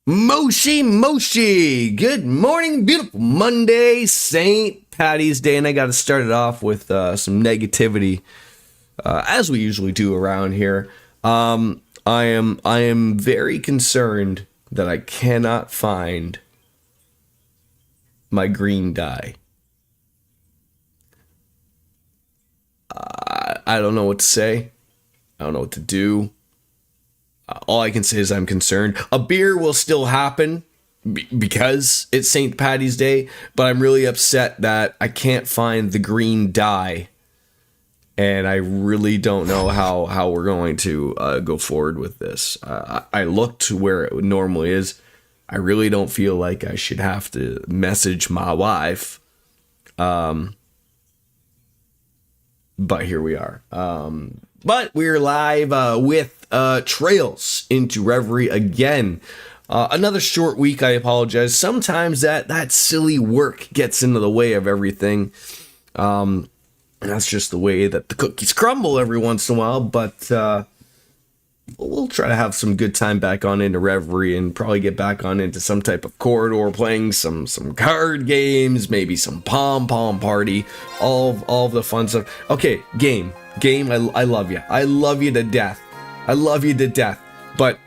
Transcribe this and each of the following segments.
Moshi, good morning, beautiful Monday, St. Patty's Day, and I got to start it off with some negativity, as we usually do around here. I am very concerned that I cannot find my green dye. I don't know what to say. I don't know what to do. All I can say is I'm concerned. A beer will still happen because it's St. Patty's Day, but I'm really upset that I can't find the green dye, and I really don't know how we're going to go forward with this. I looked where it normally is. I really don't feel like I should have to message my wife, but here we are. But we're live with Trails into Reverie again. Another short week, I apologize. Sometimes that silly work gets into the way of everything. And that's just the way that the cookies crumble every once in a while. But we'll try to have some good time back on into Reverie and probably get back on into some type of corridor, playing some card games, maybe some pom party, all the fun stuff. Okay, game, I love you. I love you to death. I love you to death. But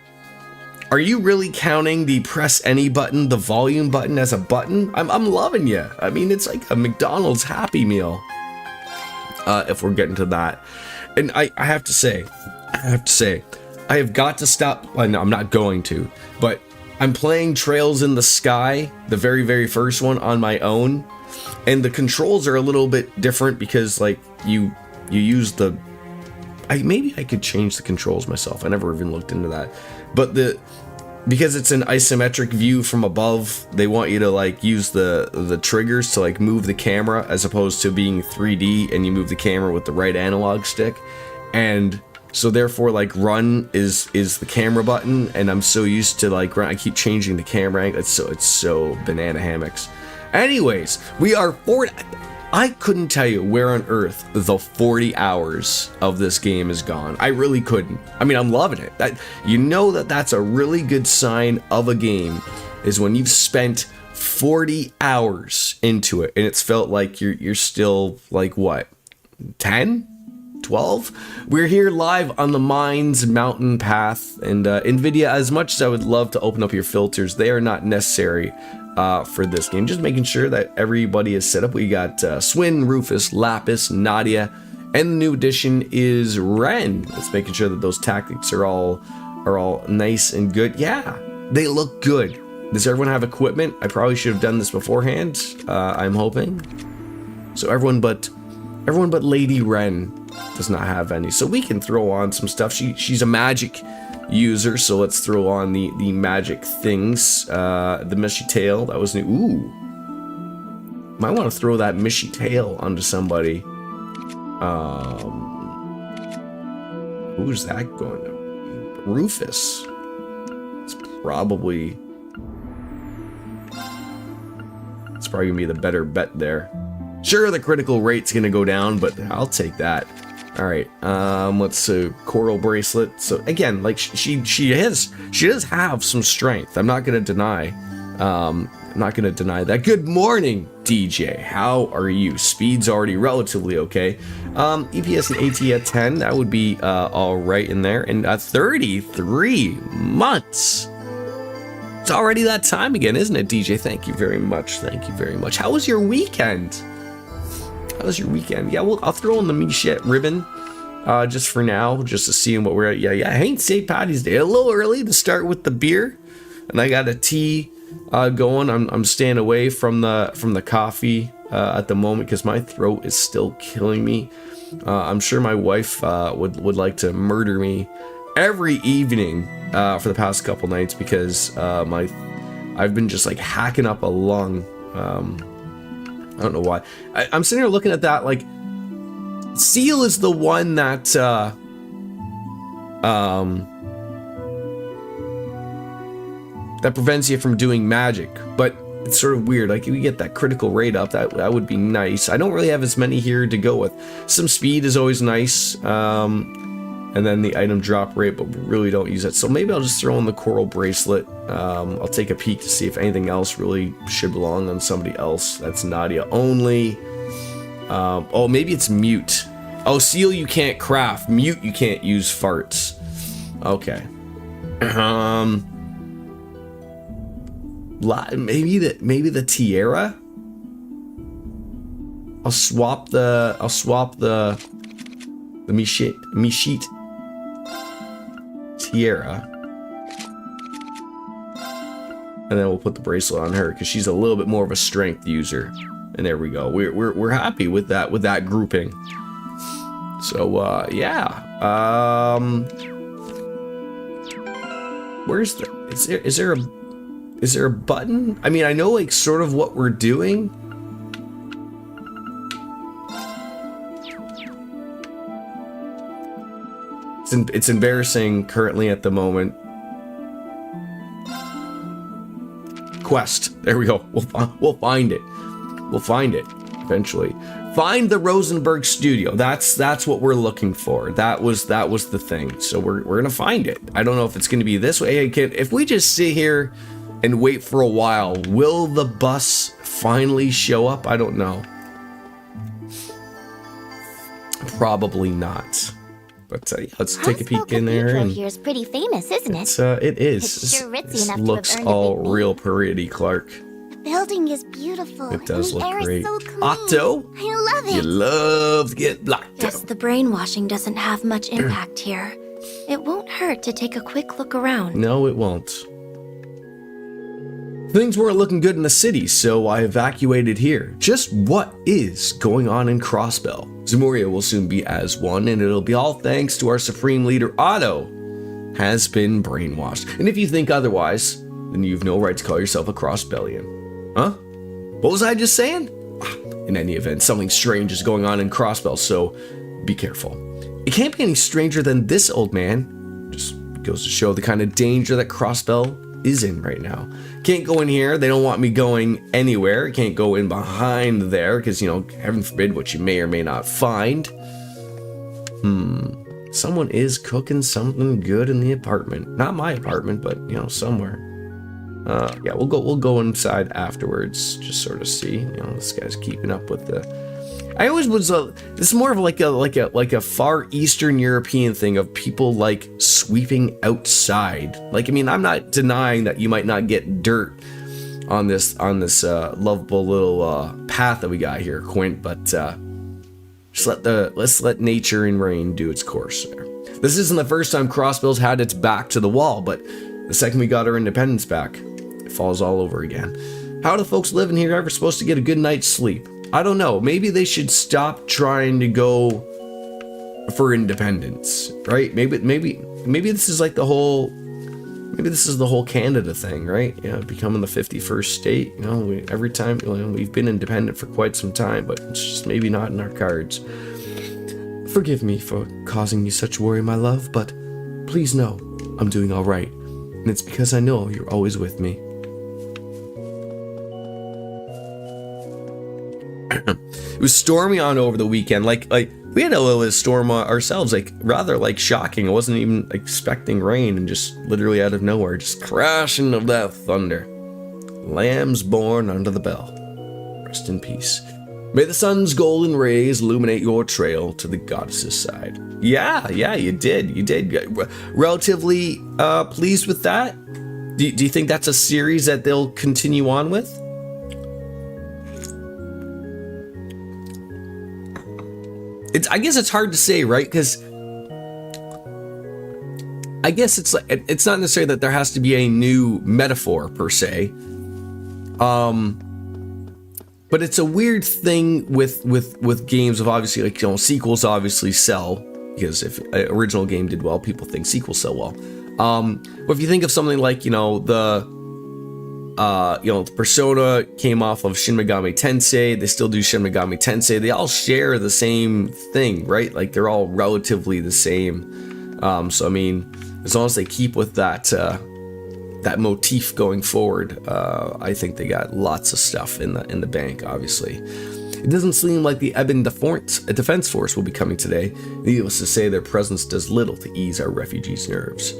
are you really counting the press any button, the volume button, as a button? I'm loving you. I mean, it's like a McDonald's Happy Meal. If we're getting to that. And I have to say, I have got to stop. Well, no, I'm not going to, but I'm playing Trails in the Sky, the very, very first one, on my own. And the controls are a little bit different because, like, you use the... maybe I could change the controls myself. I never even looked into that. But because it's an isometric view from above, they want you to like use the triggers to like move the camera, as opposed to being 3D and you move the camera with the right analog stick. And so therefore, like, run is the camera button, and I'm so used to like run, I keep changing the camera angle. It's so banana hammocks. Anyways, we are 40. I couldn't tell you where on earth the 40 hours of this game is gone. I really couldn't. I mean, I'm loving it. That's a really good sign of a game, is when you've spent 40 hours into it and it's felt like you're still like, what, 10? 12? We're here live on the Mines Mountain Path, and NVIDIA, as much as I would love to open up your filters, they are not necessary for this game. Just making sure that everybody is set up. We got Swin, Rufus, Lapis, Nadia, and the new addition is Ren. Let's making sure that those tactics are all nice and good. Yeah, they look good. Does everyone have equipment? I probably should have done this beforehand. I'm hoping. So everyone but Lady Ren does not have any. So we can throw on some stuff. She's a magic user, so let's throw on the magic things. The Mishy Tail, that was new. Ooh, might want to throw that Mishy Tail onto somebody. Who's that going to? Rufus. It's probably gonna be the better bet there. Sure, the critical rate's gonna go down, but I'll take that. All right, let's see, coral bracelet. So again, like, she does have some strength. I'm not gonna deny that. Good morning, DJ. How are you? Speed's already relatively okay. EPS and AT at 10. That would be all right in there. And 33 months. It's already that time again, isn't it, DJ? Thank you very much. Thank you very much. How was your weekend? Yeah, well, I'll throw in the Michette ribbon just for now, just to see what we're at. Yeah, I ain't St. Patty's Day. A little early to start with the beer, and I got a tea going. I'm staying away from the coffee at the moment because my throat is still killing me. I'm sure my wife would like to murder me every evening for the past couple nights because I've been just like hacking up a lung. I don't know why. I'm sitting here looking at that, like, Seal is the one that that prevents you from doing magic, but it's sort of weird. Like, if we get that critical rate up, that would be nice. I don't really have as many here to go with. Some speed is always nice, and and then the item drop rate, but we really don't use it. So maybe I'll just throw in the coral bracelet. I'll take a peek to see if anything else really should belong on somebody else. That's Nadia only. Oh, maybe it's mute. Oh, seal you can't craft. Mute you can't use farts. Okay. Maybe the tiara. I'll swap the Mishit tiara, and then we'll put the bracelet on her because she's a little bit more of a strength user. And there we go. We're happy with that grouping. So yeah. Where's the? Is there a button? I mean, I know like sort of what we're doing. It's embarrassing currently at the moment. Quest. There we go. We'll find it. We'll find it eventually. Find the Rosenberg studio. That's what we're looking for. That was the thing. So we're gonna find it. I don't know if it's gonna be this way. Hey, kid, if we just sit here and wait for a while, will the bus finally show up? I don't know. Probably not. But yeah, let's take a peek in there. And here's pretty famous, isn't it? It is. It's sure ritzy this enough looks to have earned all a big real pretty, Clark. The building is beautiful. It does and the look air great. Is so clean. Otto, I love it. you love to get blocked Guess out. the brainwashing doesn't have much impact here. It won't hurt to take a quick look around. No, it won't. Things weren't looking good in the city, so I evacuated here. Just what is going on in Crossbell? Zemuria will soon be as one, and it'll be all thanks to our supreme leader, Otto, has been brainwashed. And if you think otherwise, then you've no right to call yourself a Crossbellian. Huh? What was I just saying? In any event, something strange is going on in Crossbell, so be careful. It can't be any stranger than this, old man. Just goes to show the kind of danger that Crossbell is in right now. Can't go in here. They don't want me going anywhere. Can't go in behind there because, heaven forbid what you may or may not find. Someone is cooking something good in the apartment. Not my apartment, but, somewhere. Yeah, we'll go inside afterwards. Just sort of see. This guy's keeping up with the... I always was this is more of like a Far Eastern European thing of people like sweeping outside. Like, I mean, I'm not denying that you might not get dirt on this lovable little path that we got here, Quint, but just let's let nature and rain do its course there. This isn't the first time Crossbill's had its back to the wall, but the second we got our independence back, it falls all over again. How do folks living here ever supposed to get a good night's sleep? I don't know. Maybe they should stop trying to go for independence, right? Maybe this is like the whole Canada thing, right? Becoming the 51st state. Every time we've been independent for quite some time, but it's just maybe not in our cards. Forgive me for causing you such worry, my love, but please know I'm doing all right, and it's because I know you're always with me. It was stormy on over the weekend. Like we had a little storm ourselves. Rather shocking. I wasn't even expecting rain, and just literally out of nowhere, just crashing of that thunder. Lambs born under the bell. Rest in peace. May the sun's golden rays illuminate your trail to the goddess's side. Yeah, you did. Relatively pleased with that. Do you think that's a series that they'll continue on with? I guess it's hard to say, right? Because I guess it's not necessarily that there has to be a new metaphor per se, but it's a weird thing with games of obviously sequels obviously sell, because if an original game did well, people think sequels sell well. But if you think of something like the Persona came off of Shin Megami Tensei. They still do Shin Megami Tensei. They all share the same thing, right? Like they're all relatively the same. So I mean, as long as they keep with that motif going forward, I think they got lots of stuff in the bank, obviously. It doesn't seem like the Ebon Defense Force will be coming today. Needless to say, their presence does little to ease our refugees' nerves.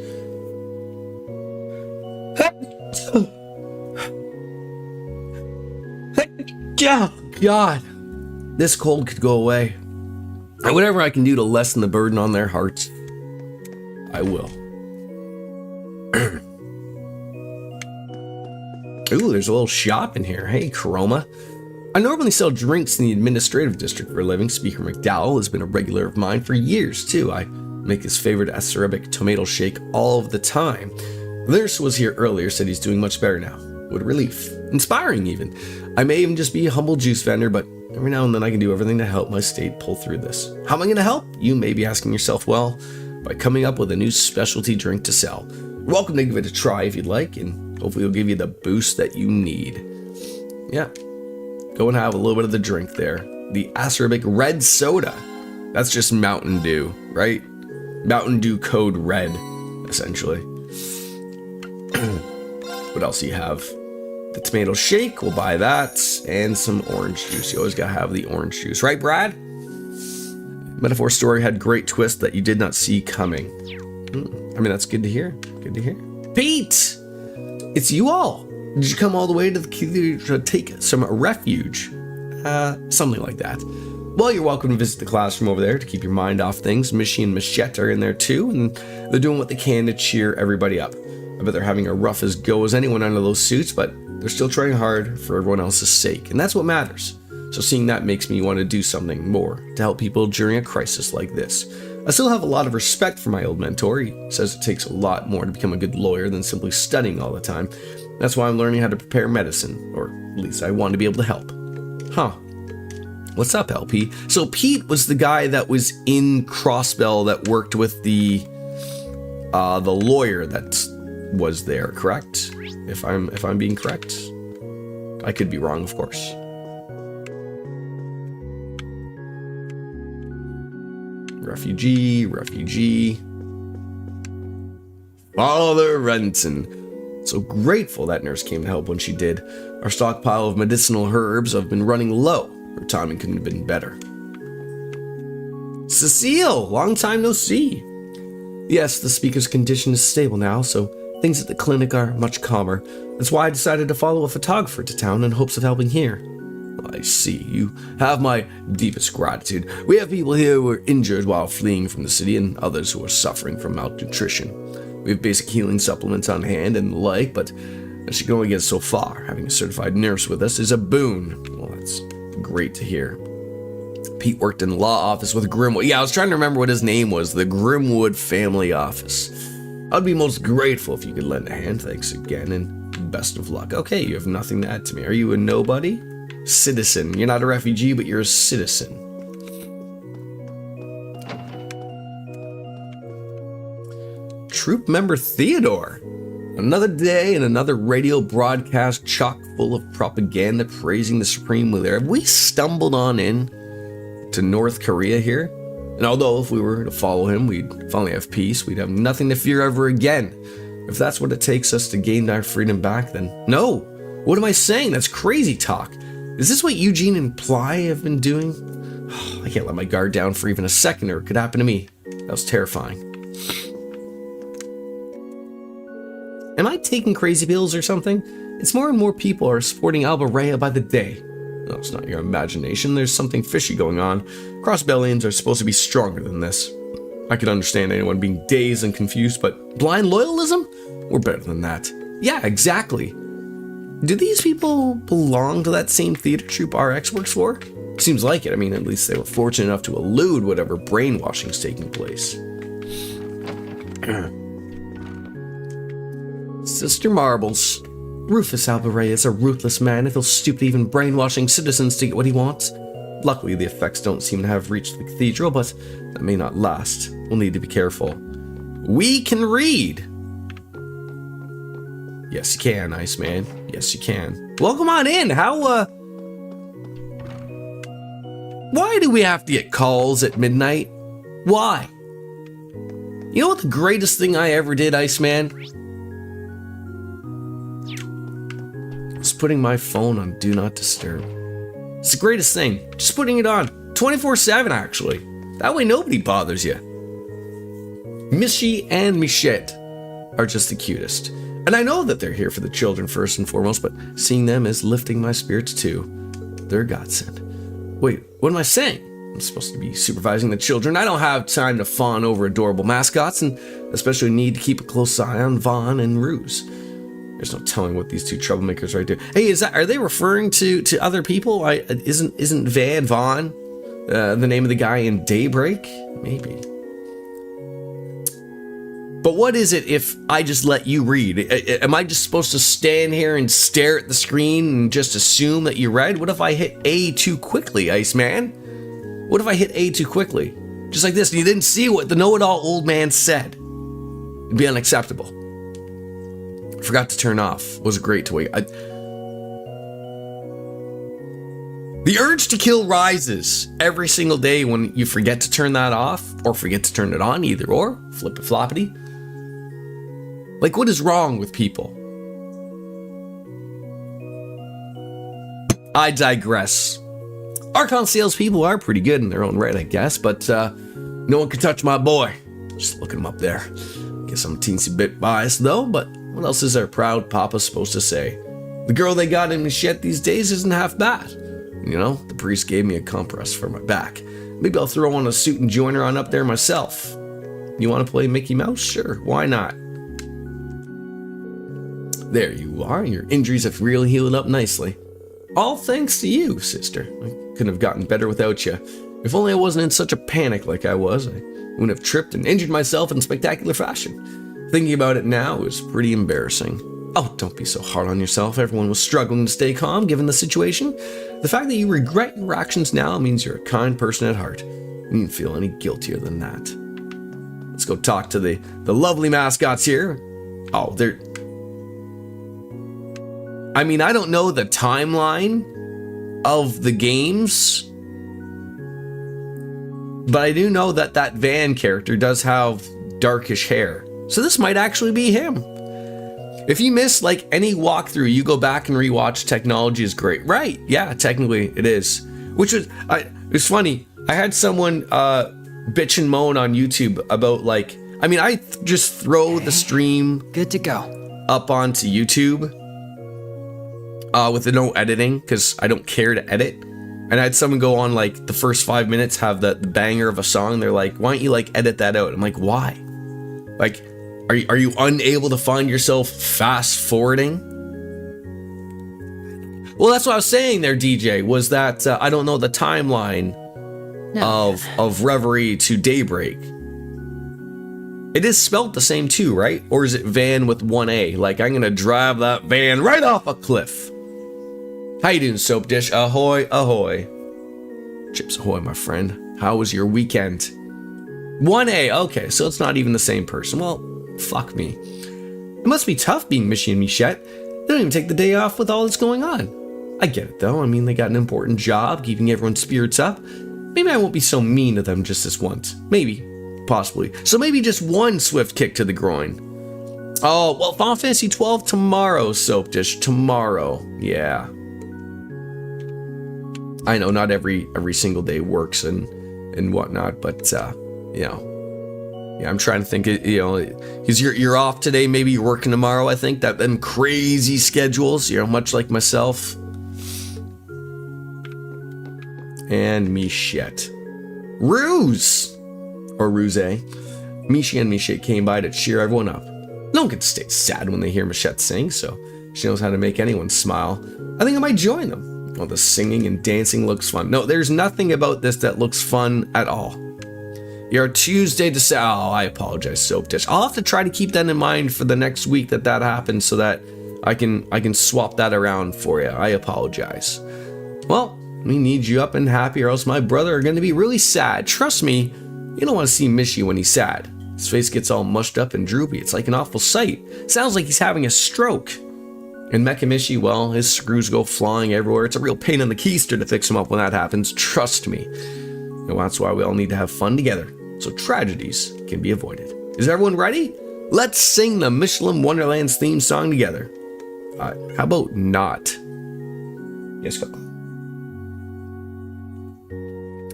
Oh, God. This cold could go away. And whatever I can do to lessen the burden on their hearts, I will. Ooh, there's a little shop in here. Hey, Chroma. I normally sell drinks in the administrative district for a living. Speaker McDowell has been a regular of mine for years, too. I make his favorite acerbic tomato shake all of the time. Nurse was here earlier, said he's doing much better now. What a relief. Inspiring, even. I may even just be a humble juice vendor, but every now and then I can do everything to help my state pull through this. How am I going to help? You may be asking yourself, well, by coming up with a new specialty drink to sell. You're welcome to give it a try if you'd like, and hopefully it'll give you the boost that you need. Yeah. Go and have a little bit of the drink there. The acerbic red soda. That's just Mountain Dew, right? Mountain Dew code red, essentially. What else do you have? The tomato shake, we'll buy that. And some orange juice. You always gotta have the orange juice, right, Brad? Metaphor story had great twist that you did not see coming. I mean, that's good to hear. Good to hear. Pete! It's you all. Did you come all the way to the community to take some refuge? Something like that. Well, you're welcome to visit the classroom over there to keep your mind off things. Mishi and Michette are in there too, and they're doing what they can to cheer everybody up. I bet they're having a rough as go as anyone under those suits, but they're still trying hard for everyone else's sake, and that's what matters. So seeing that makes me want to do something more to help people during a crisis like this. I still have a lot of respect for my old mentor. He says it takes a lot more to become a good lawyer than simply studying all the time. That's why I'm learning how to prepare medicine, or at least I want to be able to help. Huh. What's up, LP? So Pete was the guy that was in Crossbell that worked with the lawyer that was there, correct? If I'm being correct. I could be wrong, of course. Refugee. Father Renton. So grateful that nurse came to help when she did. Our stockpile of medicinal herbs have been running low. Her timing couldn't have been better. Cecile, long time no see. Yes, the speaker's condition is stable now, so things at the clinic are much calmer. That's why I decided to follow a photographer to town in hopes of helping here. I see. You have my deepest gratitude. We have people here who are injured while fleeing from the city and others who are suffering from malnutrition. We have basic healing supplements on hand and the like, but that she can only get so far. Having a certified nurse with us is a boon. Well, that's great to hear. Pete worked in the law office with Grimwood. Yeah, I was trying to remember what his name was. The Grimwood Family Office. I'd be most grateful if you could lend a hand. Thanks again, and best of luck. Okay, you have nothing to add to me. Are you a nobody? Citizen. You're not a refugee, but you're a citizen. Troop member Theodore. Another day and another radio broadcast chock full of propaganda praising the supreme leader. Have we stumbled on in to North Korea here? And although if we were to follow him, we'd finally have peace, we'd have nothing to fear ever again. If that's what it takes us to gain our freedom back, then no. What am I saying? That's crazy talk. Is this what Eugene and Ply have been doing? I can't let my guard down for even a second or it could happen to me. That was terrifying. Am I taking crazy pills or something? It's more and more people are supporting Alba Rhea by the day. No, it's not your imagination. There's something fishy going on. Crossbellians are supposed to be stronger than this. I could understand anyone being dazed and confused, but blind loyalism? We're better than that. Yeah, exactly. Do these people belong to that same theater troupe RX works for? Seems like it. I mean, at least they were fortunate enough to elude whatever brainwashing's taking place. Sister Marbles. Rufus Alba Rhea is a ruthless man if he'll stoop to even brainwashing citizens to get what he wants. Luckily, the effects don't seem to have reached the cathedral, but that may not last. We'll need to be careful. We can read! Yes, you can, Iceman. Yes, you can. Welcome on in. Why do we have to get calls at midnight? Why? You know what the greatest thing I ever did, Iceman? Was putting my phone on Do Not Disturb. It's the greatest thing. Just putting it on 24/7, actually. That way nobody bothers you. Mishi and Michette are just the cutest. And I know that they're here for the children first and foremost, but seeing them is lifting my spirits too. They're a godsend. Wait, what am I saying? I'm supposed to be supervising the children. I don't have time to fawn over adorable mascots, and especially need to keep a close eye on Vaughn and Ruse. There's no telling what these two troublemakers right there. Hey, are they referring to other people? Isn't Vaughn the name of the guy in Daybreak? Maybe. But what is it if I just let you read? Am I just supposed to stand here and stare at the screen and just assume that you read? What if I hit A too quickly, Iceman? What if I hit A too quickly? Just like this, and you didn't see what the know-it-all old man said. It'd be unacceptable. Forgot to turn off. Was great to wait. The urge to kill rises every single day when you forget to turn that off, or forget to turn it on, either or. Flip it floppity. Like, what is wrong with people? I digress. Archon salespeople are pretty good in their own right, I guess, but no one can touch my boy. Just look at him up there. Guess I'm a teensy bit biased though, but what else is our proud papa supposed to say? The girl they got in Michette these days isn't half bad. You know, the priest gave me a compress for my back. Maybe I'll throw on a suit and join her on up there myself. You want to play Mickey Mouse? Sure, why not? There you are. Your injuries have really healed up nicely. All thanks to you, sister. I couldn't have gotten better without you. If only I wasn't in such a panic like I was, I wouldn't have tripped and injured myself in spectacular fashion. Thinking about it now is pretty embarrassing. Oh, don't be so hard on yourself. Everyone was struggling to stay calm given the situation. The fact that you regret your actions now means you're a kind person at heart. You needn't feel any guiltier than that. Let's go talk to the lovely mascots here. Oh, they're... I mean, I don't know the timeline of the games, but I do know that that Van character does have darkish hair. So this might actually be him. If you miss like any walkthrough, you go back and rewatch. Technology is great, right? Yeah, technically it is. Which was, it's funny. I had someone bitch and moan on YouTube about like, I mean, I just throw the stream good to go up onto YouTube with no editing because I don't care to edit. And I had someone go on like the first 5 minutes, have the banger of a song. They're like, why don't you like edit that out? I'm like, why? Like, are you unable to find yourself fast forwarding? Well, that's what I was saying there, DJ, was that I don't know the timeline of Reverie to Daybreak. It is spelled the same too, right? Or is it van with one A? Like, I'm gonna drive that van right off a cliff. How you doing, Soap Dish? Ahoy, ahoy. Chips ahoy, my friend. How was your weekend? 1A, okay, so it's not even the same person. Well, fuck me. It must be tough being Michi and Michette. They don't even take the day off with all that's going on. I get it though. I mean, they got an important job, keeping everyone's spirits up. Maybe I won't be so mean to them just this once. Maybe. Possibly. So maybe just one swift kick to the groin. Oh, well, Final Fantasy 12 tomorrow, Soap Dish. Tomorrow. Yeah. I know not every single day works and whatnot, but you know. Yeah, I'm trying to think, you know, because you're off today, maybe you're working tomorrow, I think. That them crazy schedules, you know, much like myself. And Michette. Ruse! Or Ruse. Michi and Michette came by to cheer everyone up. No one can stay sad when they hear Michette sing, so she knows how to make anyone smile. I think I might join them. Well, the singing and dancing looks fun. No, there's nothing about this that looks fun at all. Your Tuesday to say, oh, I apologize, Soap Dish. I'll have to try to keep that in mind for the next week that happens so that I can swap that around for you. I apologize. Well, we need you up and happy or else my brother are going to be really sad. Trust me, you don't want to see Michi when he's sad. His face gets all mushed up and droopy. It's like an awful sight. Sounds like he's having a stroke. And Mecha Michi, well, his screws go flying everywhere. It's a real pain in the keister to fix him up when that happens. Trust me. And that's why we all need to have fun together, so tragedies can be avoided. Is everyone ready? Let's sing the Michelin Wonderland's theme song together. How about not? Yes, go.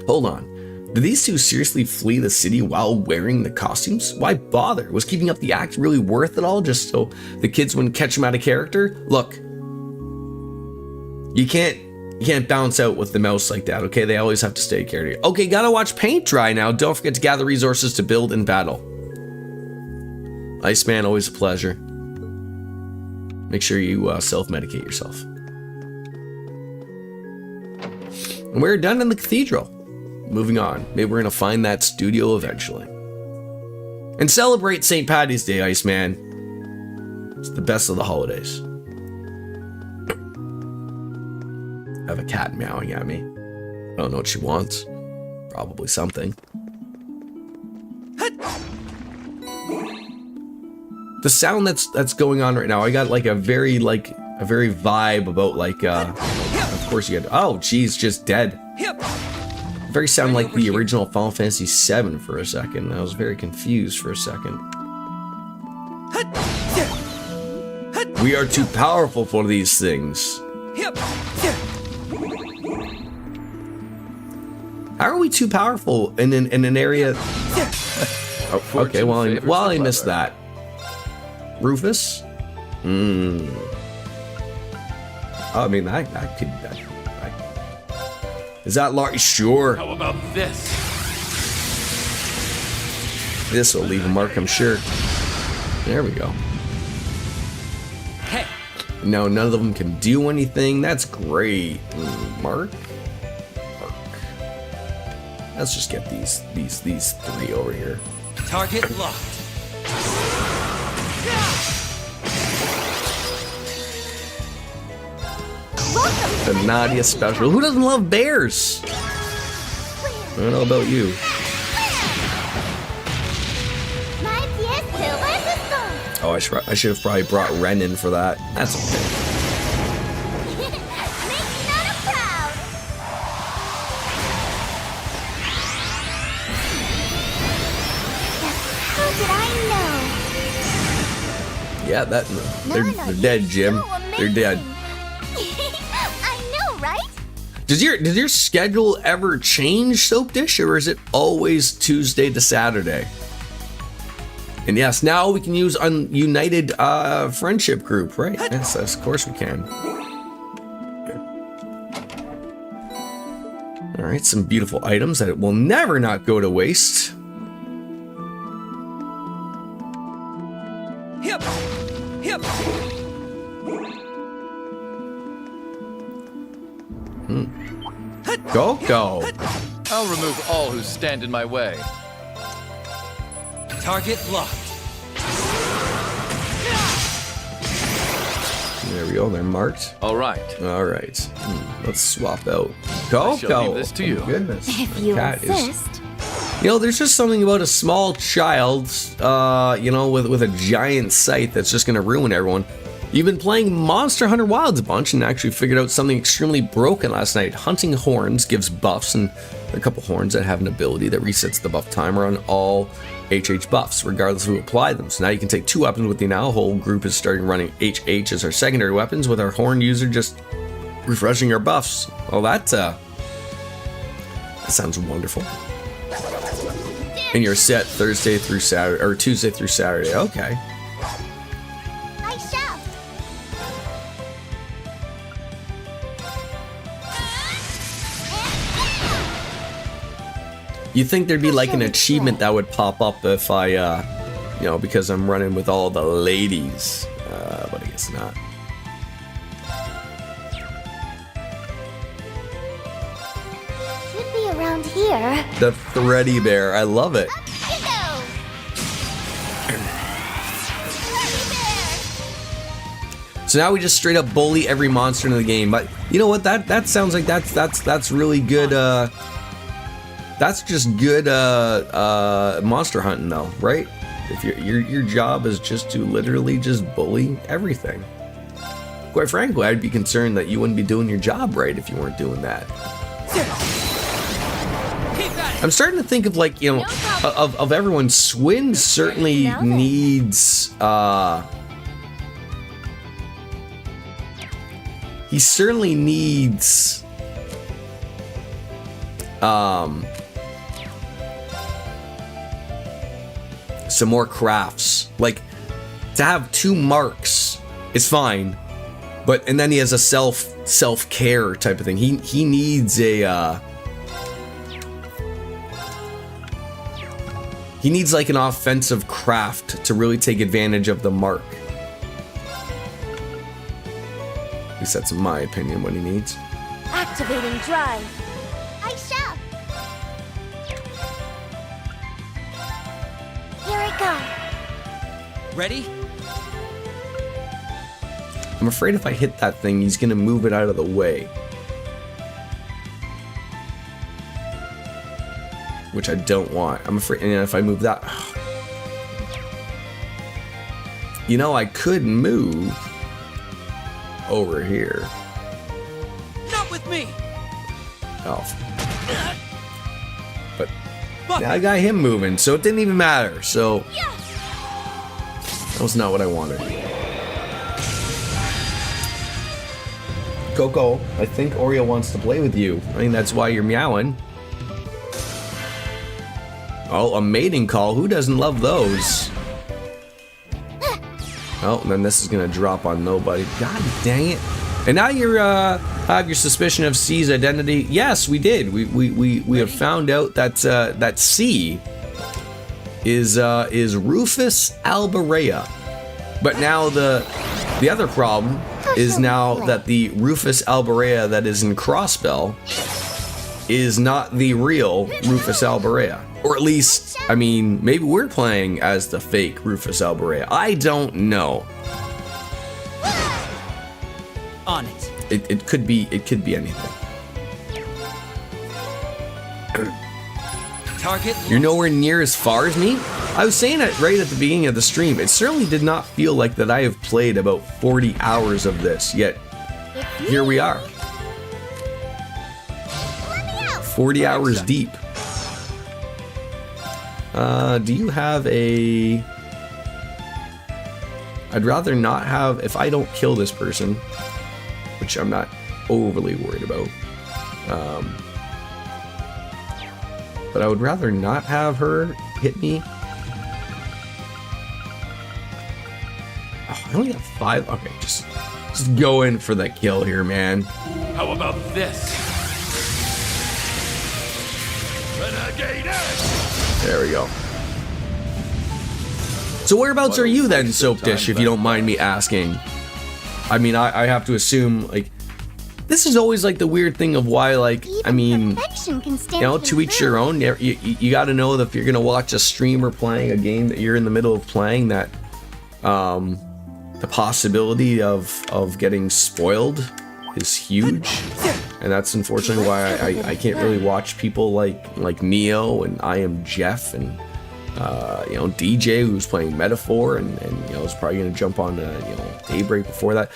Hold on. Did these two seriously flee the city while wearing the costumes? Why bother? Was keeping up the act really worth it all just so the kids wouldn't catch them out of character? Look, you can't bounce out with the mouse like that, okay? They always have to stay character. Okay, gotta watch paint dry now. Don't forget to gather resources to build and battle. Iceman, always a pleasure. Make sure you self-medicate yourself. And we're done in the cathedral. Moving on. Maybe we're gonna find that studio eventually. And celebrate St. Paddy's Day, Iceman. It's the best of the holidays. I have a cat meowing at me. I don't know what she wants. Probably something. The sound that's going on right now, I got like a very vibe about like of course you had, oh geez, just dead. Very sound like the original Final Fantasy VII for a second. I was very confused for a second. We are too powerful for these things. How are we too powerful in an area? Oh, okay, well I missed that. Rufus? I mean, that could. Is that large? Sure. How about this? This will leave a mark, I'm sure. There we go. Hey. No, none of them can do anything. That's great. Mark. Let's just get these three over here. Target locked. The Nadia special. Who doesn't love bears? I don't know about you. Oh, I should have probably brought Ren in for that. That's okay. How did I know? Yeah, they're dead, Jim. They're dead. I know, right? Does your schedule ever change, Soap Dish, or is it always Tuesday to Saturday? And yes, now we can use United Friendship Group, right? Yes, of course we can. All right, some beautiful items that will never not go to waste. Hip. Go. I'll remove all who stand in my way. Target locked. There we go. They're marked. All right. Let's swap out. Go. I shall leave this to you. Oh, goodness. If you insist. There's just something about a small child, with a giant scythe that's just going to ruin everyone. You've been playing Monster Hunter Wilds a bunch and actually figured out something extremely broken last night. Hunting horns gives buffs, and there are a couple horns that have an ability that resets the buff timer on all HH buffs, regardless of who applied them. So now you can take two weapons with you now. Whole group is starting running HH as our secondary weapons, with our horn user just refreshing our buffs. Well, that sounds wonderful. And you're set Thursday through Saturday, or Tuesday through Saturday. Okay. I shall. You'd think there'd be like an achievement that would pop up if I, because I'm running with all the ladies, but I guess not. Should be around here. The Thready Bear, I love it. Up you go. Teddy So now we just straight up bully every monster in the game. But you know what? That sounds like that's really good. That's just good monster hunting though, right? If your job is just to literally just bully everything. Quite frankly, I'd be concerned that you wouldn't be doing your job right if you weren't doing that. I'm starting to think of like, of everyone, Swin certainly needs some more crafts. Like, to have 2 marks is fine, but and then he has a self-care type of thing. He needs a he needs like an offensive craft to really take advantage of the mark. At least that's my opinion what he needs. Activating drive. I shall. Here I go. Ready? I'm afraid if I hit that thing, he's gonna move it out of the way. Which I don't want. I'm afraid, and if I move that... You know, I could move over here. Not with me. Oh. But yeah, I got him moving, so it didn't even matter. So that was not what I wanted. Coco, I think Oreo wants to play with you. I think that's why you're meowing. Oh, a mating call. Who doesn't love those? Oh, and then this is gonna drop on nobody. God dang it! And now you're have your suspicion of C's identity. Yes, we did. We have found out that that C is Rufus Alborea. But now the other problem is now that the Rufus Alborea that is in Crossbell is not the real Rufus Alborea. Or at least, I mean, maybe we're playing as the fake Rufus Alborea. I don't know. On it. It could be anything. Target. You're nowhere near as far as me? I was saying it right at the beginning of the stream. It certainly did not feel like that I have played about 40 hours of this, yet here we are. 40 hours deep. Do you have a... I'd rather not have... If I don't kill this person, which I'm not overly worried about, but I would rather not have her hit me. Oh, I only have 5. Okay, just go in for the kill here, man. How about this? Renegade Edge! There we go. So whereabouts are you then, Soap Dish, if you don't mind me asking? I mean, I have to assume, like, this is always like the weird thing of why, like, I mean, you know, to each your own. You got to know that if you're gonna watch a streamer playing a game that you're in the middle of playing, that the possibility of getting spoiled is huge, and that's unfortunately why I can't really watch people like Neo and I Am Jeff and you know, DJ, who's playing Metaphor, and you know, is probably gonna jump on you know, Daybreak before that.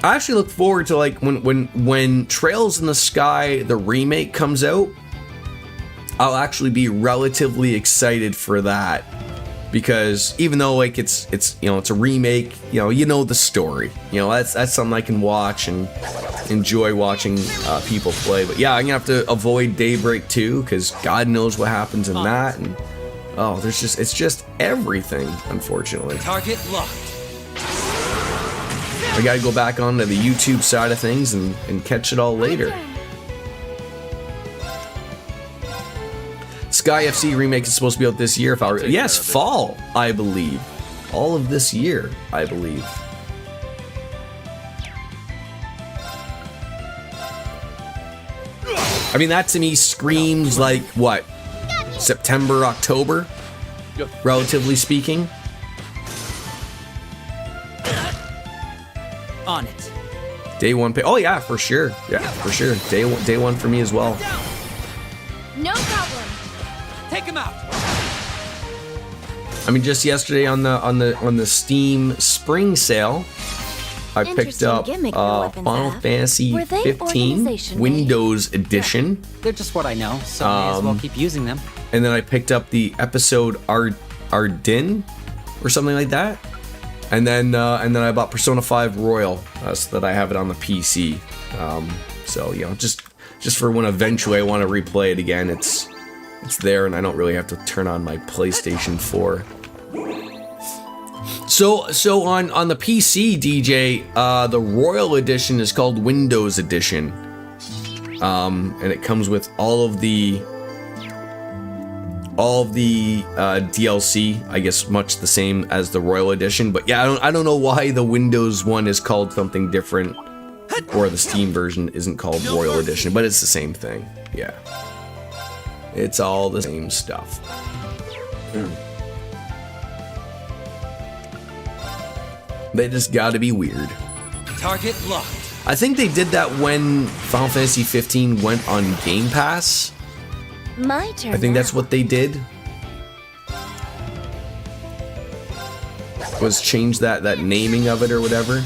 I actually look forward to, like, when Trails in the Sky the remake comes out. I'll actually be relatively excited for that, because even though, like, it's you know, it's a remake, you know the story, you know, that's something I can watch and enjoy watching people play. But yeah, I'm gonna have to avoid Daybreak 2, because God knows what happens in that, and oh, it's just everything, unfortunately. Target locked. I gotta go back onto the YouTube side of things and catch it all later. Sky FC remake is supposed to be out this year. Yes, fall, I believe. All of this year, I believe. I mean, that to me screams like, what, September, October, relatively speaking. On it. Day one pay. Oh yeah, for sure. Yeah, for sure. Day one for me as well. No problem. Take him out. I mean, just yesterday on the Steam Spring Sale, I picked Interesting up gimmick your weapons Final have. Fantasy Were they 15 organization Windows Edition, They're just what I know, so may as well keep using them. and then I picked up the episode Ardin or something like that, and then I bought Persona 5 Royal, so that I have it on the PC. So, you know, just for when eventually I want to replay it again, it's there, and I don't really have to turn on my PlayStation 4. So on the PC, DJ, the Royal Edition is called Windows Edition, and it comes with all of the DLC, I guess much the same as the Royal Edition. But yeah, I don't know why the Windows one is called something different, or the Steam version isn't called Royal Edition, but it's the same thing. Yeah, it's all the same stuff. They just gotta be weird. Target locked. I think they did that when Final Fantasy 15 went on Game Pass. My turn. I think that's what they did. Was change that naming of it or whatever.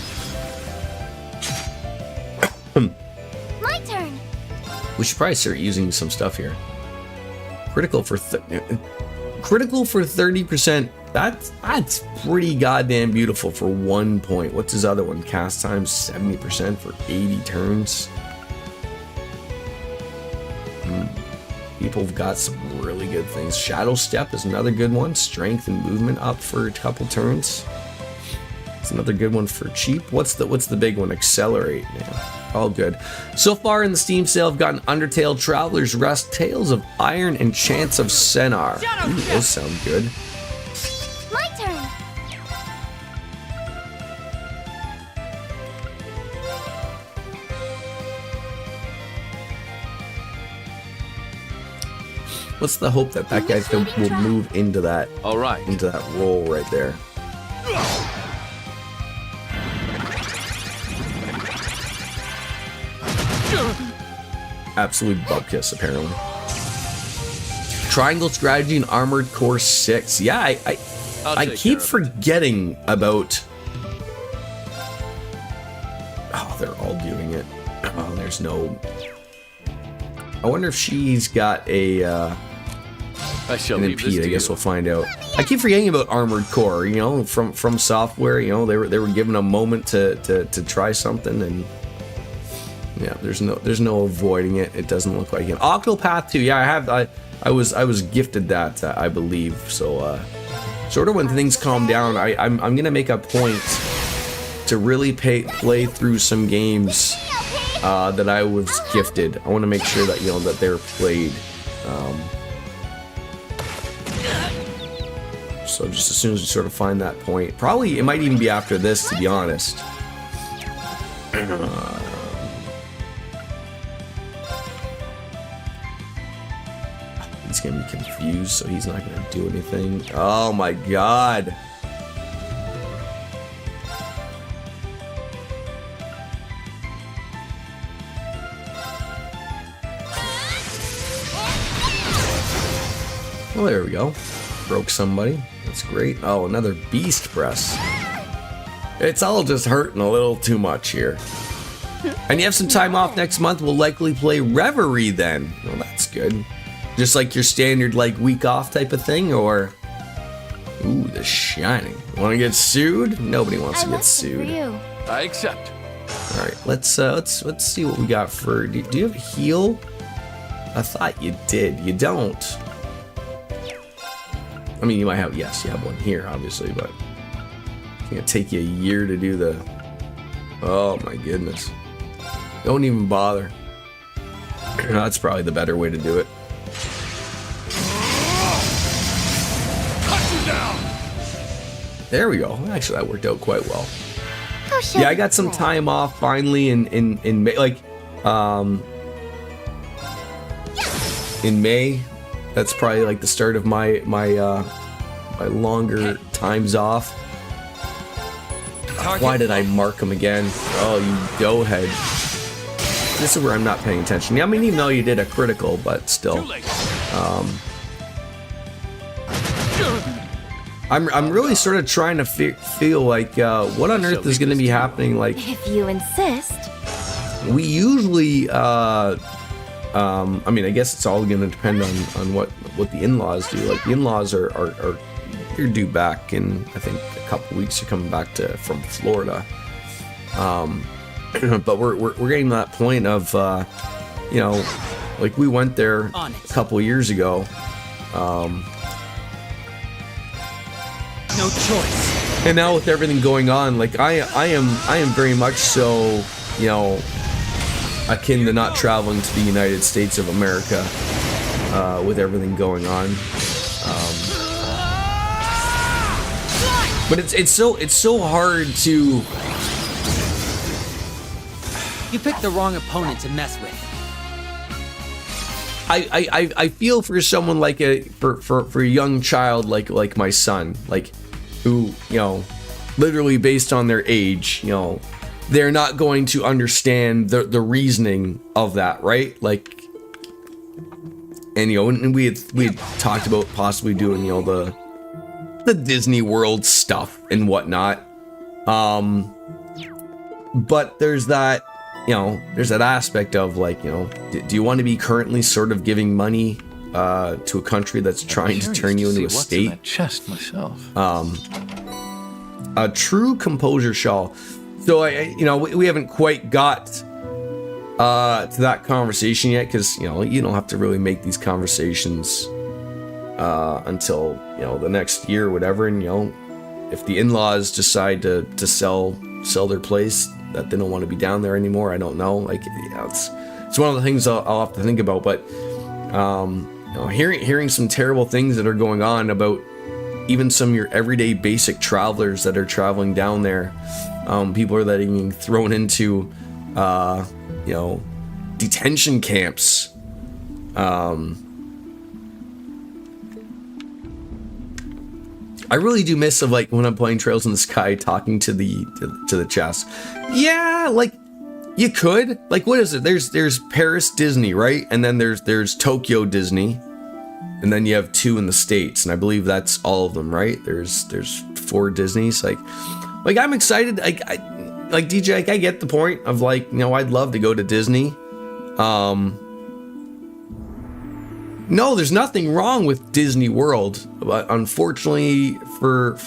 My turn. We should probably start using some stuff here. Critical for 30%. That's pretty goddamn beautiful for 1 point. What's his other one? Cast time 70% for 80 turns. People have got some really good things. Shadow Step is another good one. Strength and movement up for a couple turns. It's another good one for cheap. What's the big one? Accelerate. Yeah, all good. So far in the Steam sale, I've gotten Undertale, Traveler's Rest, Tales of Iron, and Chants of Sennar. Ooh, those sound good. My turn. What's the hope that guy will move into that All right. into that role right there? Absolute bub kiss, apparently. Triangle Strategy and Armored Core 6. Yeah, I keep forgetting about. Oh, they're all doing it. Oh, there's no. I wonder if she's got a. I shall And then leave this Pete, I to guess you. we'll find out. I keep forgetting about Armored Core, you know, from Software. You know, they were given a moment to try something, and yeah, there's no avoiding it. It doesn't look like it. Octopath 2, yeah, I was gifted that, I believe. So sort of when things calm down, I'm gonna make a point to really play through some games that I was gifted. I want to make sure that, you know, that they're played. So just as soon as we sort of find that point, probably it might even be after this, to be honest. He's gonna be confused, so he's not gonna do anything. Oh my god. Well, there we go. Broke somebody. That's great. Oh, another beast press. It's all just hurting a little too much here. And you have some time off next month. We'll likely play Reverie then. Well, that's good. Just like your standard like week off type of thing, or ooh, The Shining. Want to get sued? Nobody wants to get sued. I accept. All right, let's see what we got for. Do you have a heal? I thought you did. You don't. I mean, you might have. Yes, you have one here, obviously, but it's gonna take you a year to do the. Oh my goodness! Don't even bother. That's probably the better way to do it. Cut you down. There we go. Actually, that worked out quite well. How shall Yeah, I we got some play? time off finally in May, like in May. That's probably like the start of my longer times off. Why did I mark him again? Oh, you doughhead. This is where I'm not paying attention. Yeah, I mean, even though you did a critical, but Too still. late. I'm really sort of trying to feel like what on earth is going to be happening. Like, If you insist. we usually I mean, I guess it's all going to depend on what the in-laws do. Like, the in-laws are you're due back in, I think, a couple weeks. You're coming back from Florida. but we're getting to that point of, you know, like we went there On a it. couple years ago. No choice. And now with everything going on, like I am very much so, you know, akin to not traveling to the United States of America, with everything going on. But it's so hard to. You picked the wrong opponent to mess with. I feel for someone like for a young child like my son, like who, you know, literally based on their age, you know, they're not going to understand the reasoning of that, right? Like, and you know, and we had talked about possibly doing, you know, the Disney World stuff and whatnot. But there's that, you know, there's that aspect of like, you know, do you want to be currently sort of giving money to a country that's trying to turn you into a state? What's in that chest myself. A true composure shawl. So you know, we haven't quite got to that conversation yet, because you know, you don't have to really make these conversations until, you know, the next year or whatever. And you know, if the in-laws decide to sell their place, that they don't want to be down there anymore, I don't know. Like, you know, it's one of the things I'll have to think about. But you know, hearing some terrible things that are going on about even some of your everyday basic travelers that are traveling down there. People are getting thrown into, you know, detention camps. I really do miss of like when I'm playing Trails in the Sky, talking to the chest. Yeah, like you could. Like, what is it? There's Paris Disney, right? And then there's Tokyo Disney. And then you have 2 in the States, and I believe that's all of them, right? There's 4 Disneys. Like I'm excited. Like DJ, like, I get the point of like, you know, I'd love to go to Disney. No, there's nothing wrong with Disney World, but unfortunately for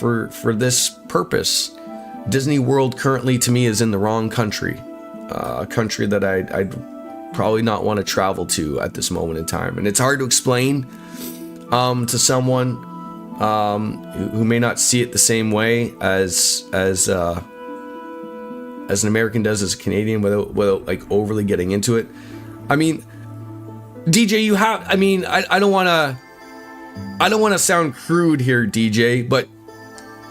this purpose, Disney World currently to me is in the wrong country, a country that I'd probably not want to travel to at this moment in time, and it's hard to explain to someone who may not see it the same way as an American does, as a Canadian, without like overly getting into it. I mean, DJ, you have. I mean, I don't want to sound crude here, DJ, but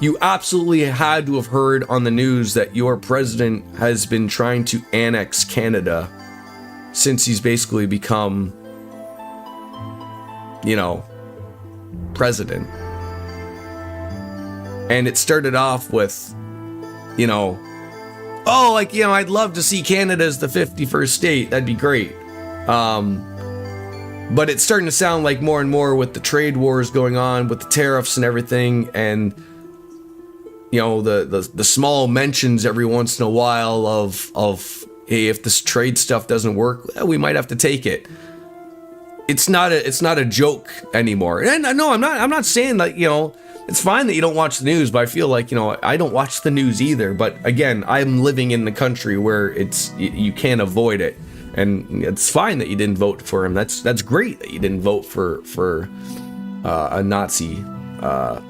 you absolutely had to have heard on the news that your president has been trying to annex Canada since he's basically become, you know, president. And it started off with, you know, oh, like, you know, I'd love to see Canada as the 51st state. That'd be great. But it's starting to sound like more and more with the trade wars going on, with the tariffs and everything, and you know, the small mentions every once in a while of hey, if this trade stuff doesn't work, we might have to take it. It's not a joke anymore. And no, I'm not saying that, you know, it's fine that you don't watch the news, but I feel like, you know, I don't watch the news either. But again, I'm living in the country where you can't avoid it. And it's fine that you didn't vote for him. That's great that you didn't vote for a Nazi, I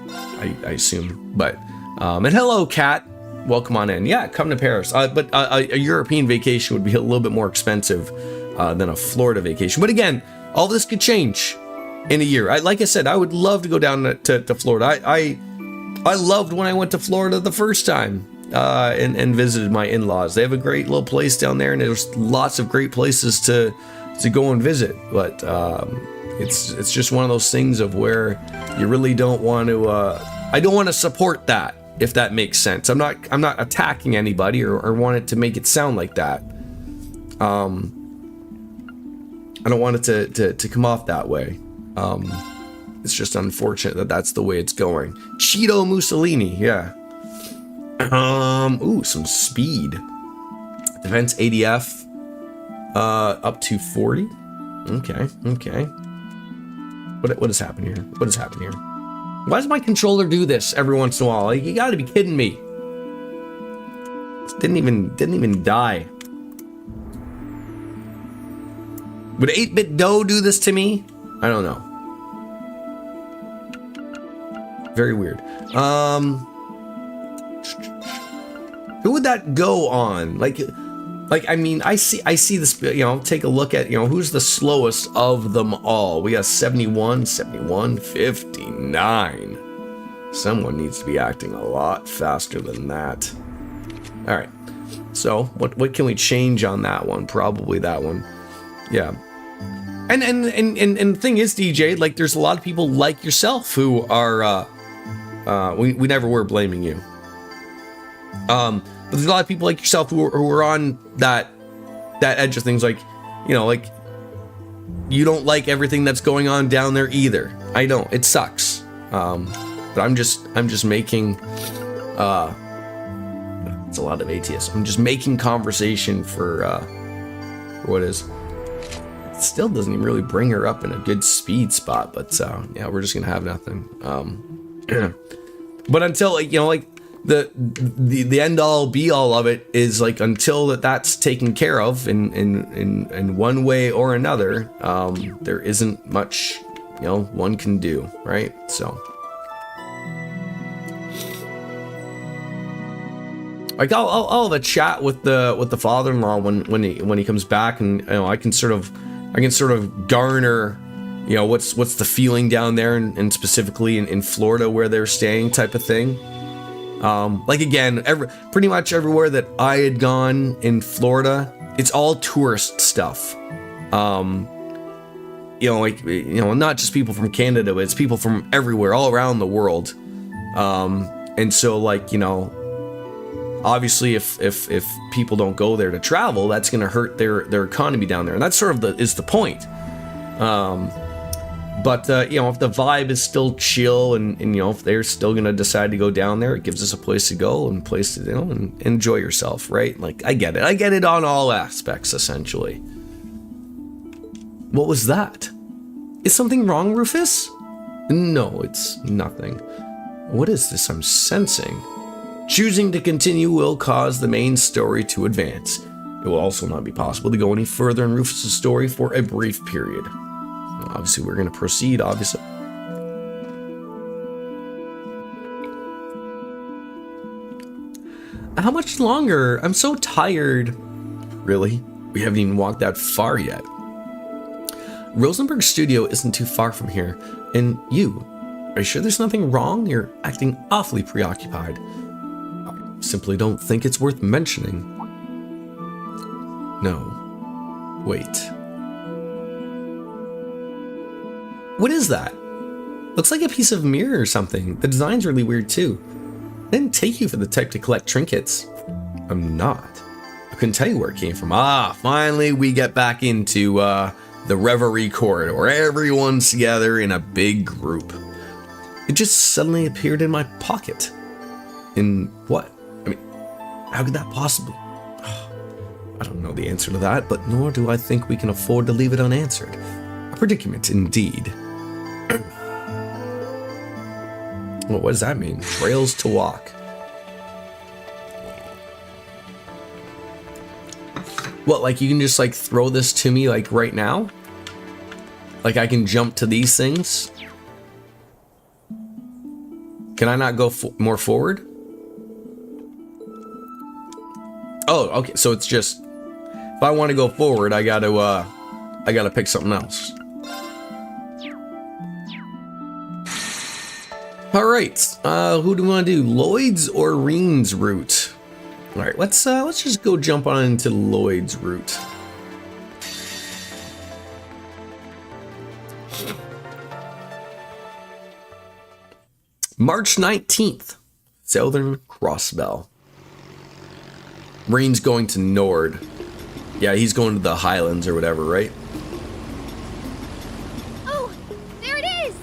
assume. But and hello, Kat. Welcome on in. Yeah, come to Paris. But a European vacation would be a little bit more expensive than a Florida vacation. But again, all this could change in a year. Like I said, I would love to go down to Florida. I loved when I went to Florida the first time. And visited my in-laws. They have a great little place down there, and there's lots of great places to go and visit. But it's just one of those things of where you really don't want to. I don't want to support that, if that makes sense. I'm not attacking anybody or want it to make it sound like that. I don't want it to come off that way. It's just unfortunate that that's the way it's going. Cheeto Mussolini, yeah. Ooh, some speed. Defense ADF, up to 40. Okay. What has happened here? Why does my controller do this every once in a while? Like, you gotta be kidding me. Didn't even die. Would 8-bit dough do this to me? I don't know. Very weird. Who would that go on? Like I mean, I see this, you know, take a look at, you know, who's the slowest of them all. We got 71, 59. Someone needs to be acting a lot faster than that. All right. So, what can we change on that one? Probably that one. Yeah. And the thing is, DJ, like, there's a lot of people like yourself who are we never were blaming you. But there's a lot of people like yourself who are on that edge of things, like, you know, like, you don't like everything that's going on down there either. I don't. It sucks. But I'm just making it's a lot of ATS. I'm just making conversation for what is. It still doesn't even really bring her up in a good speed spot, but yeah, we're just gonna have nothing. But until, like, you know, like, the end all be all of it is, like, until that's taken care of in one way or another, there isn't much, you know, one can do, right? So, like, I'll have a chat with the father-in-law when he comes back, and, you know, I can sort of garner, you know, what's the feeling down there, and specifically in Florida where they're staying, type of thing. Like, again, pretty much everywhere that I had gone in Florida, it's all tourist stuff. You know, like, you know, not just people from Canada, but it's people from everywhere, all around the world. And so, like, you know, obviously, if people don't go there to travel, that's going to hurt their economy down there, and that's sort of the point. But you know, if the vibe is still chill, and you know, if they're still going to decide to go down there, it gives us a place to go and place to, you know, and enjoy yourself, right? Like, I get it on all aspects, essentially. What was that? Is something wrong, Rufus? No, it's nothing. What is this I'm sensing? Choosing to continue will cause the main story to advance. It will also not be possible to go any further in Rufus' story for a brief period. Obviously, we're going to proceed, obviously. How much longer? I'm so tired. Really? We haven't even walked that far yet. Rosenberg's studio isn't too far from here. And you? Are you sure there's nothing wrong? You're acting awfully preoccupied. I simply don't think it's worth mentioning. No. Wait. What is that? Looks like a piece of mirror or something. The design's really weird too. I didn't take you for the type to collect trinkets. I'm not. I couldn't tell you where it came from. Finally we get back into the Reverie corridor. Everyone's together in a big group. It just suddenly appeared in my pocket. In what? I mean, how could that possibly? I don't know the answer to that, but nor do I think we can afford to leave it unanswered. A predicament indeed. Well, what does that mean? Trails to walk. What, like, you can just, like, throw this to me, like, right now? Like, I can jump to these things? Can I not go more forward? Oh, okay, so it's just, if I want to go forward, I gotta pick something else. All right, who do we want to do? Lloyd's or Reen's route? All right, let's just go jump on into Lloyd's route. March 19th, Southern Crossbell. Reen's going to Nord. Yeah, he's going to the Highlands or whatever, right? Oh, there it is!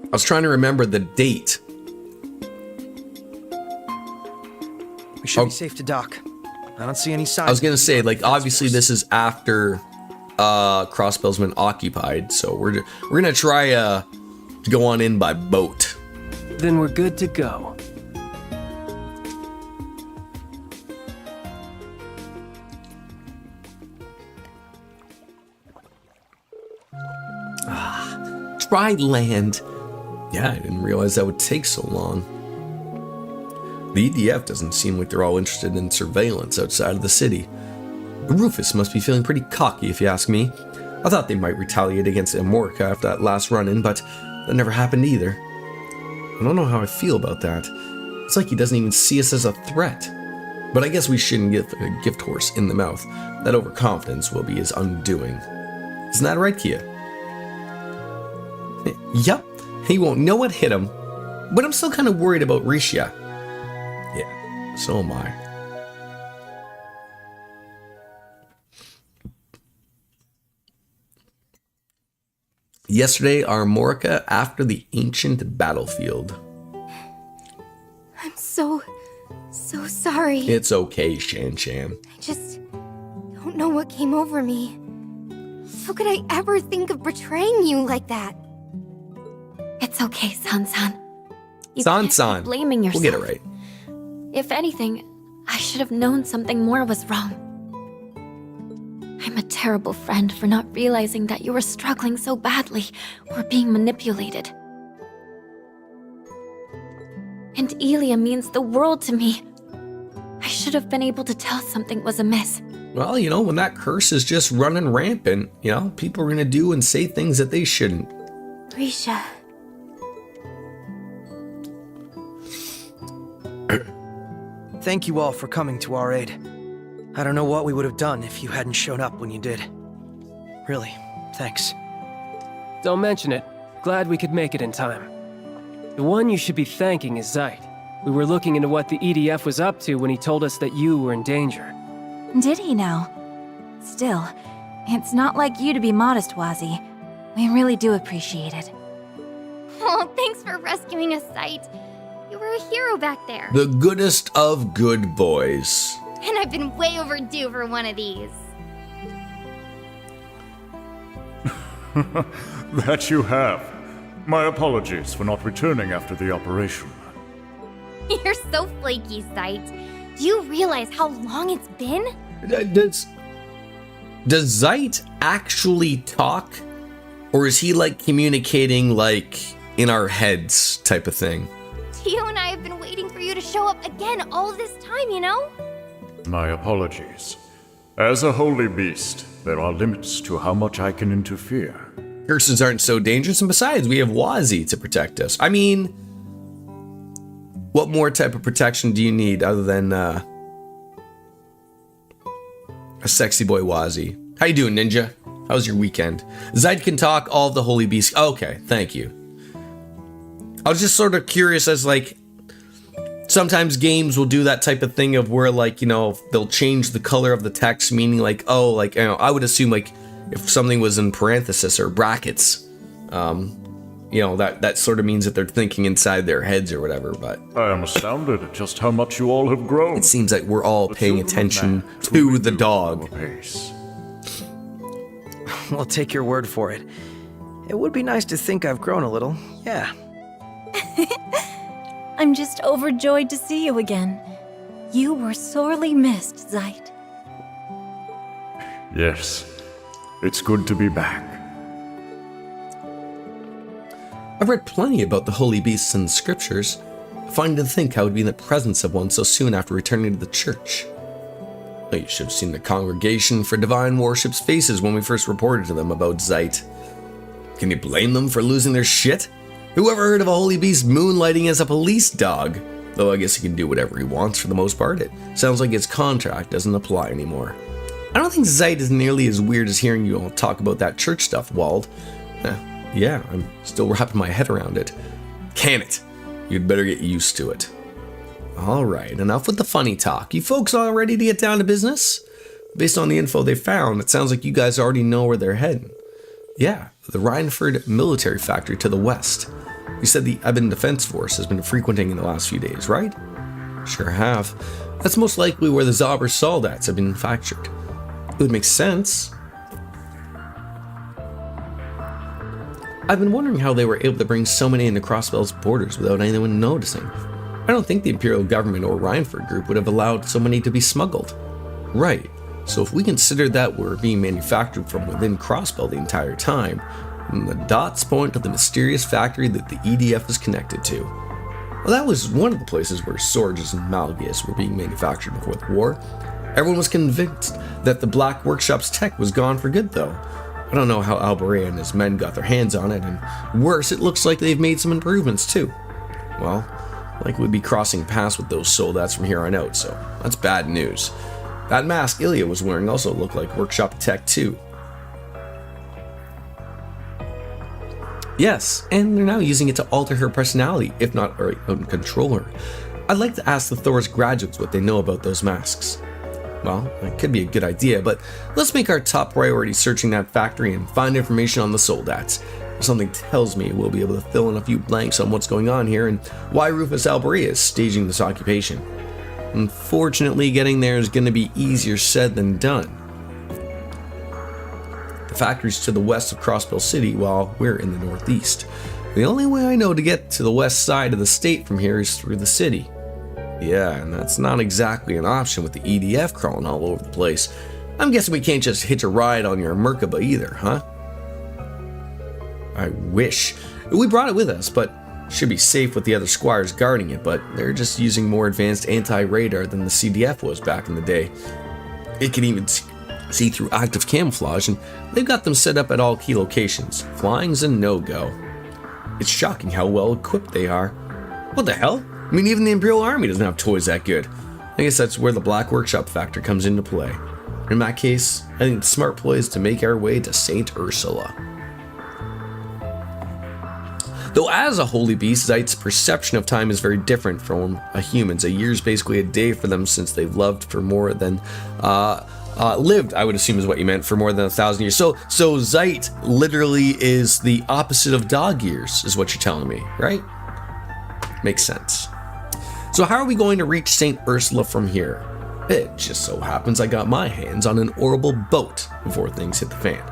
I was trying to remember the date. We should be safe to dock. I don't see any signs. I was gonna say, like, obviously this is after Crossbell's been occupied, so we're gonna try to go on in by boat. Then we're good to go. Dry land. Yeah, I didn't realize that would take so long. The EDF doesn't seem like they're all interested in surveillance outside of the city. Rufus must be feeling pretty cocky, if you ask me. I thought they might retaliate against Amorica after that last run-in, but that never happened either. I don't know how I feel about that. It's like he doesn't even see us as a threat. But I guess we shouldn't give a gift horse in the mouth. That overconfidence will be his undoing. Isn't that right, Kia? Yup, he won't know what hit him. But I'm still kind of worried about Risha. Yeah, so am I. Yesterday, Armorica after the ancient battlefield. I'm so sorry. It's okay, Shan Shan. I just don't know what came over me. How could I ever think of betraying you like that? It's okay, San-san. You San-san. can't keep blaming yourself. We'll get it right. If anything, I should have known something more was wrong. I'm a terrible friend for not realizing that you were struggling so badly or being manipulated. And Elia means the world to me. I should have been able to tell something was amiss. Well, you know, when that curse is just running rampant, you know, people are going to do and say things that they shouldn't. Risha. Thank you all for coming to our aid. I don't know what we would have done if you hadn't shown up when you did. Really, thanks. Don't mention it. Glad we could make it in time. The one you should be thanking is Zeit. We were looking into what the EDF was up to when he told us that you were in danger. Did he now? Still, it's not like you to be modest, Wazi. We really do appreciate it. Oh, thanks for rescuing us, Sight. You were a hero back there. The goodest of good boys. And I've been way overdue for one of these. That you have. My apologies for not returning after the operation. You're so flaky, Sight. Do you realize how long it's been? Does Zeit actually talk? Or is he like communicating like in our heads type of thing? Tio and I have been waiting for you to show up again all this time, you know? My apologies. As a holy beast, there are limits to how much I can interfere. Curses aren't so dangerous, and besides, we have Wazi to protect us. I mean, what more type of protection do you need other than a sexy boy Wazi? How you doing, Ninja? How was your weekend? Zeit can talk, all of the holy beasts. Okay, thank you. I was just sort of curious as like, sometimes games will do that type of thing of where like, you know, they'll change the color of the text, meaning like, oh, like, you know, I would assume like if something was in parenthesis or brackets, you know, that sort of means that they're thinking inside their heads or whatever, but I am astounded at just how much you all have grown. it seems like we're all paying attention to the dog. Pace. We'll take your word for it. It would be nice to think I've grown a little, yeah. I'm just overjoyed to see you again. You were sorely missed, Zeit. Yes, it's good to be back. I've read plenty about the holy beasts in the scriptures. I find to think I would be in the presence of one so soon after returning to the church. Oh, you should have seen the congregation for divine worship's faces when we first reported to them about Zeit. Can you blame them for losing their shit? Who ever heard of a holy beast moonlighting as a police dog? Though I guess he can do whatever he wants for the most part. It sounds like his contract doesn't apply anymore. I don't think Zeit is nearly as weird as hearing you all talk about that church stuff, Wald. Yeah, I'm still wrapping my head around it. Can it? You'd better get used to it. Alright, enough with the funny talk. You folks all ready to get down to business? Based on the info they found, it sounds like you guys already know where they're heading. Yeah, the Rhineford military factory to the west. You said the Eben Defense Force has been frequenting in the last few days, right? Sure have. That's most likely where the Zauber soldates have been manufactured. It would make sense. I've been wondering how they were able to bring so many into Crossbell's borders without anyone noticing. I don't think the Imperial government or Reinford Group would have allowed so many to be smuggled. Right, so if we consider that we're being manufactured from within Crossbell the entire time, then the dots point to the mysterious factory that the EDF is connected to. Well, that was one of the places where Sorges and Malgius were being manufactured before the war. Everyone was convinced that the Black Workshop's tech was gone for good, though. I don't know how Alberea and his men got their hands on it, and worse, it looks like they've made some improvements too. Well, like we'd be crossing paths with those soldats from here on out, so that's bad news. That mask Ilya was wearing also looked like workshop tech too. Yes, and they're now using it to alter her personality, if not control her. I'd like to ask the Thor's graduates what they know about those masks. Well, it could be a good idea, but let's make our top priority searching that factory and find information on the soldats. Something tells me we'll be able to fill in a few blanks on what's going on here and why Rufus Alberea is staging this occupation. Unfortunately, getting there is going to be easier said than done. The factory's to the west of Crossbell City while we're in the northeast. The only way I know to get to the west side of the state from here is through the city. Yeah, and that's not exactly an option with the EDF crawling all over the place. I'm guessing we can't just hitch a ride on your Merkaba either, huh? I wish. We brought it with us, but should be safe with the other squires guarding it, but they're just using more advanced anti-radar than the CDF was back in the day. It can even see through active camouflage, and they've got them set up at all key locations. Flying's a no-go. It's shocking how well equipped they are. What the hell? I mean, even the Imperial Army doesn't have toys that good. I guess that's where the Black Workshop factor comes into play. In that case, I think the smart play is to make our way to St. Ursula. Though as a holy beast, Zeit's perception of time is very different from a human's. A year's basically a day for them since they've lived for more than lived, I would assume is what you meant, for more than 1,000 years. So Zeit literally is the opposite of dog years, is what you're telling me, right? Makes sense. So how are we going to reach St. Ursula from here? It just so happens I got my hands on an orbital boat before things hit the fan.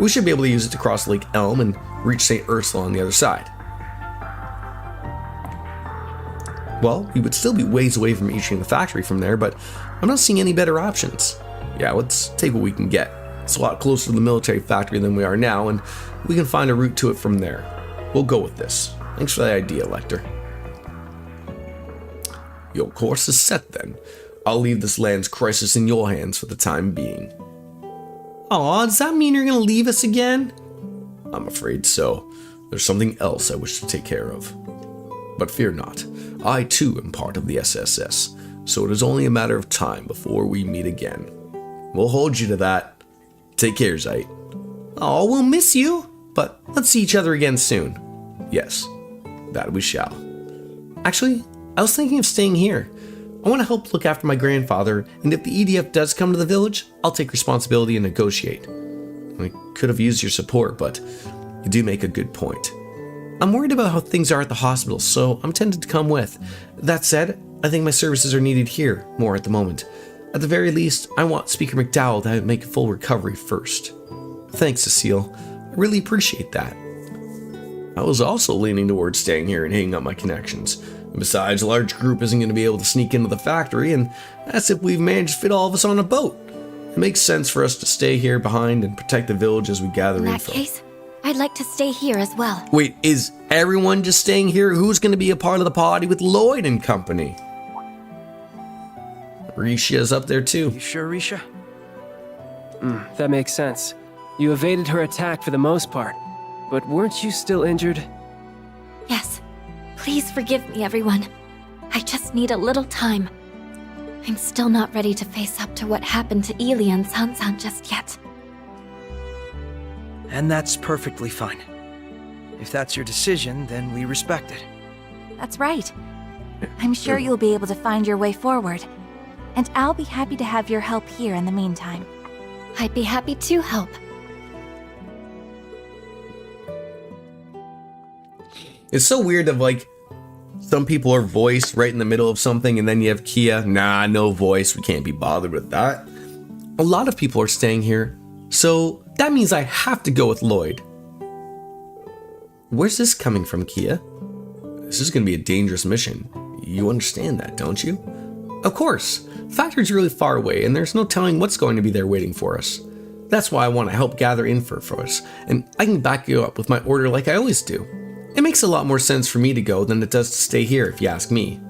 We should be able to use it to cross Lake Elm and reach St. Ursula on the other side. Well, we would still be ways away from reaching the factory from there, but I'm not seeing any better options. Yeah, let's take what we can get. It's a lot closer to the military factory than we are now, and we can find a route to it from there. We'll go with this. Thanks for the idea, Lecter. Your course is set then. I'll leave this land's crisis in your hands for the time being. Aw, does that mean you're gonna leave us again? I'm afraid so. There's something else I wish to take care of. But fear not. I too am part of the SSS, so it is only a matter of time before we meet again. We'll hold you to that. Take care, Zeit. Oh, we'll miss you, but let's see each other again soon. Yes, that we shall. Actually, I was thinking of staying here. I want to help look after my grandfather, and if the EDF does come to the village, I'll take responsibility and negotiate. I could have used your support, but you do make a good point. I'm worried about how things are at the hospital, so I'm tempted to come with. That said, I think my services are needed here more at the moment. At the very least, I want Speaker McDowell to make a full recovery first. Thanks, Cecile. I really appreciate that. I was also leaning towards staying here and hanging up my connections. And besides, a large group isn't going to be able to sneak into the factory, and that's if we've managed to fit all of us on a boat. It makes sense for us to stay here behind and protect the village as we gather info. In that case, I'd like to stay here as well. Wait, is everyone just staying here? Who's going to be a part of the party with Lloyd and company? Risha's up there too. You sure, Risha? That makes sense. You evaded her attack for the most part, but weren't you still injured? Yes. Please forgive me, everyone. I just need a little time. I'm still not ready to face up to what happened to Ili and Sansan just yet. And that's perfectly fine. If that's your decision, then we respect it. That's right. I'm sure you'll be able to find your way forward. And I'll be happy to have your help here in the meantime. I'd be happy to help. It's so weird of some people are voiced right in the middle of something, and then you have Kia. Nah, no voice. We can't be bothered with that. A lot of people are staying here, so that means I have to go with Lloyd. Where's this coming from, Kia? This is going to be a dangerous mission. You understand that, don't you? Of course. The factory's really far away, and there's no telling what's going to be there waiting for us. That's why I want to help gather info for us, and I can back you up with my order like I always do. It makes a lot more sense for me to go than it does to stay here, if you ask me.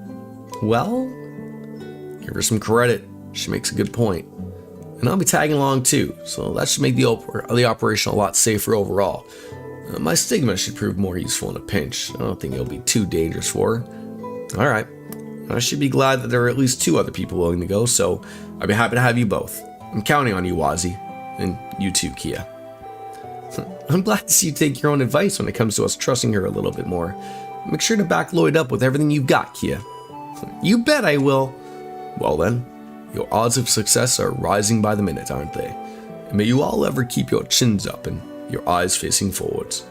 Well, give her some credit. She makes a good point. And I'll be tagging along too, so that should make the operation a lot safer overall. My stigma should prove more useful in a pinch. I don't think it'll be too dangerous for her. Alright, I should be glad that there are at least 2 other people willing to go, so I'd be happy to have you both. I'm counting on you, Wazzy. And you too, Kia. I'm glad to see you take your own advice when it comes to us trusting her a little bit more. Make sure to back Lloyd up with everything you've got, Kia. You bet I will. Well then, your odds of success are rising by the minute, aren't they? And may you all ever keep your chins up and your eyes facing forwards.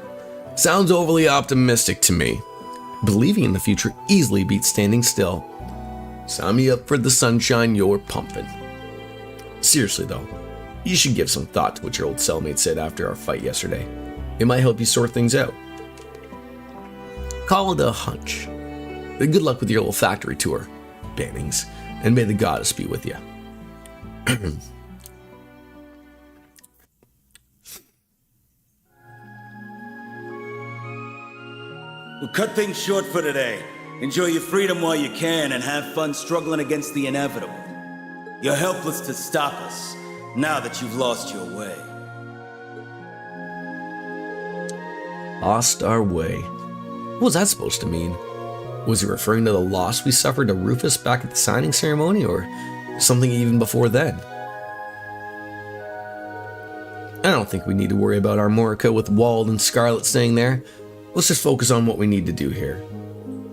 Sounds overly optimistic to me. Believing in the future easily beats standing still. Sign me up for the sunshine you're pumping. Seriously though, you should give some thought to what your old cellmate said after our fight yesterday. It might help you sort things out. Call it a hunch. Good luck with your little factory tour, Bannings, and may the goddess be with you. We'll cut things short for today. Enjoy your freedom while you can and have fun struggling against the inevitable. You're helpless to stop us, now that you've lost your way. Lost our way. What was that supposed to mean? Was he referring to the loss we suffered to Rufus back at the signing ceremony, or something even before then? I don't think we need to worry about our Morica with Wald and Scarlet staying there. Let's just focus on what we need to do here.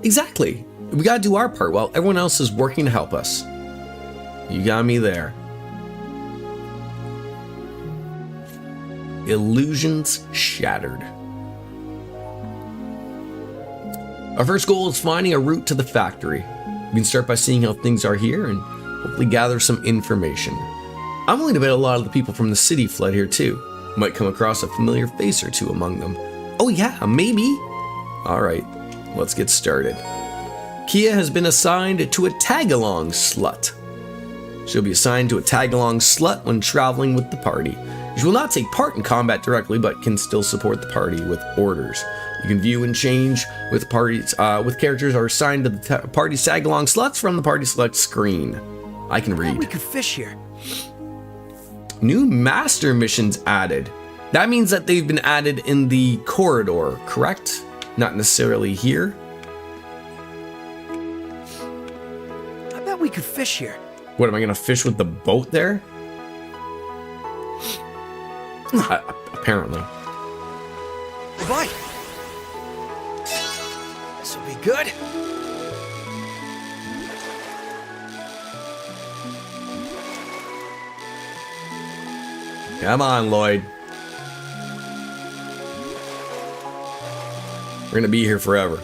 Exactly. We gotta do our part while everyone else is working to help us. You got me there. Illusions shattered. Our first goal is finding a route to the factory. We can start by seeing how things are here and hopefully gather some information. I'm willing to bet a lot of the people from the city fled here too. Might come across a familiar face or two among them. Oh yeah, maybe. Alright, let's get started. Kia has been assigned to a tag-along slut. She'll be assigned to a tag-along slut when traveling with the party. She will not take part in combat directly, but can still support the party with orders. You can view and change with parties, with characters are assigned to the party's tag-along sluts from the party select screen. I can read. We could fish here. New master missions added. That means that they've been added in the corridor, correct? Not necessarily here. I bet we could fish here. What, am I gonna fish with the boat there? Apparently. Bye. This will be good. Come on, Lloyd. We're gonna be here forever.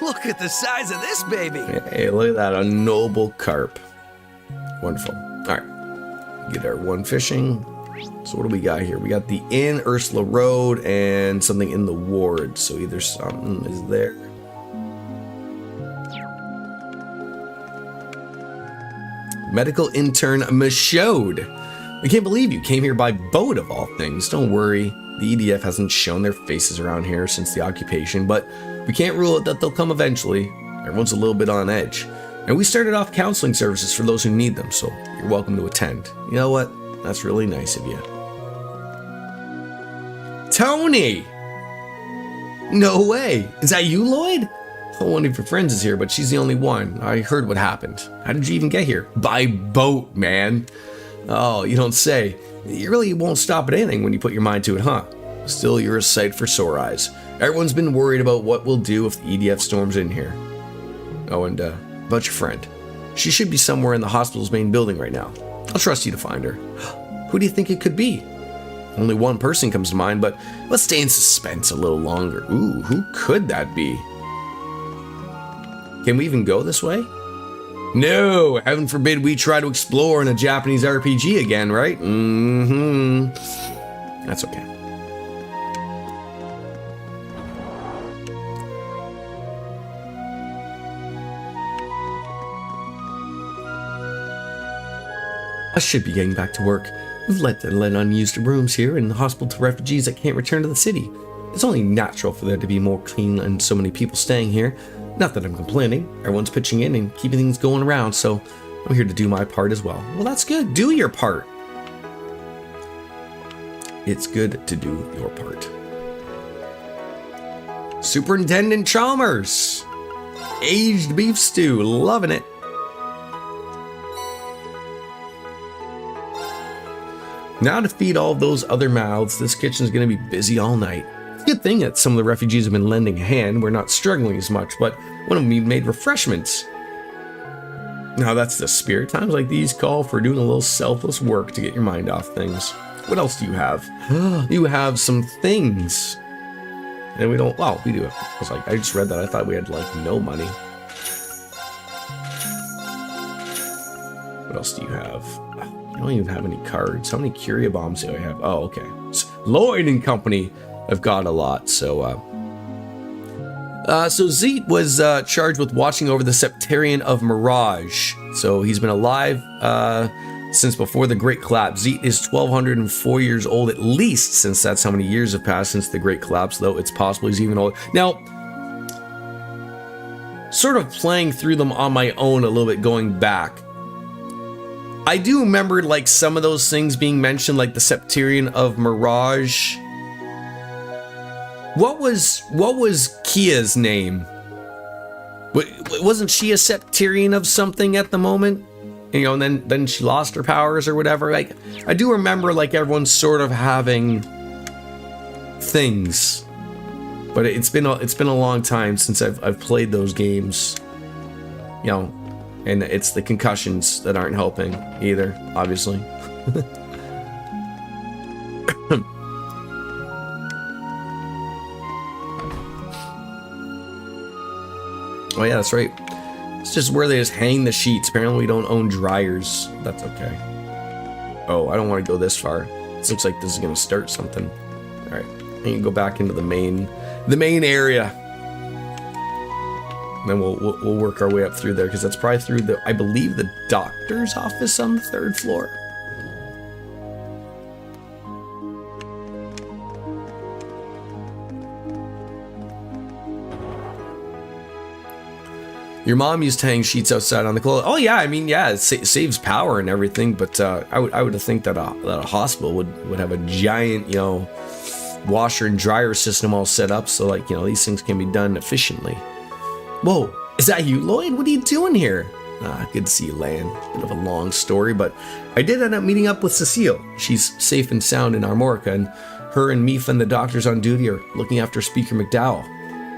Look at the size of this baby. Hey, look at that, a noble carp. Wonderful. All right, get our one fishing. So what do we got here? We got the Inn, Ursula Road, and something in the ward. So either something is there. Medical intern Michaud. I can't believe you came here by boat of all things. Don't worry, the EDF hasn't shown their faces around here since the occupation, but we can't rule it that they'll come eventually. Everyone's a little bit on edge. And we started off counseling services for those who need them, so you're welcome to attend. You know what? That's really nice of you. Tony! No way! Is that you, Lloyd? One of your friends is here, but she's the only one. I heard what happened. How did you even get here? By boat, man. Oh, you don't say. You really won't stop at anything when you put your mind to it, huh? Still, you're a sight for sore eyes. Everyone's been worried about what we'll do if the EDF storms in here. Oh, and about your friend. She should be somewhere in the hospital's main building right now. I'll trust you to find her. Who do you think it could be? Only one person comes to mind, but let's stay in suspense a little longer. Ooh, who could that be? Can we even go this way? No, heaven forbid we try to explore in a Japanese RPG again, right? Mm-hmm. That's okay. I should be getting back to work. We've let unused rooms here in the hospital to refugees that can't return to the city. It's only natural for there to be more clean and so many people staying here. Not that I'm complaining. Everyone's pitching in and keeping things going around, so I'm here to do my part as well. Well, that's good. Do your part. It's good to do your part. Superintendent Chalmers. Aged beef stew. Loving it. Now to feed all of those other mouths, this kitchen's going to be busy all night. It's a good thing that some of the refugees have been lending a hand. We're not struggling as much, but one of them even made refreshments. Now that's the spirit. Times like these call for doing a little selfless work to get your mind off things. What else do you have? You have some things. And we don't, well, we do. I was like, I just read that. I thought we had like no money. What else do you have? I don't even have any cards. How many Curia bombs do I have? Oh, okay. Lloyd and Company have got a lot. So Zeet was charged with watching over the Septarian of Mirage. So he's been alive since before the Great Collapse. Zeet is 1,204 years old at least, since that's how many years have passed since the Great Collapse, though it's possible he's even older. Now, sort of playing through them on my own a little bit, going back, I do remember like some of those things being mentioned, like the Septarian of Mirage. What was Kia's name? Wasn't she a Septarian of something at the moment? You know, and then she lost her powers or whatever. Like, I do remember like everyone sort of having things, but it's been a long time since I've played those games. You know. And it's the concussions that aren't helping either, obviously. Oh yeah, that's right. It's just where they just hang the sheets. Apparently we don't own dryers. That's okay. Oh, I don't want to go this far. This looks like this is going to start something. All right, I can go back into the main area. And then we'll work our way up through there, because that's probably through the, I believe, the doctor's office on the 3rd floor. Your mom used to hang sheets outside on the clothes. Oh yeah, I mean, yeah, it saves power and everything, but I would think that a hospital would have a giant, you know, washer and dryer system all set up, so like, you know, these things can be done efficiently. Whoa, is that you, Lloyd? What are you doing here? Good to see you, Lan. Bit of a long story, but I did end up meeting up with Cecile. She's safe and sound in Armorica, and her and Meef and the doctors on duty are looking after Speaker McDowell.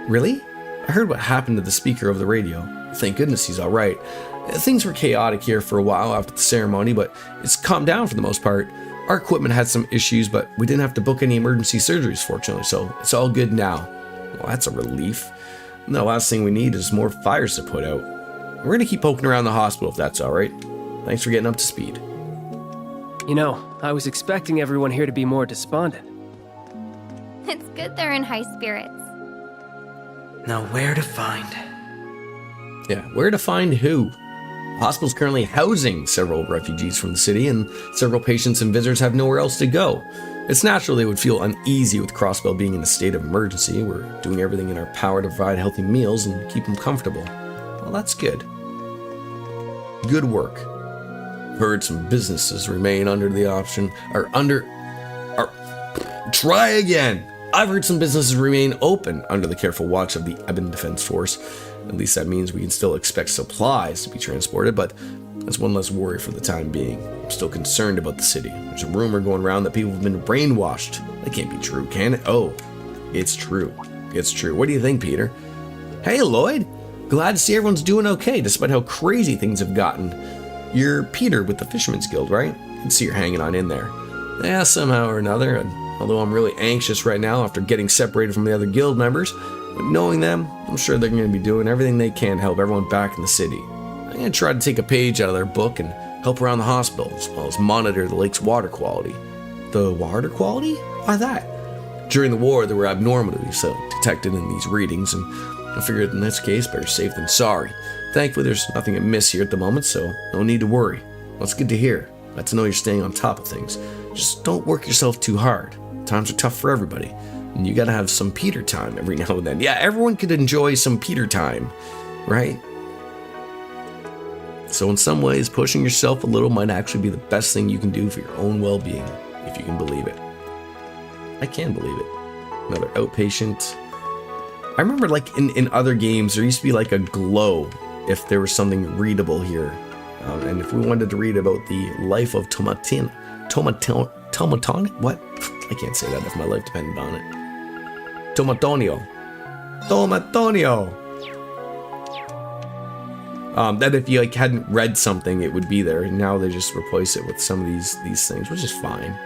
Really? I heard what happened to the speaker over the radio. Thank goodness he's all right. Things were chaotic here for a while after the ceremony, but it's calmed down for the most part. Our equipment had some issues, but we didn't have to book any emergency surgeries, fortunately, so it's all good now. Well, that's a relief. And the last thing we need is more fires to put out. We're going to keep poking around the hospital if that's all right. Thanks for getting up to speed. You know, I was expecting everyone here to be more despondent. It's good they're in high spirits. Now where to find? Yeah, where to find who? The hospital's currently housing several refugees from the city, and several patients and visitors have nowhere else to go. It's natural they would feel uneasy with Crossbell being in a state of emergency. We're doing everything in our power to provide healthy meals and keep them comfortable. Well, that's good. Good work. Heard some businesses remain under the option, try again. I've heard some businesses remain open under the careful watch of the Ebon Defense Force. At least that means we can still expect supplies to be transported, but that's one less worry for the time being. I'm still concerned about the city. There's a rumor going around that people have been brainwashed. That can't be true, can it? Oh, it's true. It's true. What do you think, Peter? Hey, Lloyd. Glad to see everyone's doing okay, despite how crazy things have gotten. You're Peter with the Fisherman's Guild, right? I can see you're hanging on in there. Yeah, somehow or another, and although I'm really anxious right now after getting separated from the other guild members, but knowing them, I'm sure they're going to be doing everything they can to help everyone back in the city. I'm going to try to take a page out of their book and help around the hospital, as well as monitor the lake's water quality. The water quality? Why that? During the war, there were abnormalities detected in these readings, and I figured in this case, better safe than sorry. Thankfully, there's nothing amiss here at the moment, so no need to worry. That's good to hear. Glad to know you're staying on top of things. Just don't work yourself too hard. Times are tough for everybody, and you gotta have some Peter time every now and then. Yeah, everyone could enjoy some Peter time, right? So in some ways, pushing yourself a little might actually be the best thing you can do for your own well-being, if you can believe it. I can believe it. Another outpatient. I remember like in other games, there used to be like a glow if there was something readable here. And if we wanted to read about the life of Tomaton, what? I can't say that if my life depended on it. Tomatonio. That if you like hadn't read something, it would be there. And now they just replace it with some of these things, which is fine.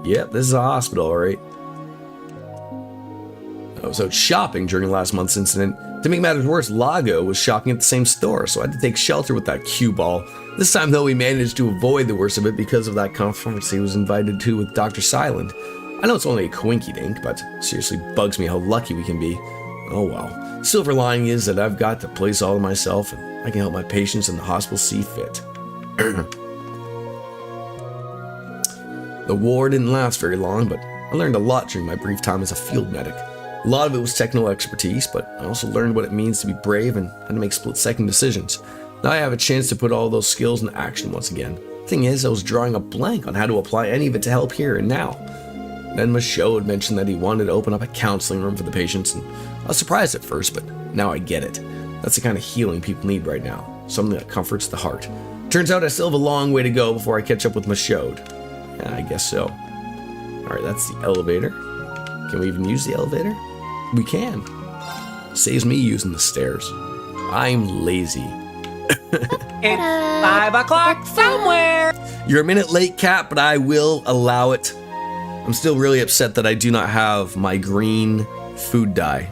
Yep, this is a hospital, all right. I was out shopping during last month's incident. To make matters worse, Lago was shopping at the same store, so I had to take shelter with that cue ball. This time, though, we managed to avoid the worst of it because of that conference he was invited to with Dr. Silent. I know it's only a coinky-dink, but seriously bugs me how lucky we can be. Oh well. Silver lining is that I've got the place all to myself, and I can help my patients in the hospital see fit. The war didn't last very long, but I learned a lot during my brief time as a field medic. A lot of it was technical expertise, but I also learned what it means to be brave and how to make split-second decisions. Now I have a chance to put all those skills into action once again. Thing is, I was drawing a blank on how to apply any of it to help here and now. Then Michaud had mentioned that he wanted to open up a counseling room for the patients, and I was surprised at first, but now I get it. That's the kind of healing people need right now, something that comforts the heart. Turns out I still have a long way to go before I catch up with Michaud. Yeah, I guess so. Alright, that's the elevator. Can we even use the elevator? We can. Saves me using the stairs. I'm lazy. It's 5 o'clock somewhere! You're a minute late, Cat, but I will allow it. I'm still really upset that I do not have my green food dye.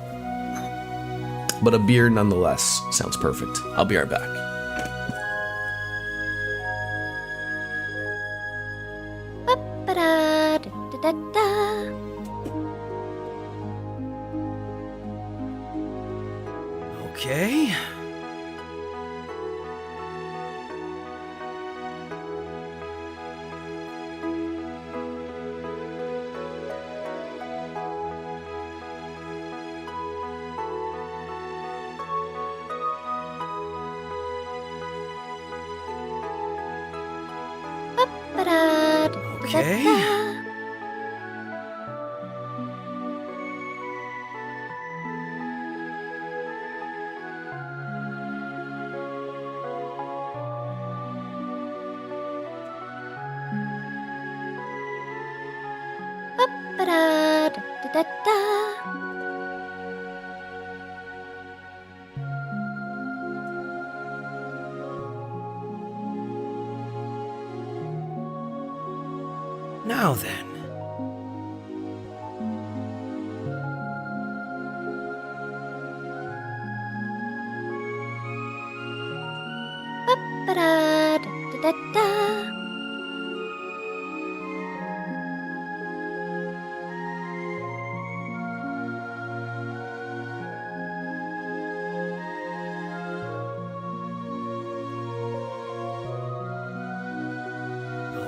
But a beer nonetheless sounds perfect. I'll be right back. Okay. Okay. Now then.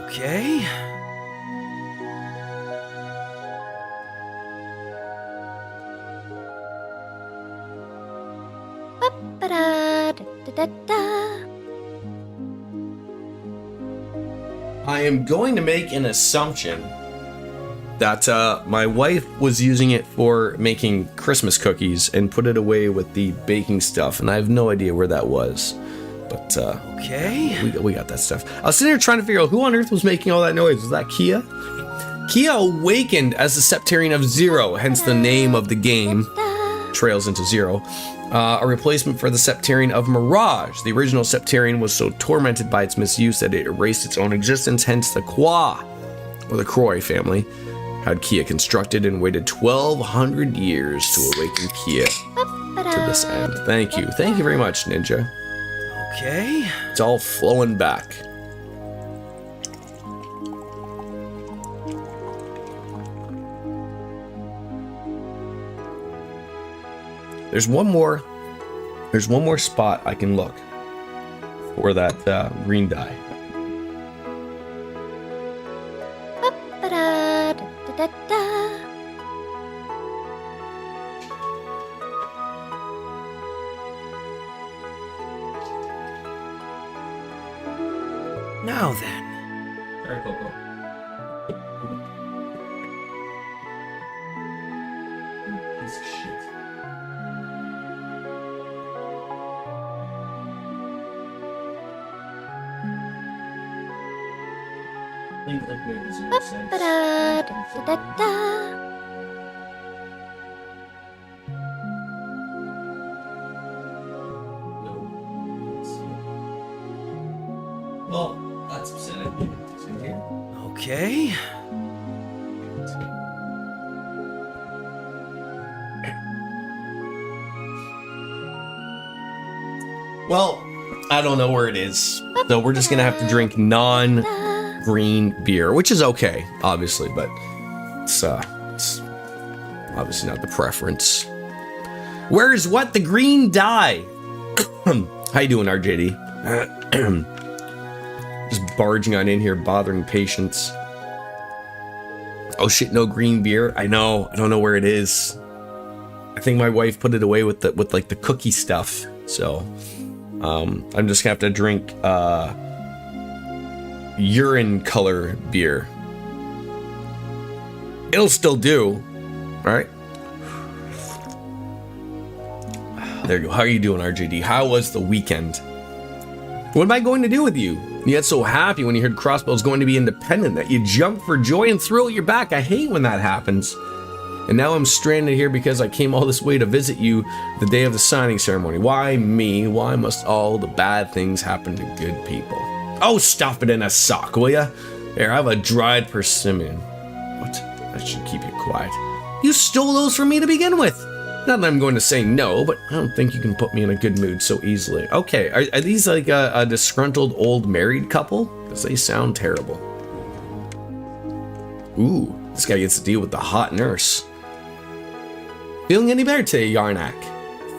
Okay. I am going to make an assumption that my wife was using it for making Christmas cookies and put it away with the baking stuff, and I have no idea where that was. But okay, we got that stuff. I was sitting here trying to figure out who on earth was making all that noise. Was that Kia? Kia awakened as the Septarian of Zero, hence the name of the game. Trails into Zero. A replacement for the Septarian of Mirage. The original Septarian was so tormented by its misuse that it erased its own existence, hence the Kwa, or the Croy family, had Kia constructed and waited 1,200 years to awaken Kia to this end. Thank you. Thank you very much, Ninja. Okay. It's all flowing back. There's one more spot I can look for that green dye. Now then. Sorry, Coco. Piece of shit. Things like maybe 0 cents. Well, that's upsetting. Okay. Well, I don't know where it is, so we're just gonna have to drink non-green beer, which is okay, obviously, but it's obviously not the preference. Where is what? The green dye. How you doing, RJD? Just barging on in here, bothering patients. Oh shit, no green beer. I know. I don't know where it is. I think my wife put it away with like the cookie stuff. So I'm just gonna have to drink urine color beer. It'll still do, right? There you go. How are you doing, RJD? How was the weekend? What am I going to do with you? You got so happy when you heard Crossbow's going to be independent that you jumped for joy and threw out your back. I hate when that happens. And now I'm stranded here because I came all this way to visit you the day of the signing ceremony. Why me? Why must all the bad things happen to good people? Oh, stuff it in a sock, will ya? Here, I have a dried persimmon. What? I should keep you quiet. You stole those from me to begin with. Not that I'm going to say no, but I don't think you can put me in a good mood so easily. Okay, are these like a disgruntled old married couple? Because they sound terrible. Ooh, this guy gets to deal with the hot nurse. Feeling any better today, Yarnak?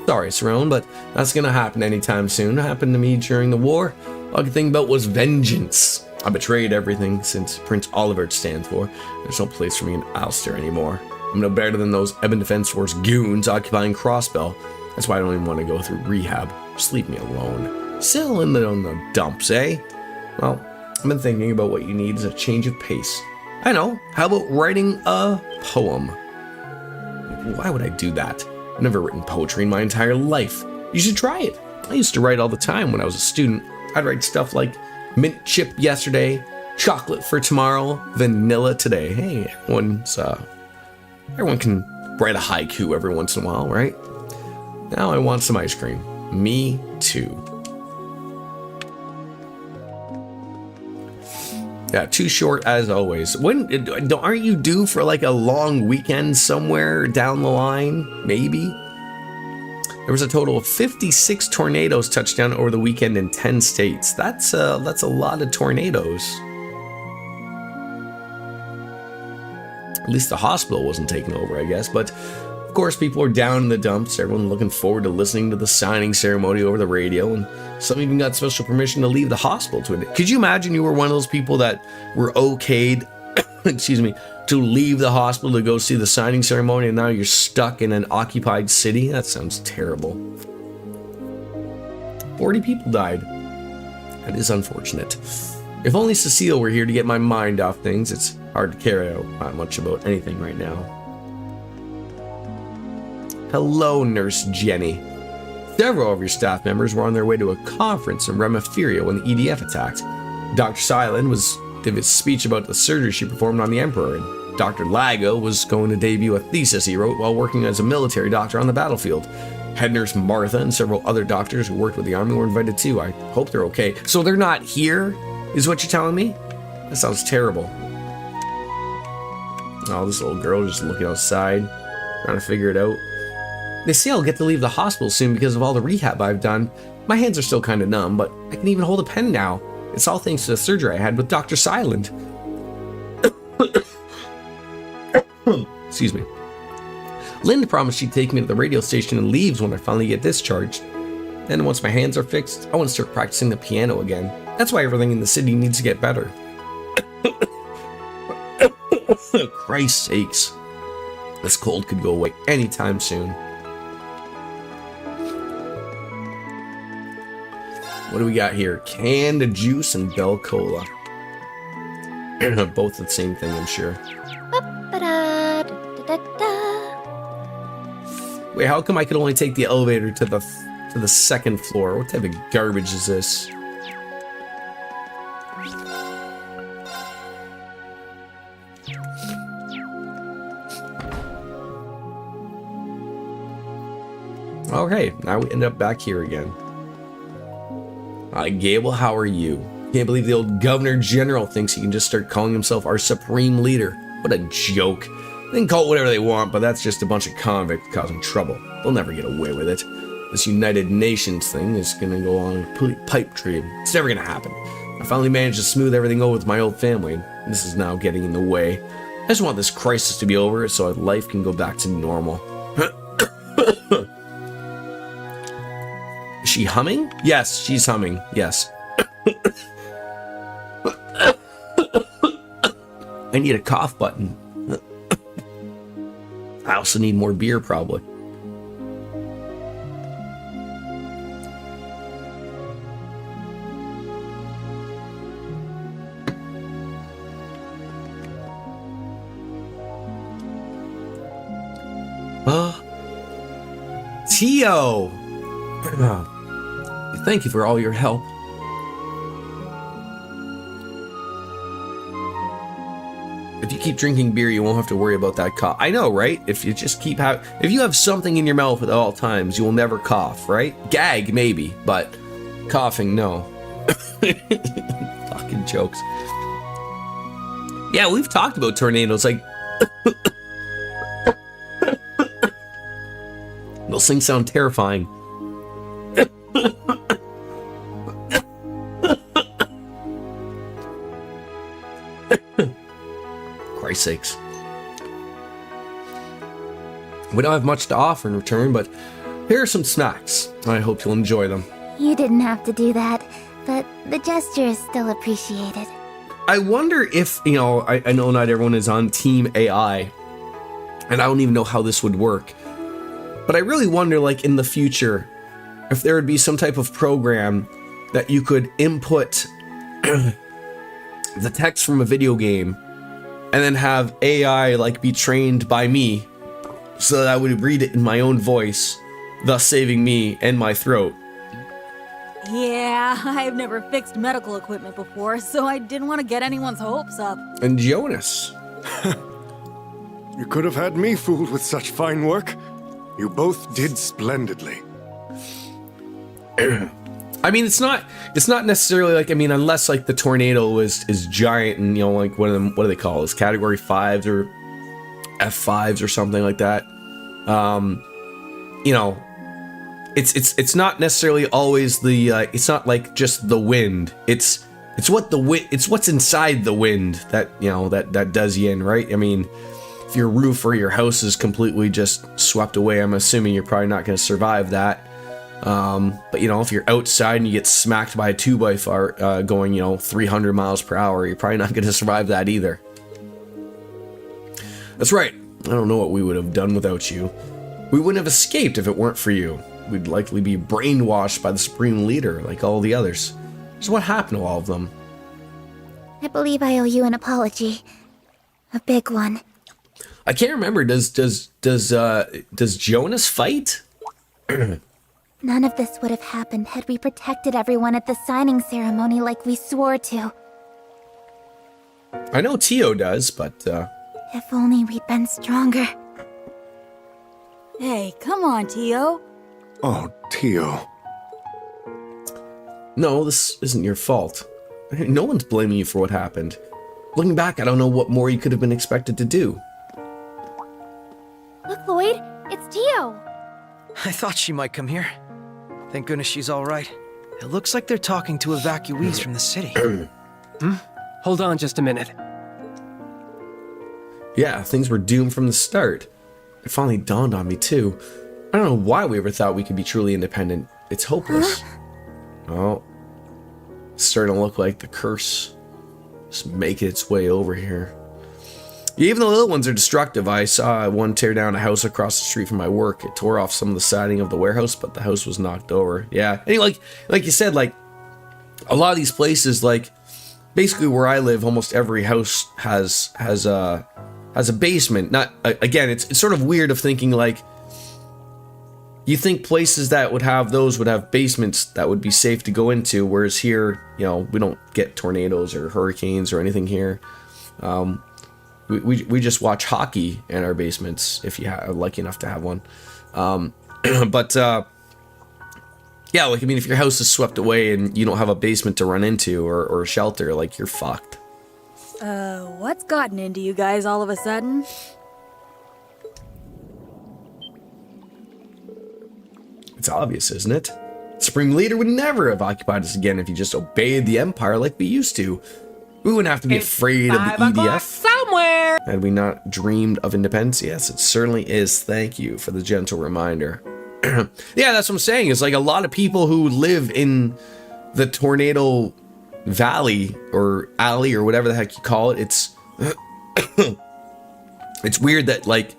Sorry, Cerrone, but that's gonna happen anytime soon. It happened to me during the war. All I could think about was vengeance. I betrayed everything since Prince Olivert stands for. There's no place for me in Ulster anymore. I'm no better than those Ebon Defense Force goons occupying Crossbell. That's why I don't even want to go through rehab. Just leave me alone. Still in the dumps, eh? Well, I've been thinking about what you need is a change of pace. I know. How about writing a poem? Why would I do that? I've never written poetry in my entire life. You should try it. I used to write all the time when I was a student. I'd write stuff like mint chip yesterday, chocolate for tomorrow, vanilla today. Hey, everyone can write a haiku every once in a while, right? Now I want some ice cream. Me too. Yeah, too short as always. Aren't you due for like a long weekend somewhere down the line? Maybe? There was a total of 56 tornadoes touched down over the weekend in 10 states. That's a lot of tornadoes. At least the hospital wasn't taken over, I guess. But of course, people are down in the dumps. Everyone looking forward to listening to the signing ceremony over the radio, and some even got special permission to leave the hospital to it. Could you imagine you were one of those people that were okayed, excuse me, to leave the hospital to go see the signing ceremony, and now you're stuck in an occupied city? That sounds terrible. 40 people died. That is unfortunate. If only Cecile were here to get my mind off things. It's hard to care out much about anything right now. Hello, Nurse Jenny. Several of your staff members were on their way to a conference in Reverie when the EDF attacked. Dr. Silent was giving his speech about the surgery she performed on the Emperor, and Dr. Lago was going to debut a thesis he wrote while working as a military doctor on the battlefield. Head nurse Martha and several other doctors who worked with the army were invited too. I hope they're okay. So they're not here, is what you're telling me? That sounds terrible. Oh, this little girl just looking outside, trying to figure it out. They say I'll get to leave the hospital soon because of all the rehab I've done. My hands are still kind of numb, but I can even hold a pen now. It's all thanks to the surgery I had with Dr. Silent. Excuse me. Linda promised she'd take me to the radio station and leaves when I finally get discharged. Then once my hands are fixed, I want to start practicing the piano again. That's why everything in the city needs to get better. Christ's sakes. This cold could go away anytime soon. What do we got here? Canned juice and Bell Cola. Both the same thing, I'm sure. Wait, how come I could only take the elevator to the second floor? What type of garbage is this? Okay, now we end up back here again. Gable, how are you? Can't believe the old Governor General thinks he can just start calling himself our supreme leader. What a joke. They can call it whatever they want, but that's just a bunch of convicts causing trouble. They'll never get away with it. This United Nations thing is gonna go on a pipe dream. It's never gonna happen. I finally managed to smooth everything over with my old family, and this is now getting in the way. I just want this crisis to be over so life can go back to normal. Is she humming? Yes, she's humming. Yes. I need a cough button. I also need more beer, probably. Tio! Thank you for all your help. If you keep drinking beer, you won't have to worry about that cough. I know, right? If you just keep if you have something in your mouth at all times, you will never cough, right? Gag, maybe, but coughing, no. Fucking jokes. Yeah, we've talked about tornadoes, like... Those things sound terrifying. Christ's sakes. We don't have much to offer in return, but here are some snacks. I hope you'll enjoy them. You didn't have to do that, but the gesture is still appreciated. I wonder if, you know, I know not everyone is on Team AI, and I don't even know how this would work, but I really wonder, like, in the future, if there would be some type of program that you could input the text from a video game and then have AI, like, be trained by me so that I would read it in my own voice, thus saving me and my throat. Yeah, I've never fixed medical equipment before, so I didn't want to get anyone's hopes up. And Jonas. You could have had me fooled with such fine work. You both did splendidly. I mean, it's not necessarily like, I mean, unless like the tornado is giant and, you know, like one of them, what do they call this, category 5s or F5s or something like that. You know, it's not necessarily always the it's not like just the wind. It's what's inside the wind that, you know, that does you in, right? I mean, if your roof or your house is completely just swept away, I'm assuming you're probably not going to survive that. But you know, if you're outside and you get smacked by a 2x4 going, you know, 300 miles per hour, you're probably not going to survive that either. That's right. I don't know what we would have done without you. We wouldn't have escaped if it weren't for you. We'd likely be brainwashed by the Supreme Leader like all the others. So what happened to all of them? I believe I owe you an apology. A big one. I can't remember. Does Jonas fight? None of this would have happened had we protected everyone at the signing ceremony like we swore to. I know Tio does, but If only we'd been stronger. Hey, come on, Tio. Oh, Tio. No, this isn't your fault. No one's blaming you for what happened. Looking back, I don't know what more you could have been expected to do. Look, Lloyd, it's Tio. I thought she might come here. Thank goodness she's all right. It looks like they're talking to evacuees from the city. Hold on just a minute. Yeah, things were doomed from the start. It finally dawned on me, too. I don't know why we ever thought we could be truly independent. It's hopeless. Oh, it's starting to look like the curse is making its way over here. Even the little ones are destructive. I saw one tear down a house across the street from my work. It tore off some of the siding of the warehouse, but the house was knocked over. Yeah, and like you said, like a lot of these places, like basically where I live, almost every house has a basement. Not again, it's sort of weird of thinking like you think places that would have those would have basements that would be safe to go into, whereas here, you know, we don't get tornadoes or hurricanes or anything here. We just watch hockey in our basements if you are lucky enough to have one. But yeah, like I mean, if your house is swept away and you don't have a basement to run into or shelter, like you're fucked. What's gotten into you guys all of a sudden? It's obvious, isn't it? Supreme Leader would never have occupied us again if he just obeyed the Empire like we used to. We wouldn't have to be afraid of the EDF. Somewhere! Had we not dreamed of independence? Yes, it certainly is. Thank you for the gentle reminder. Yeah, that's what I'm saying. It's like a lot of people who live in the Tornado Valley or Alley or whatever the heck you call it. It's it's weird that like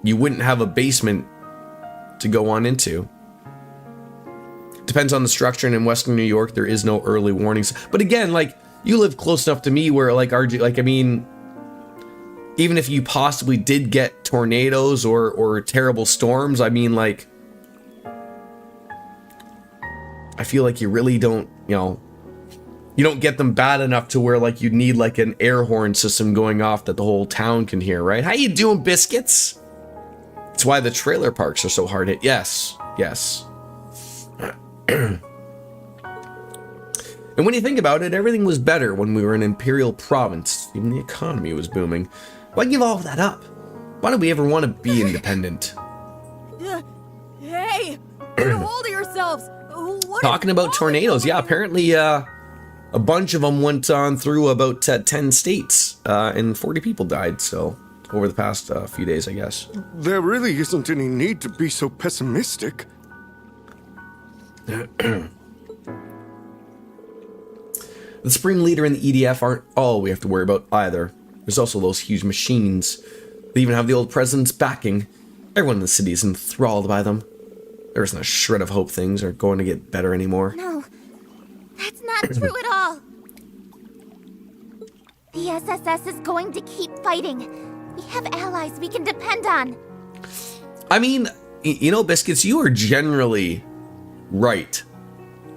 you wouldn't have a basement to go on into. Depends on the structure, and in Western New York there is no early warnings. But again, like you live close enough to me where like I mean, even if you possibly did get tornadoes or terrible storms, I mean like I feel like you really don't, you know, you don't get them bad enough to where like you need like an air horn system going off that the whole town can hear, right? How you doing, biscuits? That's why the trailer parks are so hard hit. Yes, yes. And when you think about it, everything was better when we were an imperial province. Even the economy was booming. Why give all of that up? Why do we ever want to be independent? Hey, get a hold of yourselves. Talking about tornadoes, yeah, apparently a bunch of them went on through about 10 states and 40 people died, so over the past few days, I guess. There really isn't any need to be so pessimistic. The Supreme Leader and the EDF aren't all we have to worry about either. There's also those huge machines. They even have the old president's backing. Everyone in the city is enthralled by them. There isn't a shred of hope things are going to get better anymore. No, that's not true at all. The SSS is going to keep fighting. We have allies we can depend on. I mean, you know, Biscuits, you are generally right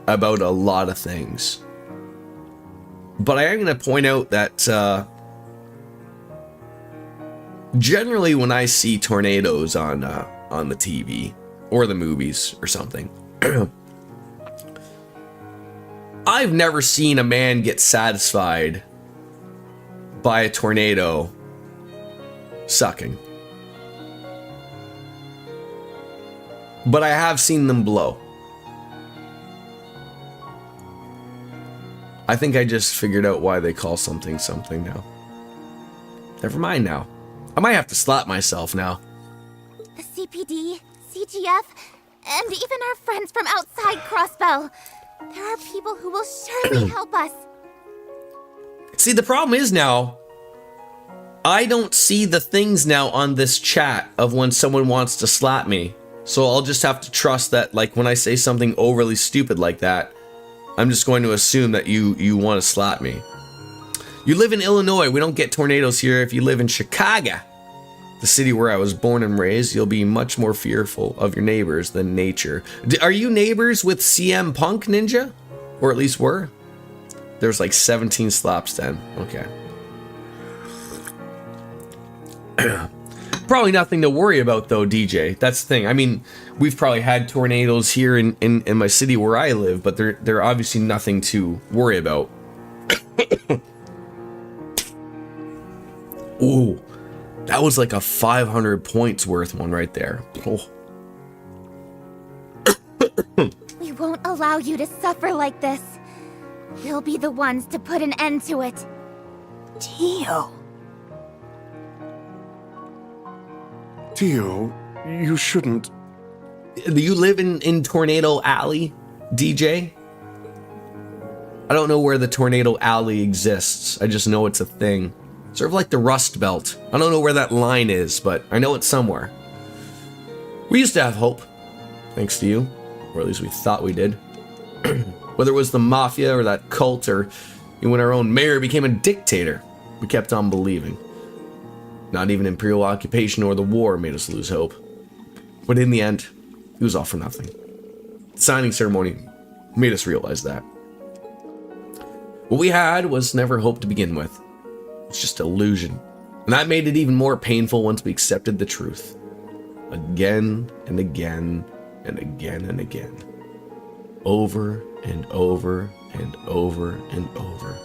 about a lot of things. But I am going to point out that generally when I see tornadoes on the TV or the movies or something, I've never seen a man get satisfied by a tornado sucking. But I have seen them blow. I think I just figured out why they call something something now. Never mind now. I might have to slap myself now. The CPD, CGF, and even our friends from outside Crossbell. There are people who will surely help us. See, the problem is now, I don't see the things now on this chat of when someone wants to slap me. So I'll just have to trust that, like, when I say something overly stupid like that, I'm just going to assume that you want to slap me. You live in Illinois. We don't get tornadoes here. If you live in Chicago, the city where I was born and raised, you'll be much more fearful of your neighbors than nature. Are you neighbors with CM Punk, Ninja? Or at least were? There's like 17 slaps then. Okay. Probably nothing to worry about though, DJ. That's the thing. I mean, we've probably had tornadoes here in my city where I live, but they're obviously nothing to worry about. Ooh, that was like a 500 points worth one right there. Oh. We won't allow you to suffer like this. We'll be the ones to put an end to it. Tio. Tio, you shouldn't. Do you live in Tornado Alley, DJ? I don't know where the Tornado Alley exists. I just know it's a thing. Sort of like the Rust Belt. I don't know where that line is, but I know it's somewhere. We used to have hope. Thanks to you. Or at least we thought we did. Whether it was the mafia or that cult or when our own mayor became a dictator, we kept on believing. Not even imperial occupation or the war made us lose hope. But in the end, it was all for nothing. The signing ceremony made us realize that. What we had was never hope to begin with. It's just illusion. And that made it even more painful once we accepted the truth. Again and again and again and again. Over and over and over and over.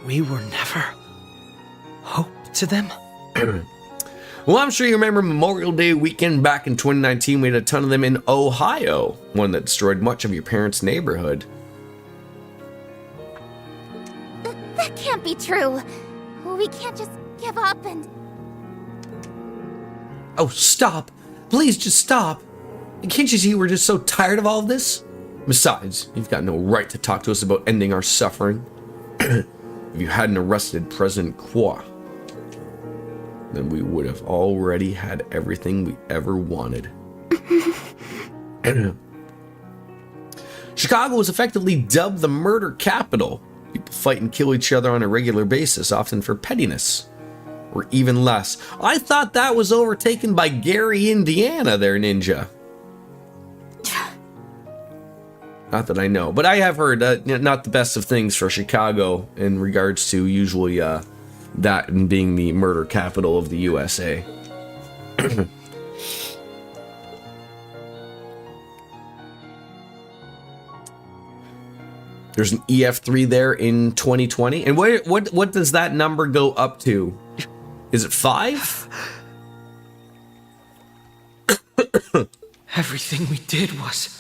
We were never hope to them? Well, I'm sure you remember Memorial Day weekend back in 2019. We had a ton of them in Ohio. One that destroyed much of your parents' neighborhood. That can't be true. We can't just give up and... Oh, stop. Please just stop. Can't you see we're just so tired of all of this? Besides, you've got no right to talk to us about ending our suffering. If you hadn't arrested President Kwa, then we would have already had everything we ever wanted. Chicago was effectively dubbed the murder capital. People fight and kill each other on a regular basis, often for pettiness. Or even less. I thought that was overtaken by Gary, Indiana there, Ninja. Not that I know, but I have heard not the best of things for Chicago in regards to usually that and being the murder capital of the USA. There's an EF3 there in 2020. And what does that number go up to? Is it 5? Everything we did was...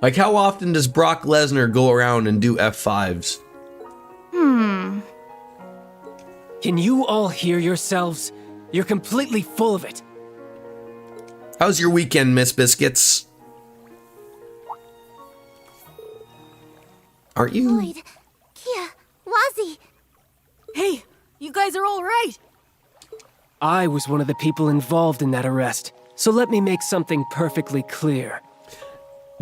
Like, how often does Brock Lesnar go around and do F5s? Can you all hear yourselves? You're completely full of it. How's your weekend, Miss Biscuits? Aren't you? Lloyd, Kia, Wazzy. Hey, you guys are all right. I was one of the people involved in that arrest, so let me make something perfectly clear.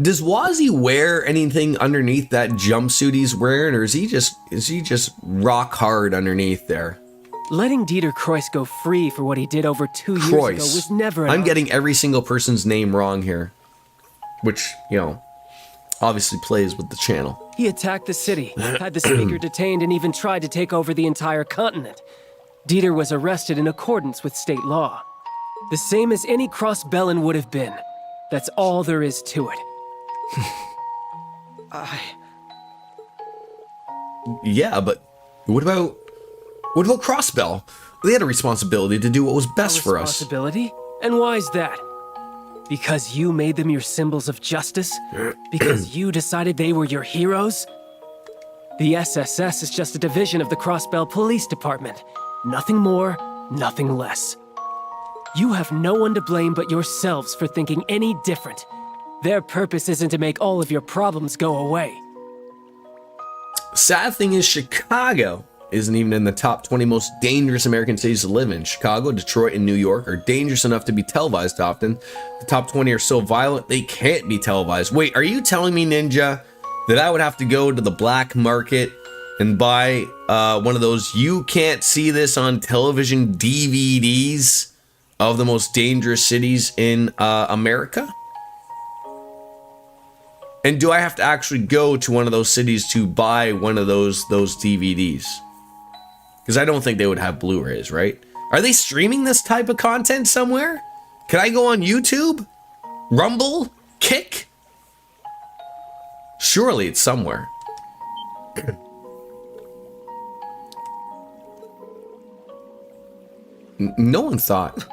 Does Wazzy wear anything underneath that jumpsuit he's wearing, or is he just rock hard underneath there? Letting Dieter Kreuss go free for what he did over 2 years ago was never I'm getting every single person's name wrong here. Which, obviously plays with the channel. He attacked the city, had the speaker detained, and even tried to take over the entire continent. Dieter was arrested in accordance with state law. The same as any Crossbellan would have been. That's all there is to it. Yeah, but what about Crossbell? They had a responsibility to do what was best for us. Responsibility? And why is that? Because you made them your symbols of justice? Because you decided they were your heroes? The SSS is just a division of the Crossbell Police Department. Nothing more, nothing less. You have no one to blame but yourselves for thinking any different. Their purpose isn't to make all of your problems go away. Sad thing is, Chicago isn't even in the top 20 most dangerous American cities to live in. Chicago, Detroit, and New York are dangerous enough to be televised often. The top 20 are so violent they can't be televised. Wait, are you telling me, Ninja, that I would have to go to the black market and buy one of those you can't see this on television DVDs of the most dangerous cities in America? And do I have to actually go to one of those cities to buy one of those DVDs? Because I don't think they would have Blu-rays, right? Are they streaming this type of content somewhere? Can I go on YouTube? Rumble? Kick? Surely it's somewhere. No one thought.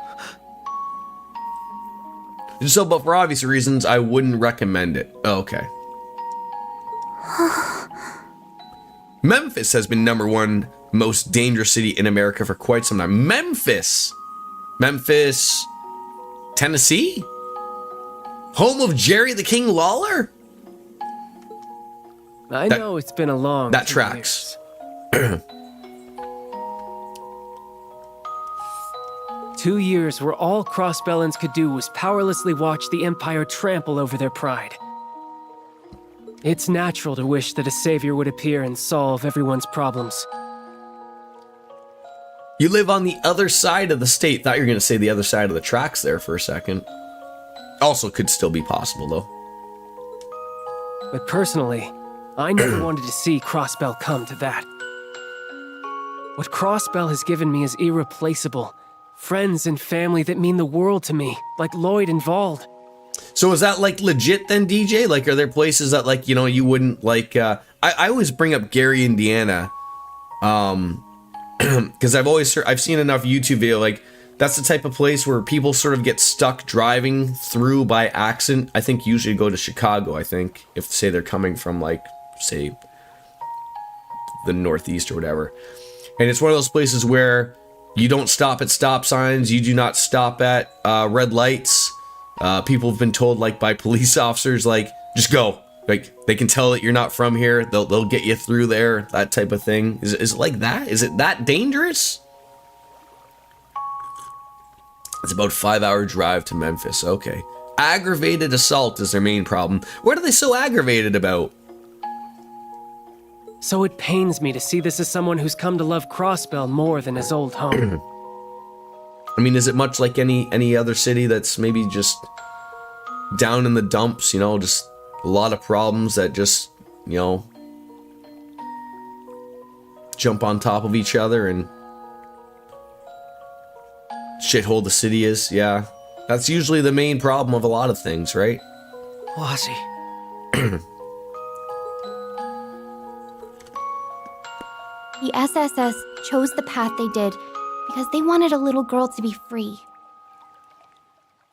So, but for obvious reasons, I wouldn't recommend it. Okay. Memphis has been #1 most dangerous city in America for quite some time. Memphis, Tennessee? Home of Jerry the King Lawler? I know it's been a long That tracks. 2 years where all Crossbellans could do was powerlessly watch the Empire trample over their pride. It's natural to wish that a savior would appear and solve everyone's problems. You live on the other side of the state. Thought you were going to say the other side of the tracks there for a second. Also could still be possible, though. But personally, I never wanted to see Crossbell come to that. What Crossbell has given me is irreplaceable. Friends and family that mean the world to me, like Lloyd and Vald. So is that like legit then, DJ? Like, are there places that like, you know, you wouldn't like, I always bring up Gary, Indiana. Because I've seen enough YouTube video, like that's the type of place where people sort of get stuck driving through by accident. I think usually go to Chicago, I think, if say they're coming from like, say, the Northeast or whatever. And it's one of those places where you don't stop at stop signs. You do not stop at red lights. People have been told, like, by police officers, like, just go. Like, they can tell that you're not from here. They'll get you through there. That type of thing. Is it like that? Is it that dangerous? It's about a 5-hour drive to Memphis. Okay. Aggravated assault is their main problem. What are they so aggravated about? So it pains me to see this as someone who's come to love Crossbell more than his old home. I mean, is it much like any other city that's maybe just down in the dumps, you know, just a lot of problems that just, you know, jump on top of each other and shithole the city is? Yeah. That's usually the main problem of a lot of things, right? Wazzy. The SSS chose the path they did because they wanted a little girl to be free.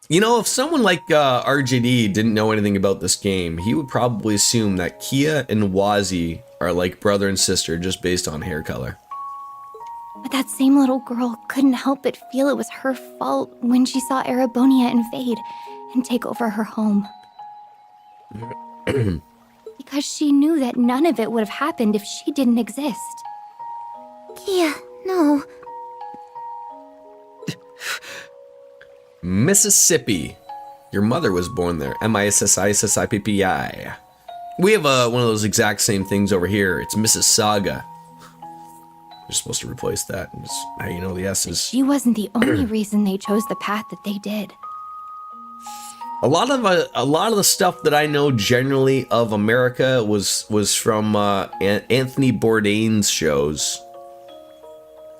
You know, if someone like RJD didn't know anything about this game, he would probably assume that Kia and Wazzy are like brother and sister just based on hair color. But that same little girl couldn't help but feel it was her fault when she saw Erebonia invade and take over her home. Because she knew that none of it would have happened if she didn't exist. Kia, no. Mississippi. Your mother was born there. Mississippi. We have one of those exact same things over here. It's Mississauga. You're supposed to replace that. It's how you know the S's. She wasn't the only reason they chose the path that they did. A lot of the stuff that I know generally of America was from Anthony Bourdain's shows.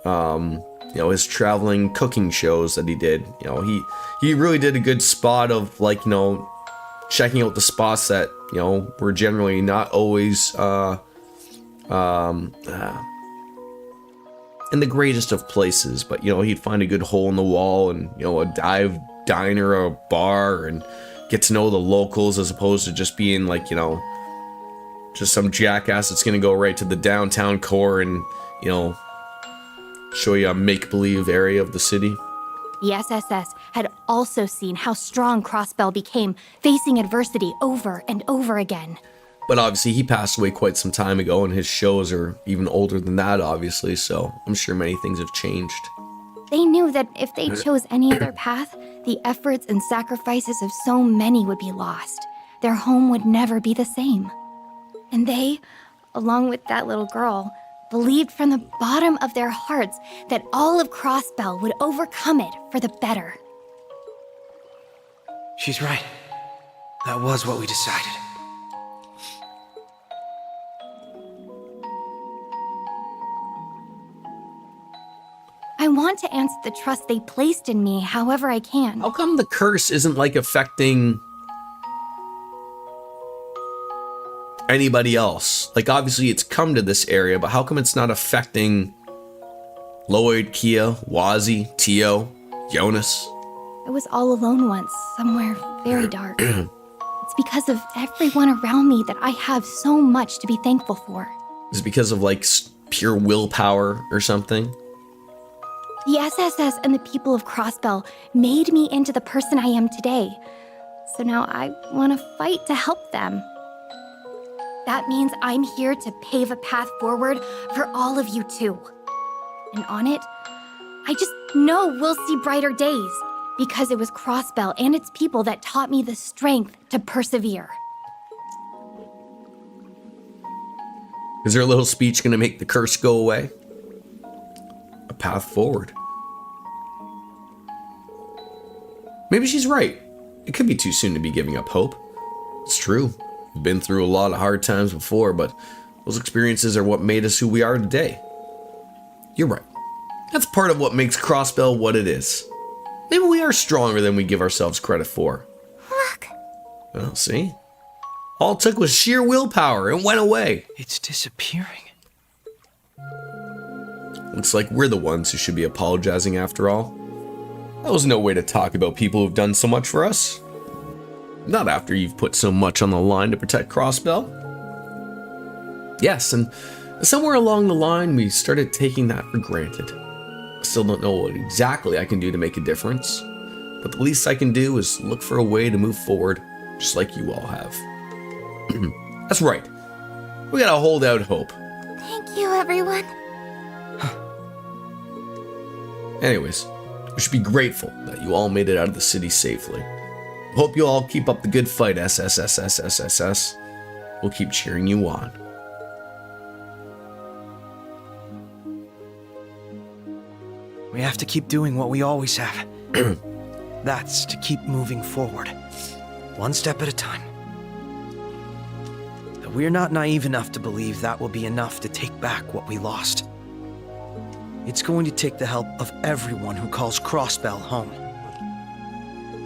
You know, his traveling cooking shows that he did. You know, he really did a good spot of, like, you know, checking out the spots that, you know, were generally not always in the greatest of places, but, you know, he'd find a good hole in the wall and, you know, a dive diner or a bar and get to know the locals as opposed to just being like, you know, just some jackass that's gonna go right to the downtown core and, you know, show you a make-believe area of the city. The SSS had also seen how strong Crossbell became, facing adversity over and over again. But obviously he passed away quite some time ago, and his shows are even older than that, obviously, so I'm sure many things have changed. They knew that if they chose any other path, the efforts and sacrifices of so many would be lost. Their home would never be the same. And they, along with that little girl, believed from the bottom of their hearts that all of Crossbell would overcome it for the better. She's right. That was what we decided. want to answer the trust they placed in me however I can. How come the curse isn't like affecting anybody else? Like, obviously it's come to this area, but how come it's not affecting Lloyd, Kia, Wazzy, Tio, Jonas? I was all alone once, somewhere very dark. It's because of everyone around me that I have so much to be thankful for. Is it because of like pure willpower or something? The SSS and the people of Crossbell made me into the person I am today. So now I want to fight to help them. That means I'm here to pave a path forward for all of you too. And on it, I just know we'll see brighter days, because it was Crossbell and its people that taught me the strength to persevere. Is their little speech going to make the curse go away? A path forward. Maybe she's right. It could be too soon to be giving up hope. It's true. We've been through a lot of hard times before, but those experiences are what made us who we are today. You're right. That's part of what makes Crossbell what it is. Maybe we are stronger than we give ourselves credit for. Look. Well, see? All it took was sheer willpower and went away. It's disappearing. Looks like we're the ones who should be apologizing after all. That was no way to talk about people who've done so much for us. Not after you've put so much on the line to protect Crossbell. Yes, and somewhere along the line we started taking that for granted. I still don't know what exactly I can do to make a difference, but the least I can do is look for a way to move forward, just like you all have. That's right. We gotta hold out hope. Thank you, everyone. Anyways, we should be grateful that you all made it out of the city safely. Hope you all keep up the good fight, SSSSSSS. We'll keep cheering you on. We have to keep doing what we always have. That's to keep moving forward, one step at a time. But we're not naive enough to believe that will be enough to take back what we lost. It's going to take the help of everyone who calls Crossbell home.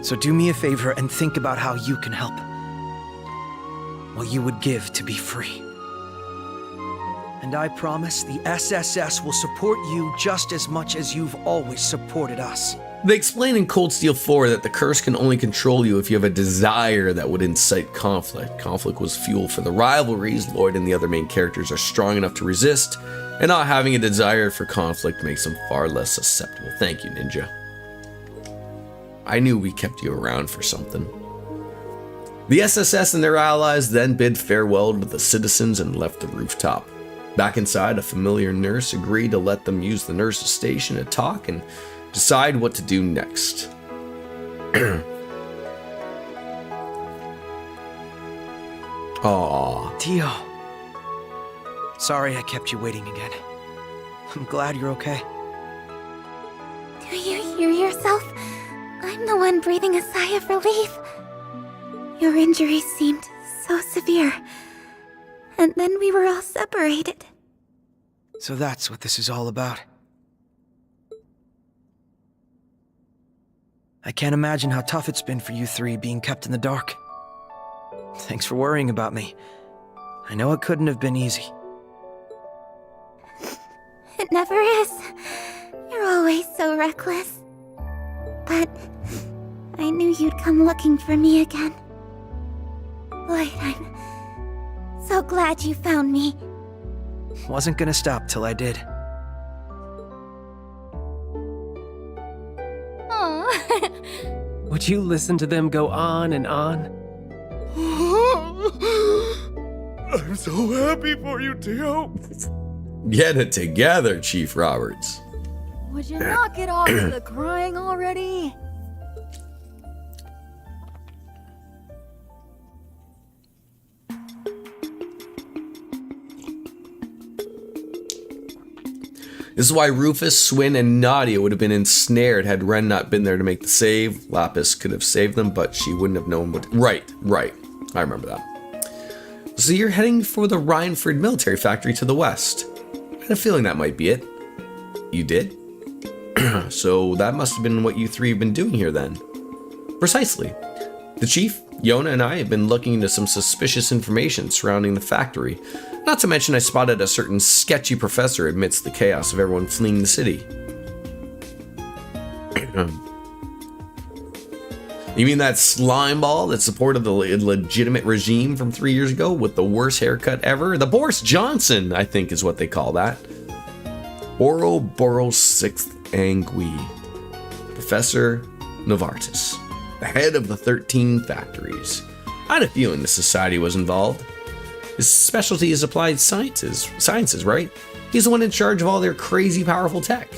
So do me a favor and think about how you can help. What you would give to be free. And I promise the SSS will support you just as much as you've always supported us. They explain in Cold Steel 4 that the curse can only control you if you have a desire that would incite conflict. Conflict was fuel for the rivalries. Lloyd and the other main characters are strong enough to resist, and not having a desire for conflict makes them far less susceptible. Thank you, Ninja. I knew we kept you around for something. The SSS and their allies then bid farewell to the citizens and left the rooftop. Back inside, a familiar nurse agreed to let them use the nurse's station to talk and decide what to do next. Aww. Tio. Sorry I kept you waiting again. I'm glad you're okay. Do you hear yourself? I'm the one breathing a sigh of relief. Your injuries seemed so severe. And then we were all separated. So that's what this is all about. I can't imagine how tough it's been for you three being kept in the dark. Thanks for worrying about me. I know it couldn't have been easy. It never is. You're always so reckless. But I knew you'd come looking for me again. Lloyd, I'm so glad you found me. Wasn't gonna stop till I did. Aww. Would you listen to them go on and on? I'm so happy for you, Tio. Get it together, Chief Roberts. Would you knock it off with the crying already? This is why Rufus, Swin, and Nadia would have been ensnared had Ren not been there to make the save. Lapis could have saved them, but she wouldn't have known what... Right. I remember that. So you're heading for the Rhineford military factory to the west. I had a feeling that might be it. You did? So that must have been what you three have been doing here then. Precisely. The chief, Yona, and I have been looking into some suspicious information surrounding the factory. Not to mention I spotted a certain sketchy professor amidst the chaos of everyone fleeing the city. You mean that slime ball that supported the legitimate regime from 3 years ago with the worst haircut ever? The Boris Johnson, I think is what they call that. Ouroboros 6th Angui. Professor Novartis, the head of the 13 factories. I had a feeling the society was involved. His specialty is applied sciences, right? He's the one in charge of all their crazy powerful tech.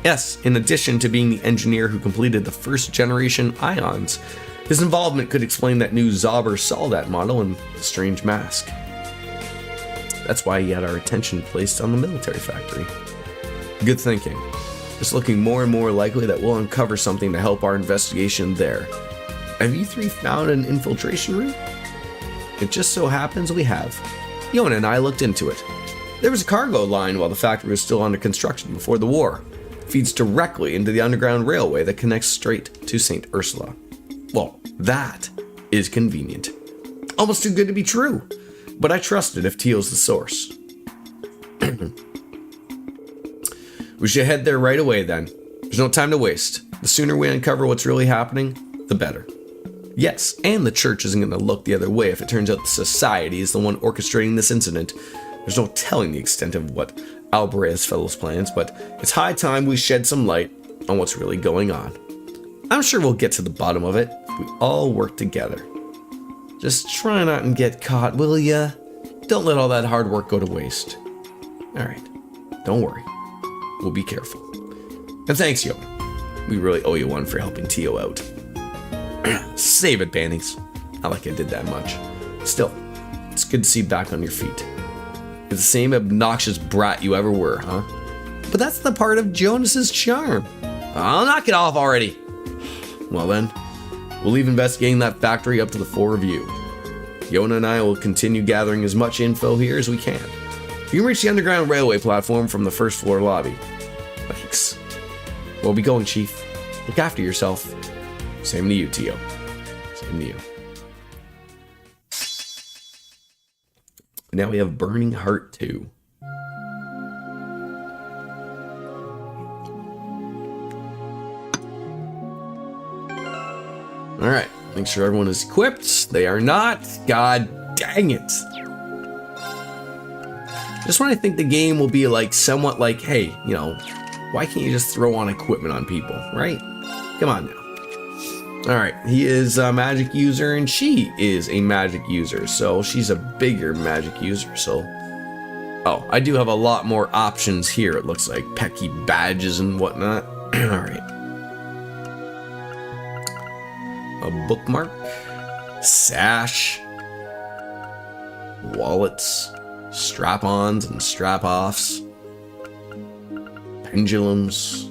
Yes, in addition to being the engineer who completed the first generation ions, his involvement could explain that new Zauber Soldat model and the strange mask. That's why he had our attention placed on the military factory. Good thinking. It's looking more and more likely that we'll uncover something to help our investigation there. Have you three found an infiltration route? It just so happens we have. Yona and I looked into it. There was a cargo line while the factory was still under construction before the war. Feeds directly into the underground railway that connects straight to St. Ursula. Well, that is convenient. Almost too good to be true, but I trust it if Teal's the source. We should head there right away then. There's no time to waste. The sooner we uncover what's really happening, the better. Yes, and the church isn't going to look the other way if it turns out the society is the one orchestrating this incident. There's no telling the extent of what Alvarez Fellow's plans, but it's high time we shed some light on what's really going on. I'm sure we'll get to the bottom of it if we all work together. Just try not and get caught, will ya? Don't let all that hard work go to waste. Alright, don't worry. We'll be careful. And thanks, Yo. We really owe you one for helping Tio out. Save it, Bannies. Not like I did that much. Still, it's good to see you back on your feet. You're the same obnoxious brat you ever were, huh? But that's the part of Jonas's charm. I'll knock it off already. Well then, we'll leave investigating that factory up to the four of you. Yona and I will continue gathering as much info here as we can. You can reach the underground railway platform from the first floor lobby. Thanks. We'll be going, Chief. Look after yourself. Same to you, Tio. Same to you. Now we have Burning Heart 2. Alright, make sure everyone is equipped. They are not. God dang it. Just when I think the game will be like somewhat like, hey, you know, why can't you just throw on equipment on people, right? Come on now. Alright, he is a magic user and she is a magic user, so she's a bigger magic user, so... Oh, I do have a lot more options here, it looks like. Pecky badges and whatnot. Alright. A bookmark. Sash. Wallets. Strap-ons and strap-offs. Pendulums.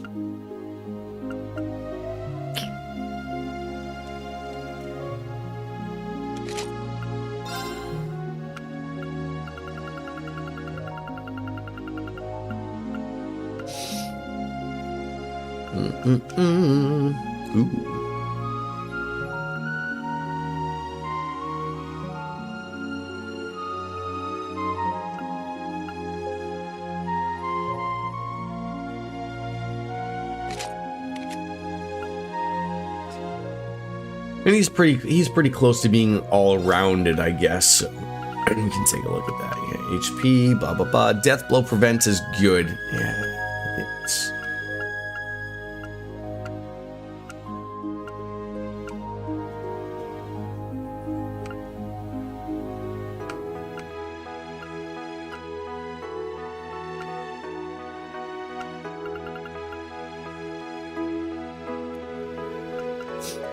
Ooh. And he's pretty close to being all-rounded, I guess. So we can take a look at that. Yeah, HP, blah blah blah. Death blow prevent is good. Yeah, it's.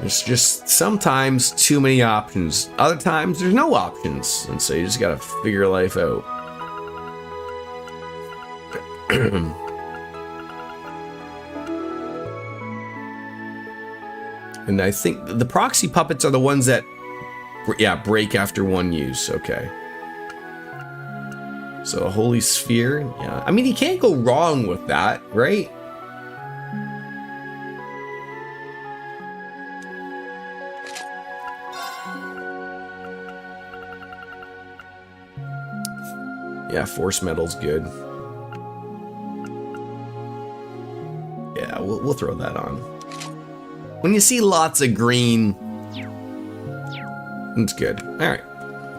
There's just sometimes too many options. Other times there's no options. And so you just gotta figure life out. And I think the proxy puppets are the ones that, yeah, break after one use. Okay. So a holy sphere. Yeah. I mean, you can't go wrong with that, right? Yeah, force metal's good. Yeah, we'll throw that on. When you see lots of green, it's good. All right.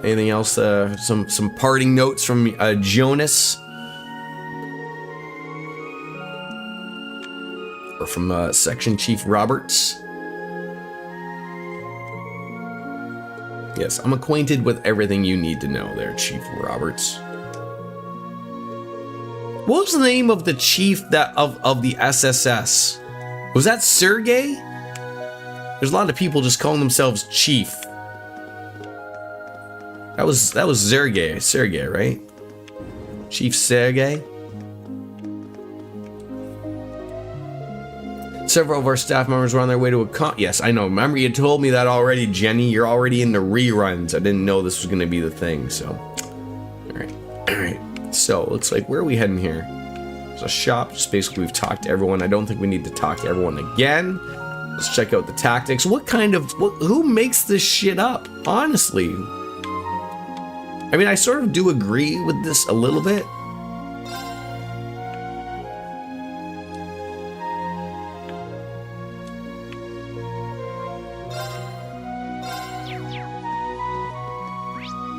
Anything else? Some parting notes from Jonas, or from Section Chief Roberts. Yes, I'm acquainted with everything you need to know there, Chief Roberts. What was the name of the chief of the SSS? Was that Sergei? There's a lot of people just calling themselves Chief. That was Sergei, right? Chief Sergei. Several of our staff members were on their way to a yes, I know. Remember, you told me that already, Jenny. You're already in the reruns. I didn't know this was going to be the thing, so. All right. So, looks like, where are we heading here? There's a shop. Just basically, we've talked to everyone. I don't think we need to talk to everyone again. Let's check out the tactics. Who makes this shit up? Honestly. I mean, I sort of do agree with this a little bit.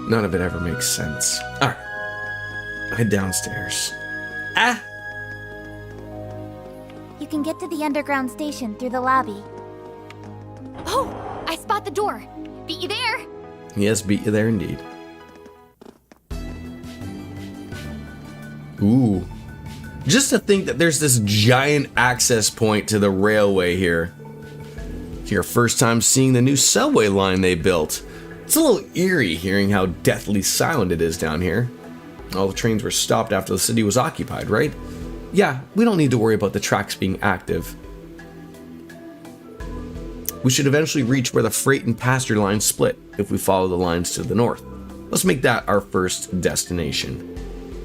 None of it ever makes sense. All right. Head downstairs. You can get to the underground station through the lobby. Oh, I spot the door. Beat you there. Yes, beat you there indeed. Ooh. Just to think that there's this giant access point to the railway here. It's your first time seeing the new subway line they built. It's a little eerie hearing how deathly silent it is down here. All the trains were stopped after the city was occupied, right? Yeah, we don't need to worry about the tracks being active. We should eventually reach where the freight and passenger lines split if we follow the lines to the north. Let's make that our first destination.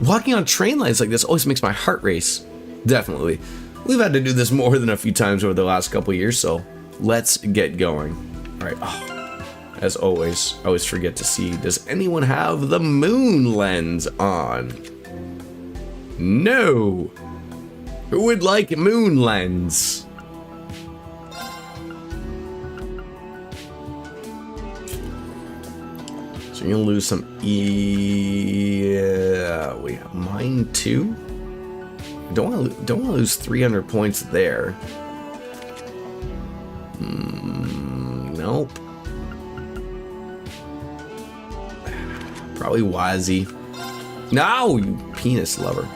Walking on train lines like this always makes my heart race. Definitely. We've had to do this more than a few times over the last couple years, so let's get going. All right. Oh. As always, I always forget to see, does anyone have the moon lens on? No. Who would like moon lens? So you're gonna lose some yeah, wait, mine too? Don't want to lose 300 points there. Nope. Probably Wazzy. No, you penis lover.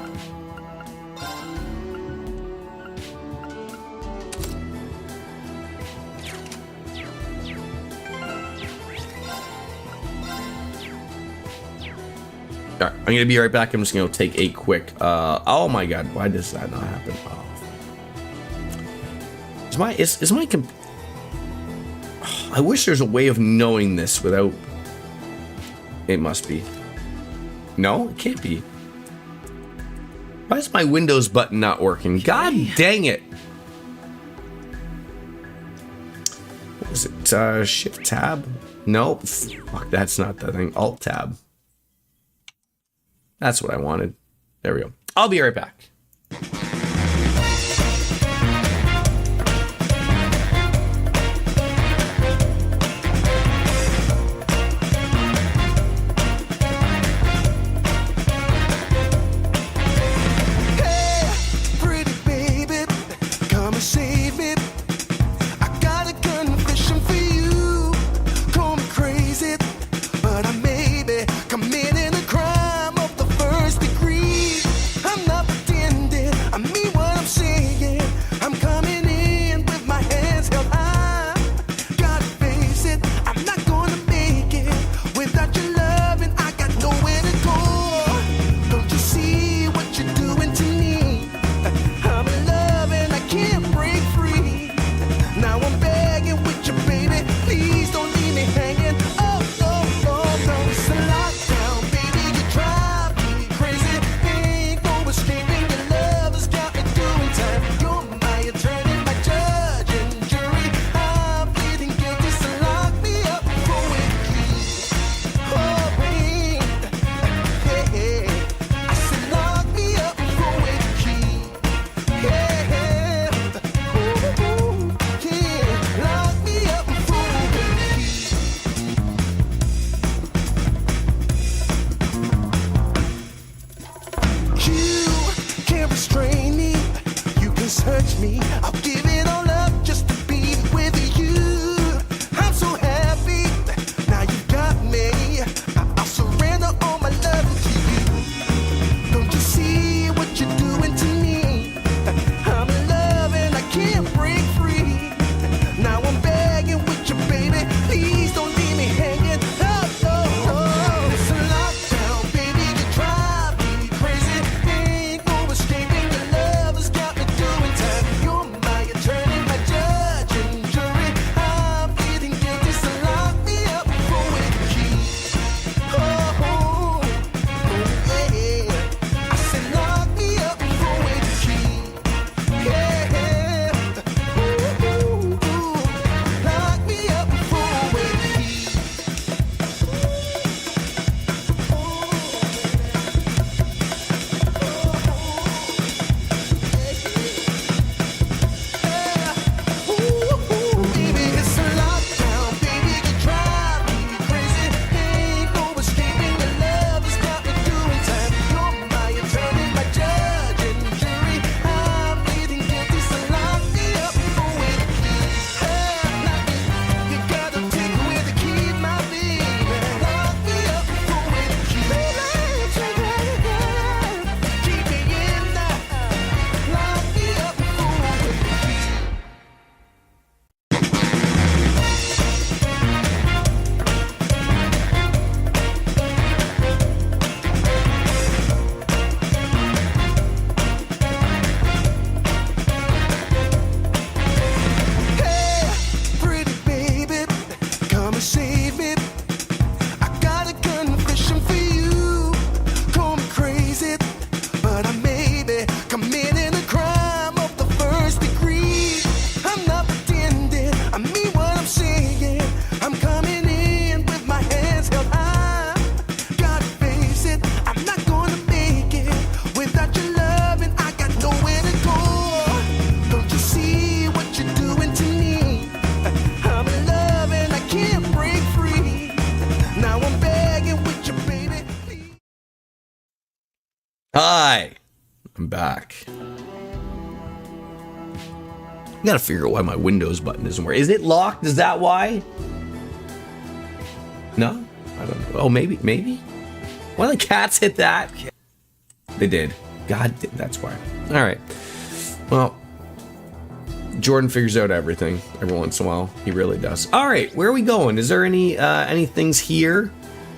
Alright, I'm gonna be right back. I'm just gonna take a quick oh my god, why does that not happen? Oh. I wish there's a way of knowing this without. It must be. No, it can't be. Why is my Windows button not working? God dang it. What was it? Shift tab? Nope. Fuck, that's not the thing. Alt tab. That's what I wanted. There we go. I'll be right back. Committing a crime of the first degree. I'm not pretending. save it. I got a confession for you. Call me crazy, but I may be committing a crime of the first degree. I'm not pretending, I mean what I'm saying. I'm coming in with my hands held high. Gotta face it, I'm not gonna make it without your love, and I got nowhere to go. Don't you see what you're doing to me? I'm in love and I can't break free. Now I'm begging with you, baby. Hi, I'm back. I gotta figure out why my Windows button isn't working. Is it locked? Is that why? No? I don't know. Oh, maybe. Why the cats hit that? They did. God, that's why. All right. Well, Jordan figures out everything every once in a while. He really does. All right, where are we going? Is there any things here?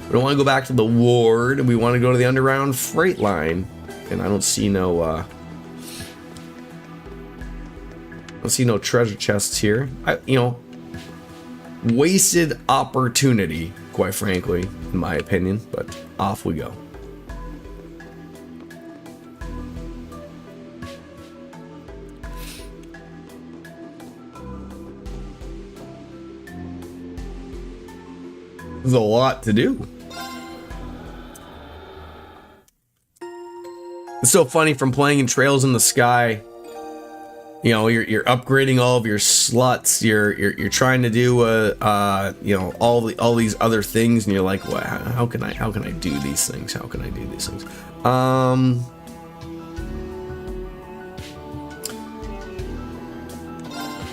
We don't want to go back to the ward. We want to go to the underground freight line, and I don't see no treasure chests here. Wasted opportunity, quite frankly, in my opinion. But off we go. There's a lot to do. It's so funny from playing in Trails in the Sky. You know, you're upgrading all of your sluts. You're trying to do all these other things, and you're like, well, how can I do these things? How can I do these things? I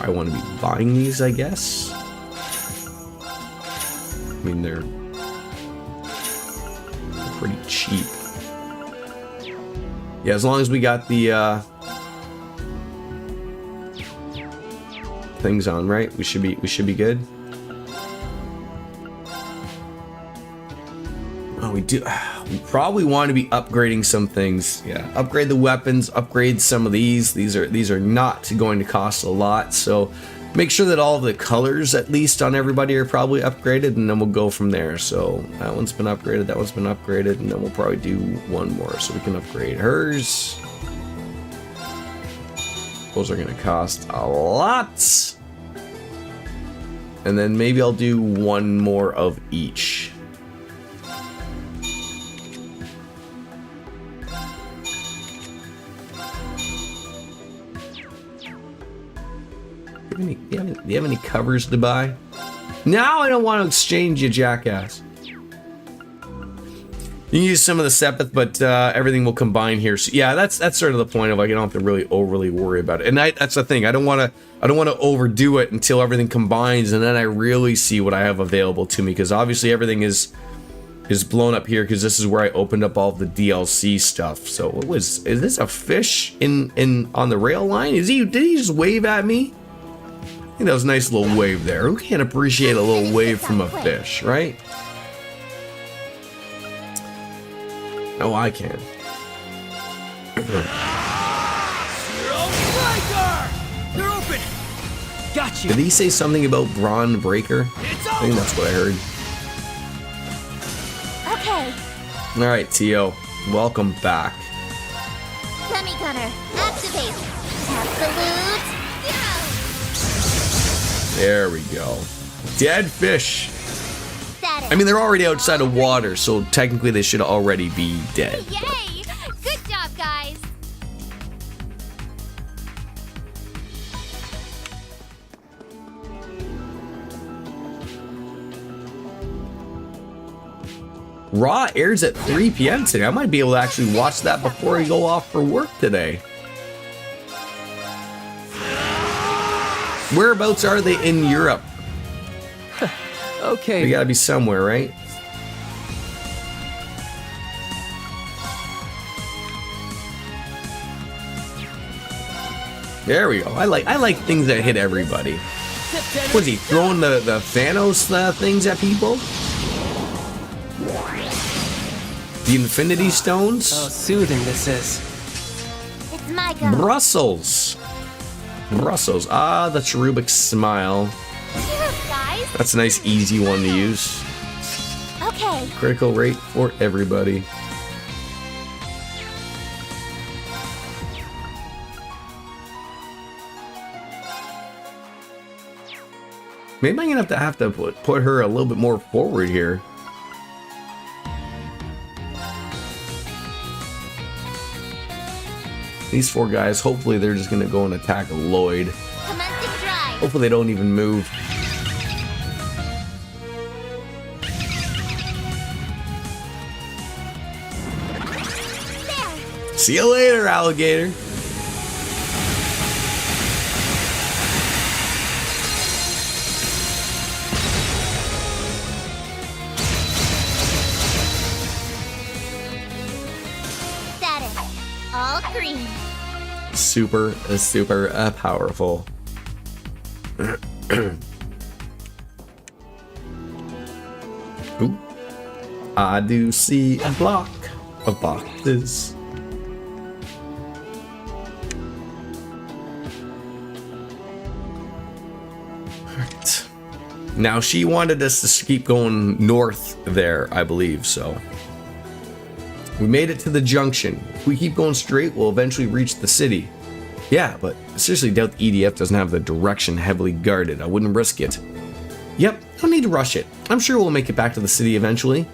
want to be buying these, I guess. I mean, they're pretty cheap. Yeah, as long as we got the things on, right? We should be good. Oh, we do. We probably want to be upgrading some things. Yeah, upgrade the weapons, upgrade some of these. These are not going to cost a lot, so make sure that all the colors, at least on everybody, are probably upgraded, and then we'll go from there. So that one's been upgraded, that one's been upgraded, and then we'll probably do one more so we can upgrade hers. Those are going to cost a lot. And then maybe I'll do one more of each. Do you have any covers to buy? No, I don't want to exchange you, jackass. You can use some of the Sepith, but everything will combine here. So yeah, that's sort of the point of, like, you don't have to really overly worry about it. And that's the thing. I don't want to overdo it until everything combines, and then I really see what I have available to me, because obviously everything is blown up here, because this is where I opened up all the DLC stuff. So is this a fish in on the rail line? Did he just wave at me? I think that was a nice little wave there. Who can't appreciate a little wave from a fish, right? Oh, I can. They're open. Got you. Did he say something about Brawn Breaker? I think that's what I heard. Okay. All right, Tio. Welcome back. Semi gunner, activate. Absolute. There we go. Dead fish. I mean, they're already outside of water, so technically they should already be dead. Yay! Good job, guys. Raw airs at 3 p.m. today. I might be able to actually watch that before I go off for work today. Whereabouts are they in Europe? Okay. They gotta be somewhere, right? There we go. I like things that hit everybody. Was he throwing the Thanos things at people? The Infinity Stones? Oh, soothing this is. It's my go. Brussels. Ah, the cherubic smile. Cheers, guys. That's a nice, easy one to use. Okay. Critical rate for everybody. Maybe I'm gonna have to put her a little bit more forward here. These 4 guys, hopefully they're just gonna go and attack Lloyd. Hopefully they don't even move. There. See you later, alligator. All green. Super powerful. Ooh. I do see a block of boxes. Alright. Now she wanted us to keep going north there, I believe, so. We made it to the junction. If we keep going straight, we'll eventually reach the city. Yeah, but I seriously doubt the EDF doesn't have the direction heavily guarded. I wouldn't risk it. Yep, don't need to rush it. I'm sure we'll make it back to the city eventually.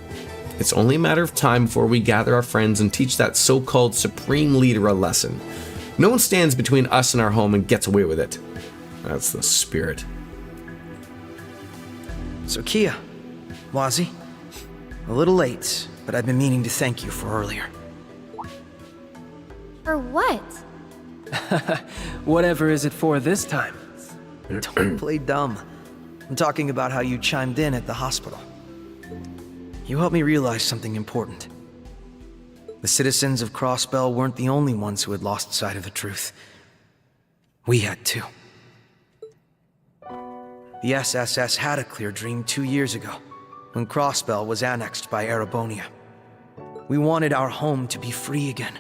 It's only a matter of time before we gather our friends and teach that so-called supreme leader a lesson. No one stands between us and our home and gets away with it. That's the spirit. So Kia, Wazi, a little late, but I've been meaning to thank you for earlier. For what? Whatever is it for this time? Don't play dumb. I'm talking about how you chimed in at the hospital. You helped me realize something important. The citizens of Crossbell weren't the only ones who had lost sight of the truth. We had too. The SSS had a clear dream 2 years ago, when Crossbell was annexed by Erebonia. We wanted our home to be free again.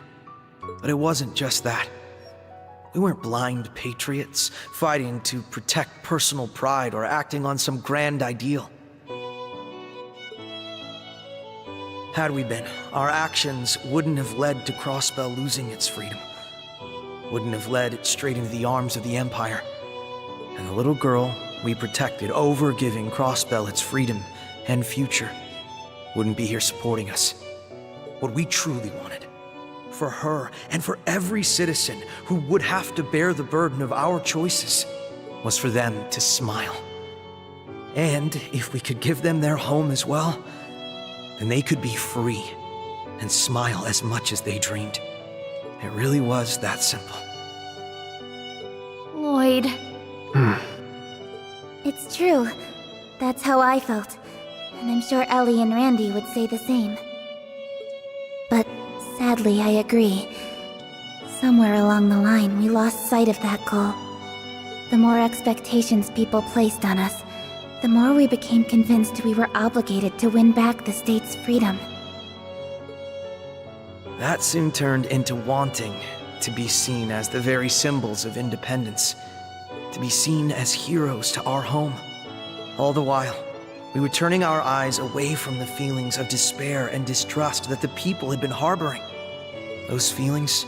But it wasn't just that. We weren't blind patriots, fighting to protect personal pride or acting on some grand ideal. Had we been, our actions wouldn't have led to Crossbell losing its freedom. Wouldn't have led straight into the arms of the Empire. And the little girl we protected, over giving Crossbell its freedom and future, wouldn't be here supporting us. What we truly wanted, for her and for every citizen who would have to bear the burden of our choices, was for them to smile. And if we could give them their home as well, then they could be free and smile as much as they dreamed. It really was that simple. Lloyd. It's true. That's how I felt. And I'm sure Ellie and Randy would say the same. But sadly, I agree. Somewhere along the line, we lost sight of that goal. The more expectations people placed on us, the more we became convinced we were obligated to win back the state's freedom. That soon turned into wanting to be seen as the very symbols of independence, to be seen as heroes to our home. All the while, we were turning our eyes away from the feelings of despair and distrust that the people had been harboring. Those feelings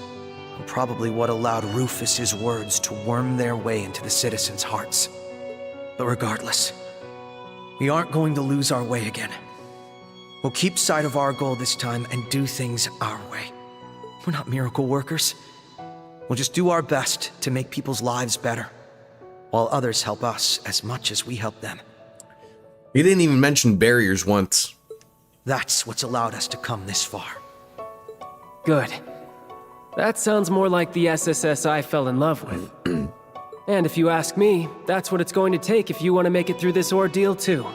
were probably what allowed Rufus's words to worm their way into the citizens' hearts. But regardless, we aren't going to lose our way again. We'll keep sight of our goal this time and do things our way. We're not miracle workers. We'll just do our best to make people's lives better, while others help us as much as we help them. You didn't even mention barriers once. That's what's allowed us to come this far. Good. That sounds more like the SSS I fell in love with. And if you ask me, that's what it's going to take if you want to make it through this ordeal too.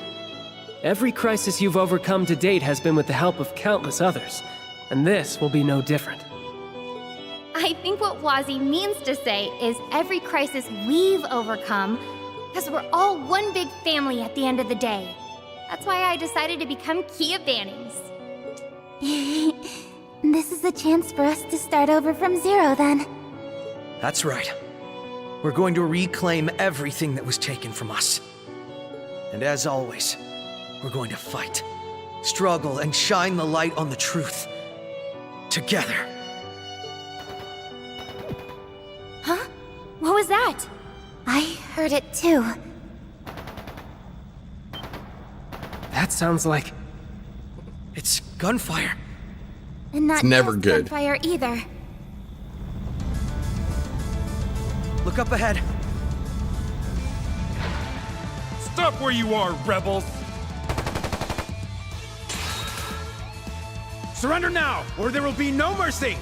Every crisis you've overcome to date has been with the help of countless others, and this will be no different. I think what Wazi means to say is every crisis we've overcome, because we're all one big family at the end of the day. That's why I decided to become Kia Bannings. This is a chance for us to start over from zero, then. That's right. We're going to reclaim everything that was taken from us. And as always, we're going to fight, struggle, and shine the light on the truth. Together. Huh? What was that? I heard it too. That sounds like... It's gunfire. And not It's never just good. gunfire either. Look up ahead. Stop where you are, rebels! Surrender now, or there will be no mercy!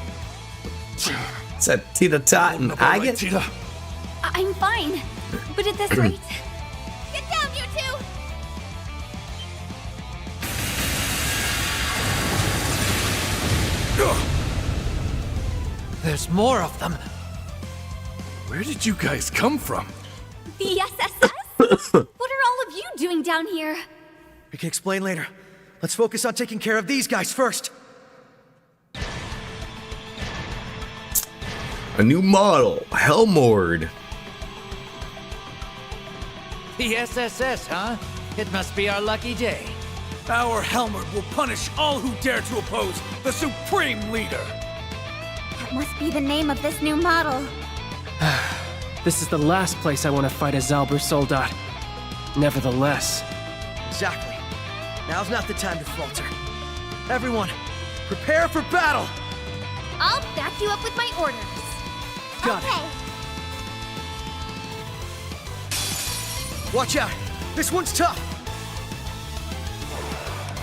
It's that Tita Tot and Agate. I'm fine. But at this rate... Get down, you two! There's more of them. Where did you guys come from? The SSS? What are all of you doing down here? We can explain later. Let's focus on taking care of these guys first. A new model, Helmord. The SSS, huh? It must be our lucky day. Our Helmut will punish all who dare to oppose the Supreme Leader! That must be the name of this new model. This is the last place I want to fight a Zalber Soldat. Nevertheless... Exactly. Now's not the time to falter. Everyone, prepare for battle! I'll back you up with my orders. Got it. Watch out! This one's tough!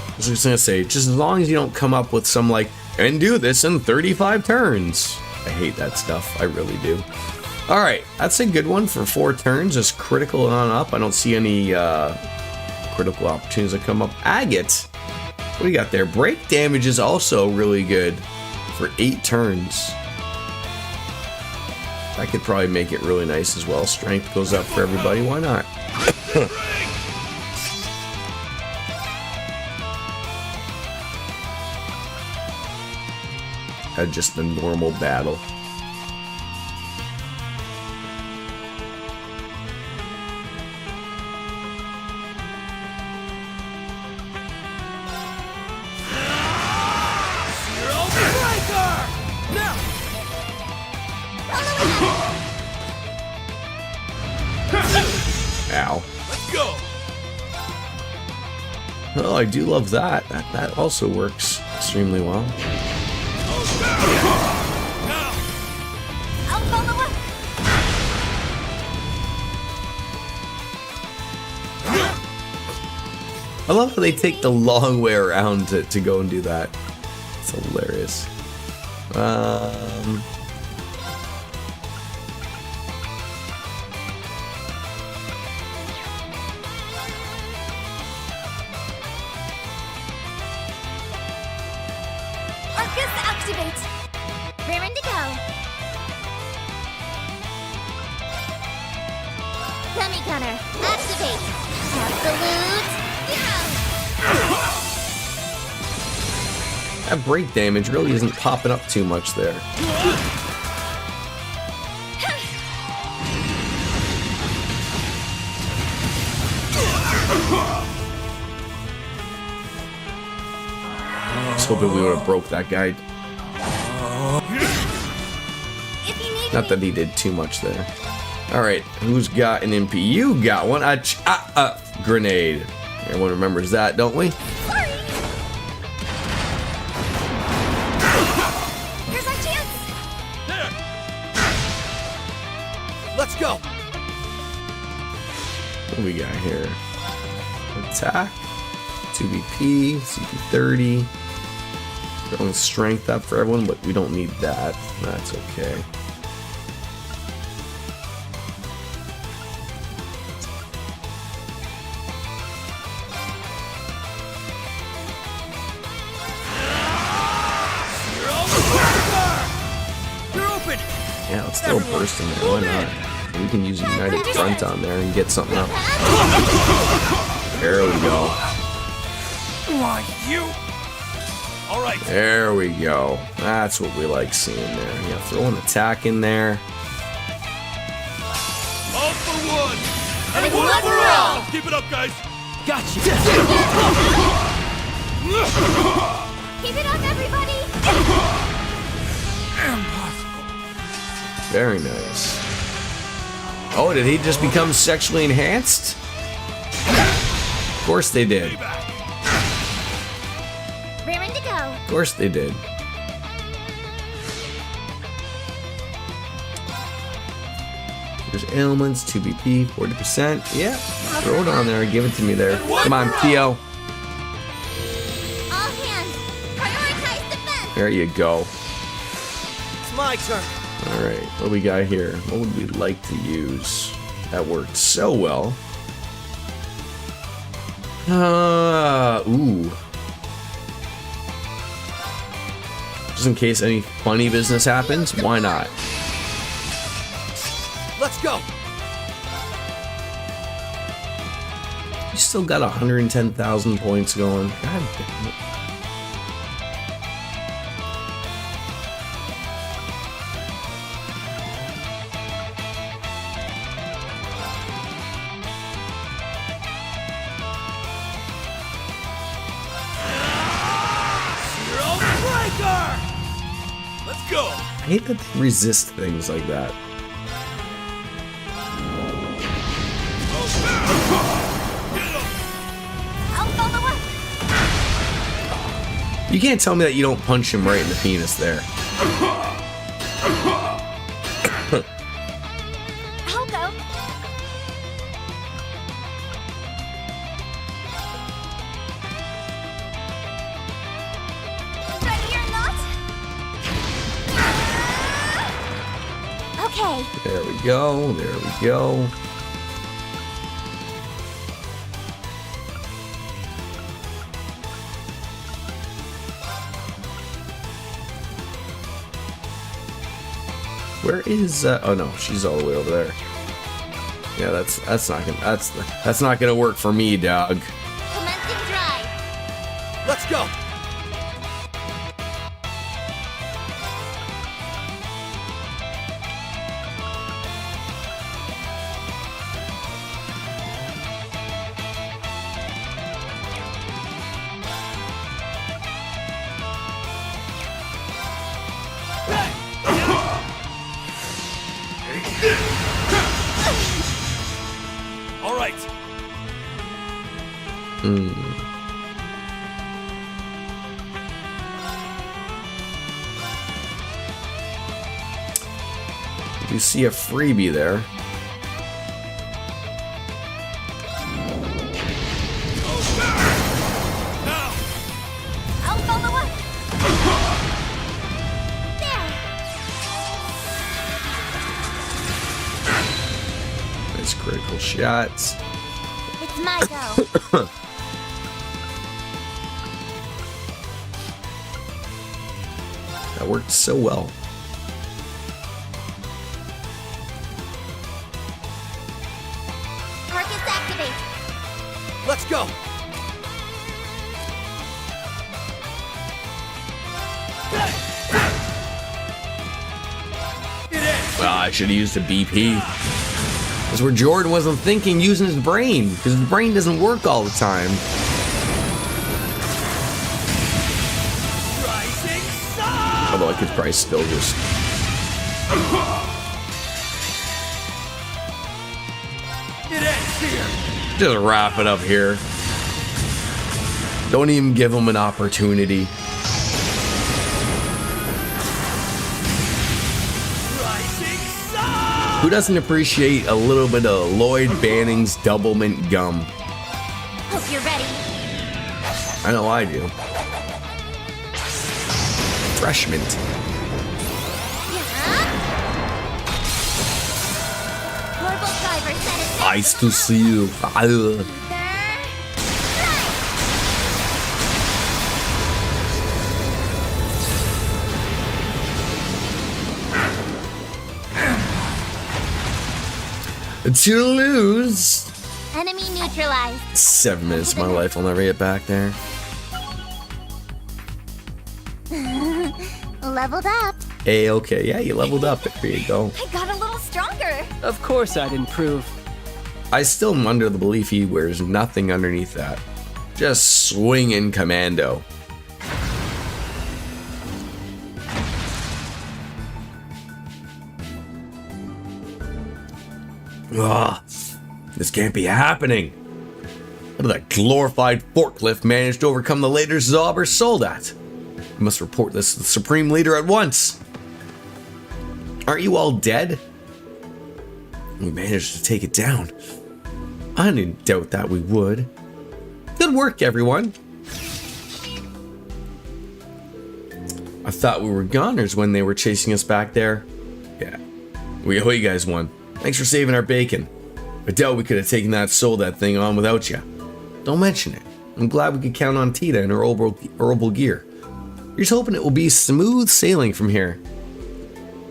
I was just gonna say, just as long as you don't come up with some like, and do this in 35 turns. I hate that stuff, I really do. Alright, that's a good one for 4 turns, just critical on up. I don't see any critical opportunities that come up. Agate, what do you got there? Break damage is also really good for 8 turns. That could probably make it really nice as well. Strength goes up for everybody, why not? Just a normal battle. Ow. Let's go! Oh, I do love that. That also works extremely well. I'll follow up. I love how they take the long way around to go and do that. It's hilarious. Arcus activate. Raring to go. Dummy gunner activate. Absolute zero. That break damage really isn't popping up too much there. I was hoping we would have broke that guy. Not that he did too much there. Alright, who's got an MP? You got one. Grenade. Everyone remembers that, don't we? Here's our chance. Let's go! What do we got here? Attack, 2BP, CP30. Throwing strength up for everyone, but we don't need that. That's okay. You're open! Yeah, let's throw a burst in there. Why not? We can use United Front on there and get something up. There we go. Why, you? All right. There we go. That's what we like seeing there. Yeah, throw an attack in there. All for one, and one for all. Keep it up, guys. Gotcha! Keep it up, everybody! Very nice. Oh, did he just become sexually enhanced? Of course they did. Raring to go. Of course they did. There's ailments, 2BP, 40%. Yeah, throw it on there. Give it to me there. Come on, Theo. All hands, prioritize defense. There you go. It's my turn. All right, what do we got here? What would we like to use? That worked so well. Ooh. Just in case any funny business happens, why not? Let's go. You still got 110,000 points going. God damn it. Let's go. I hate that they resist things like that. You can't tell me that you don't punch him right in the penis there. I'll go. Ready or not? Okay. There we go. There we go. Where is oh no, she's all the way over there. Yeah, that's not gonna work for me, dog. Commencing drive. Let's go. All right. You see a freebie there. I'll follow up. There. Nice critical shots. It's my go. That worked so well. Targets activate. Let's go. Well, I should have used a BP. That's where Jordan wasn't thinking, using his brain, because his brain doesn't work all the time. Although I could probably still just... Just wrap it up here. Don't even give him an opportunity. Who doesn't appreciate a little bit of Lloyd Banning's double mint gum? Hope you're ready. I know I do. Fresh mint. Marble driver set it. Nice to see you. To lose. Enemy neutralized. 7 minutes of my life. I'll never get back there. Leveled up. Hey, okay. Yeah, you leveled up. There you go. I got a little stronger. Of course I'd improve. I still am under the belief he wears nothing underneath that. Just swinging commando. Ugh, this can't be happening. How did that glorified forklift manage to overcome the later Zauber Soldat? We must report this to the Supreme Leader at once. Aren't you all dead? We managed to take it down. I didn't doubt that we would. Good work, everyone. I thought we were goners when they were chasing us back there. Yeah, we owe you guys one. Thanks for saving our bacon. I doubt we could have taken that Soldat thing on without you. Don't mention it. I'm glad we could count on Tita and her herbal gear. Here's hoping it will be smooth sailing from here.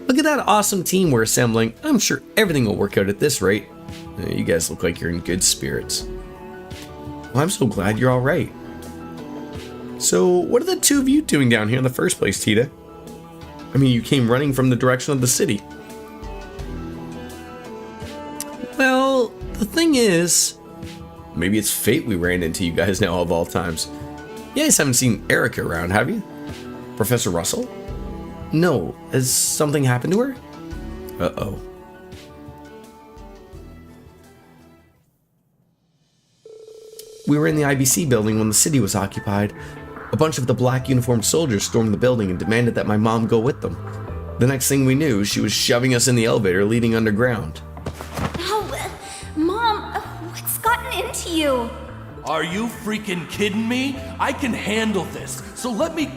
Look at that awesome team we're assembling. I'm sure everything will work out at this rate. You guys look like you're in good spirits. Well, I'm so glad you're all right. So, what are the two of you doing down here in the first place, Tita? I mean, you came running from the direction of the city. Well, the thing is, maybe it's fate we ran into you guys now of all times. You guys haven't seen Erica around, have you? Professor Russell? No. Has something happened to her? Uh-oh. We were in the IBC building when the city was occupied. A bunch of the black uniformed soldiers stormed the building and demanded that my mom go with them. The next thing we knew, she was shoving us in the elevator leading underground. Oh, Mom, what's gotten into you? Are you freaking kidding me? I can handle this, so let me...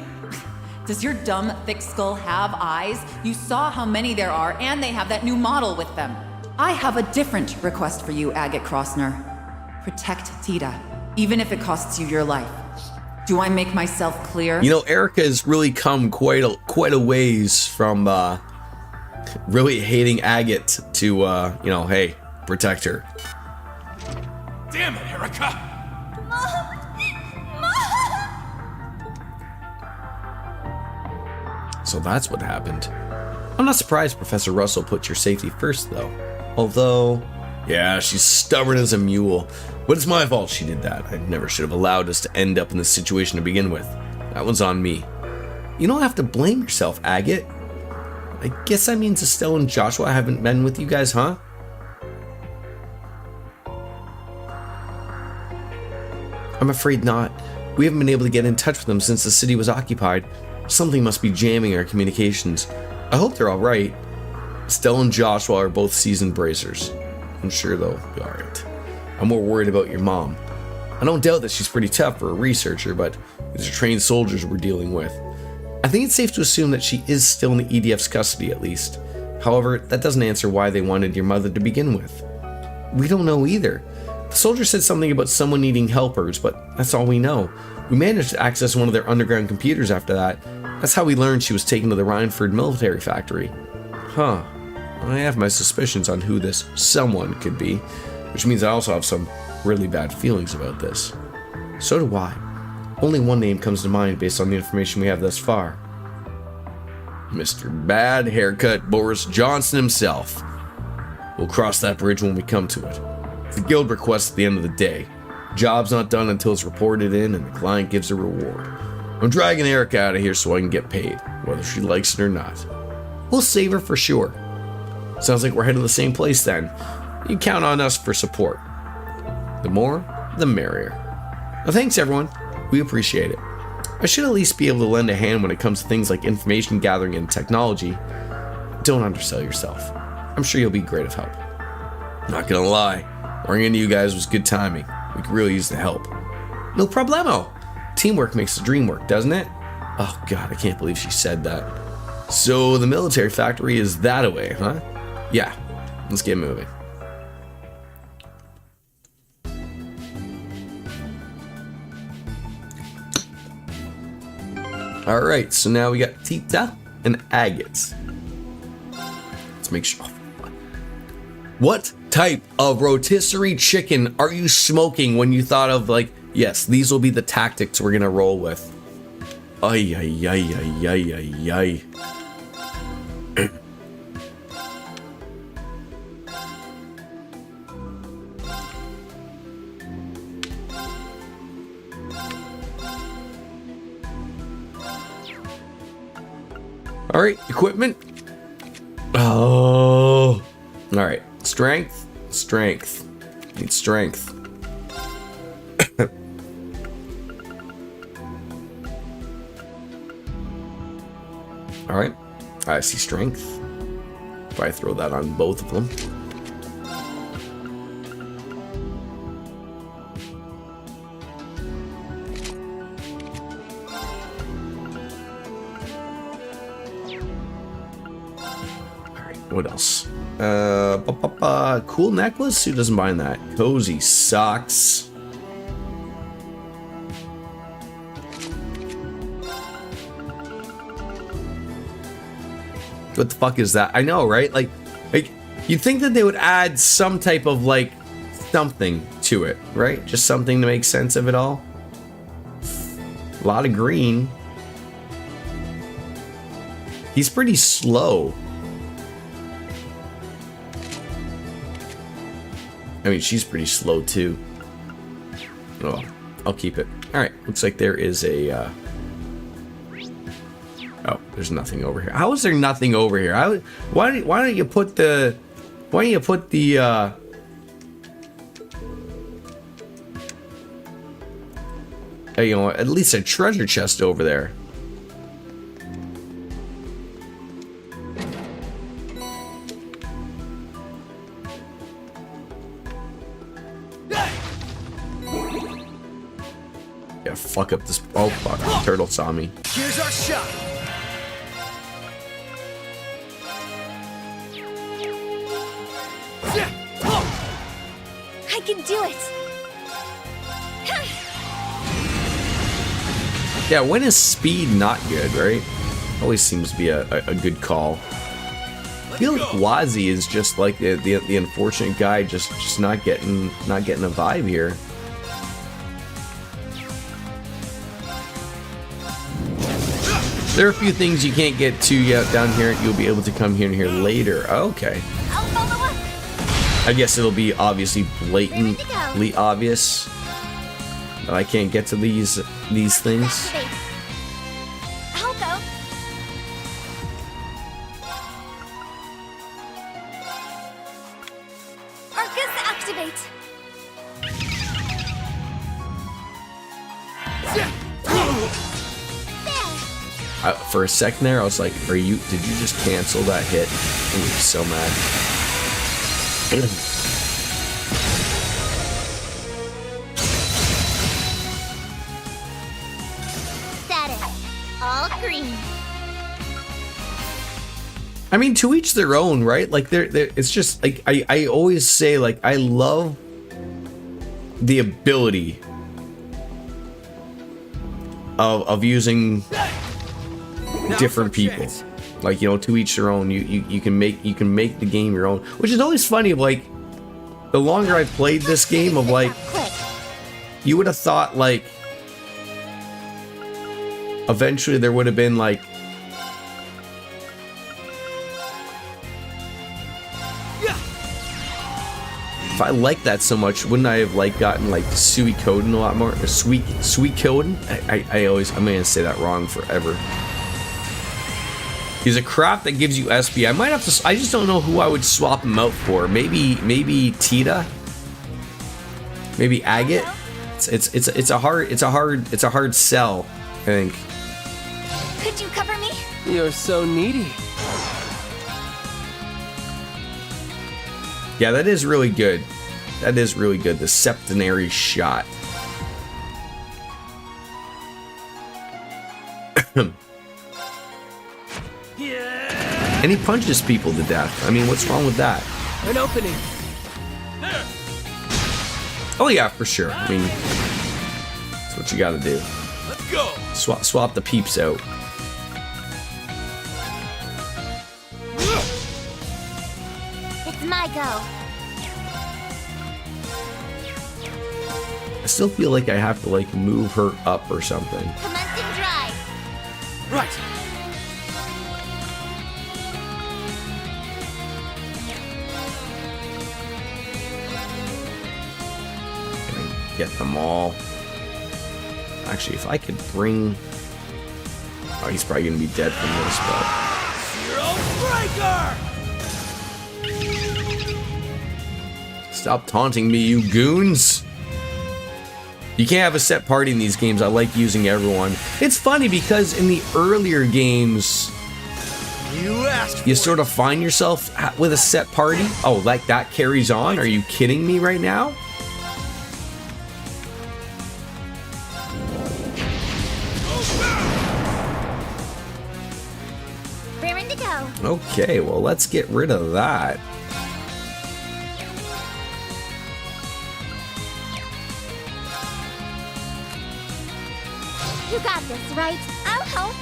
Does your dumb, thick skull have eyes? You saw how many there are, and they have that new model with them. I have a different request for you, Agate Crossner. Protect Tita, even if it costs you your life. Do I make myself clear? You know, Erica has really come quite a ways from really hating Agate to, you know, hey, protect her. Damn it, Erica! So that's what happened. I'm not surprised Professor Russell put your safety first, though. Although, yeah, she's stubborn as a mule. But it's my fault she did that. I never should have allowed us to end up in this situation to begin with. That one's on me. You don't have to blame yourself, Agate. I guess that means Estelle and Joshua haven't been with you guys, huh? I'm afraid not. We haven't been able to get in touch with them since the city was occupied. Something must be jamming our communications. I hope they're alright. Estelle and Joshua are both seasoned bracers. I'm sure they'll be alright. I'm more worried about your mom. I don't doubt that she's pretty tough for a researcher, but these are trained soldiers we're dealing with. I think it's safe to assume that she is still in the EDF's custody at least. However, that doesn't answer why they wanted your mother to begin with. We don't know either. The soldier said something about someone needing helpers, but that's all we know. We managed to access one of their underground computers after that. That's how we learned she was taken to the Rhineford military factory. Huh. I have my suspicions on who this someone could be, which means I also have some really bad feelings about this. So do I. Only one name comes to mind based on the information we have thus far. Mr. Bad Haircut Boris Johnson himself. We'll cross that bridge when we come to it. It's the guild request at the end of the day. Job's not done until it's reported in and the client gives a reward. I'm dragging Erica out of here so I can get paid, whether she likes it or not. We'll save her for sure. Sounds like we're headed to the same place then. You can count on us for support. The more, the merrier. Well, thanks everyone. We appreciate it. I should at least be able to lend a hand when it comes to things like information gathering and technology. Don't undersell yourself. I'm sure you'll be great of help. Not gonna lie, running into you guys was good timing. We could really use the help. No problemo. Teamwork makes the dream work, doesn't it? Oh god, I can't believe she said that. So the military factory is that away, huh? Yeah, let's get moving. Alright, so now we got Tita and Agate. Let's make sure. What type of rotisserie chicken are you smoking when you thought of, like, yes, these will be the tactics we're gonna roll with? Ay, ay, ay, ay, ay, ay, ay. All right, equipment. Oh. All right, strength. Need strength. All right, I see strength. If I throw that on both of them. What else? Cool necklace? Who doesn't mind that? Cozy socks. What the fuck is that? I know, right? Like you'd think that they would add some type of like something to it, right? Just something to make sense of it all. A lot of green. He's pretty slow. I mean, she's pretty slow too. Oh, I'll keep it. All right, looks like there is a. Oh, there's nothing over here. How is there nothing over here? Why don't you put the? Why don't you put the? You know, at least a treasure chest over there. Fuck up this. Oh fuck, the turtle saw me. Here's our shot. I can do it. Yeah, when is speed not good, right? Always seems to be a good call. I feel like Wazi is just like the unfortunate guy, just not getting a vibe here. There are a few things you can't get to yet down here. You'll be able to come here and here later. Okay. I guess it'll be obviously blatantly obvious that I can't get to these things. I'll go. Arcus activate. For a second there, I was like, did you just cancel that hit? I'm gonna be so mad. Status. All green. I mean, to each their own, right? Like, it's just, like, I always say, like, I love the ability of using different people, like, you know, to each their own. You can make the game your own, which is always funny. Of like, the longer I've played this game, of like, you would have thought like eventually there would have been like if I liked that so much, wouldn't I have like gotten like Suikoden a lot more, or Suikoden? I'm gonna say that wrong forever. He's a crap that gives you SP. I might have to. I just don't know who I would swap him out for. Maybe Tita. Maybe Agate. It's a hard sell, I think. Could you cover me? You're so needy. Yeah, that is really good. That is really good. The septenary shot. And he punches people to death. I mean, what's wrong with that? An opening. Oh yeah, for sure. I mean, that's what you gotta do. Let's go. Swap the peeps out. It's my go. I still feel like I have to like move her up or something. Commencing drive. Right. Get them all. Actually, if I could bring... Oh, he's probably going to be dead from this, but... Stop taunting me, you goons. You can't have a set party in these games. I like using everyone. It's funny because in the earlier games, you sort of find yourself with a set party. Oh, like that carries on? Are you kidding me right now? Raring to go. Okay, well, let's get rid of that. You got this, right? I'll help.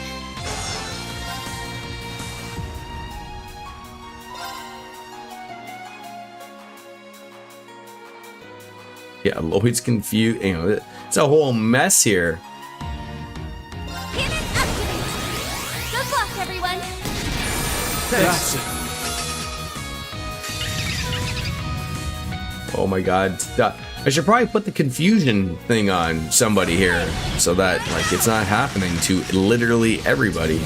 Yeah, Lloyd's confused. You know, it's a whole mess here. Cannon activate. Good luck, everyone. That's it. Oh my god. I should probably put the confusion thing on somebody here so that like it's not happening to literally everybody.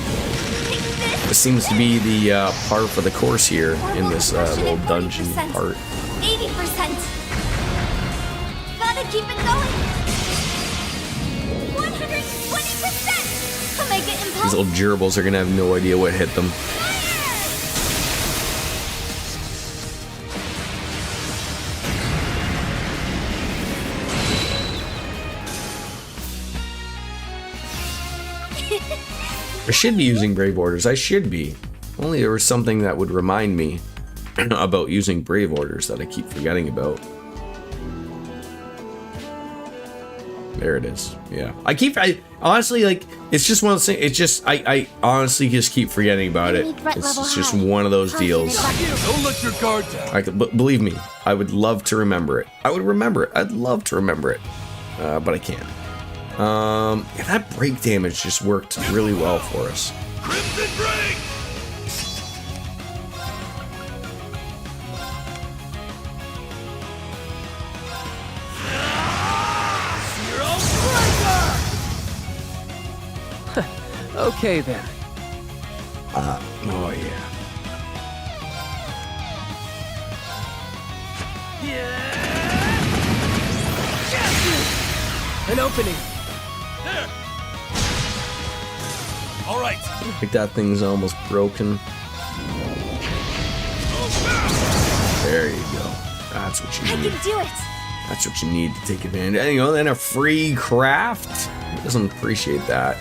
This seems to be the part for the course here in this little dungeon part. 80%. Gotta keep it going. 120%. Omega impulse. These little gerbils are gonna have no idea what hit them. I should be using Brave Orders. I should be. Only there was something that would remind me about using Brave Orders that I keep forgetting about. There it is. Yeah. I honestly, like, it's just one of those things. It's just, I honestly just keep forgetting about it. It's just one of those deals. Don't let your guard down. Believe me, I would love to remember it. I would remember it. I'd love to remember it. But I can't. Yeah, that break damage just worked really well for us. Crimson Break! Okay then. Oh yeah. An opening. There. All right. I think that thing's almost broken. There you go. That's what you need. I can do it. That's what you need to take advantage. And, you know, then a free craft. Who doesn't appreciate that?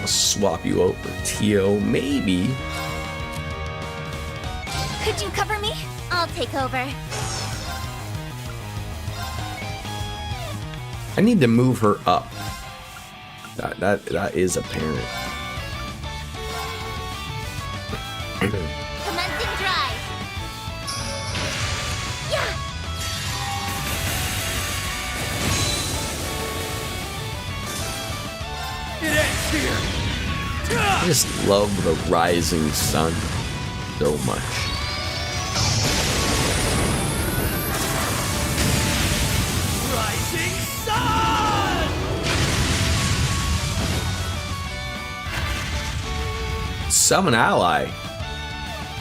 I'll swap you out for Tio, maybe. Could you cover me? I'll take over. I need to move her up. That is apparent. Commencing drive. Yeah. It ends here. I just love the rising sun so much. Rising sun. Summon ally.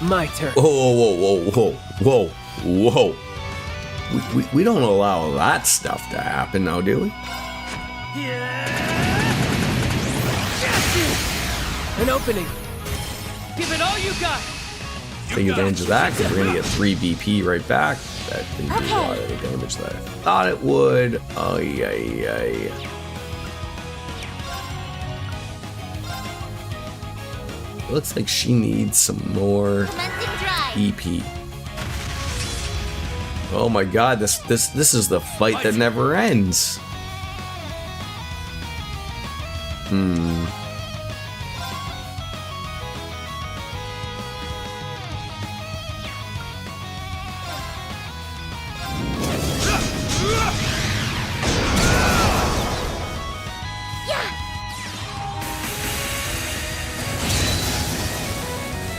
My turn. Whoa. We don't allow that stuff to happen now, do we? An opening. Give it all you got. Take advantage of that because we're gonna get 3 BP right back. That didn't do a lot of the damage that I thought it would. Oh yeah. Looks like she needs some more EP. Oh my god, this is the fight that never ends.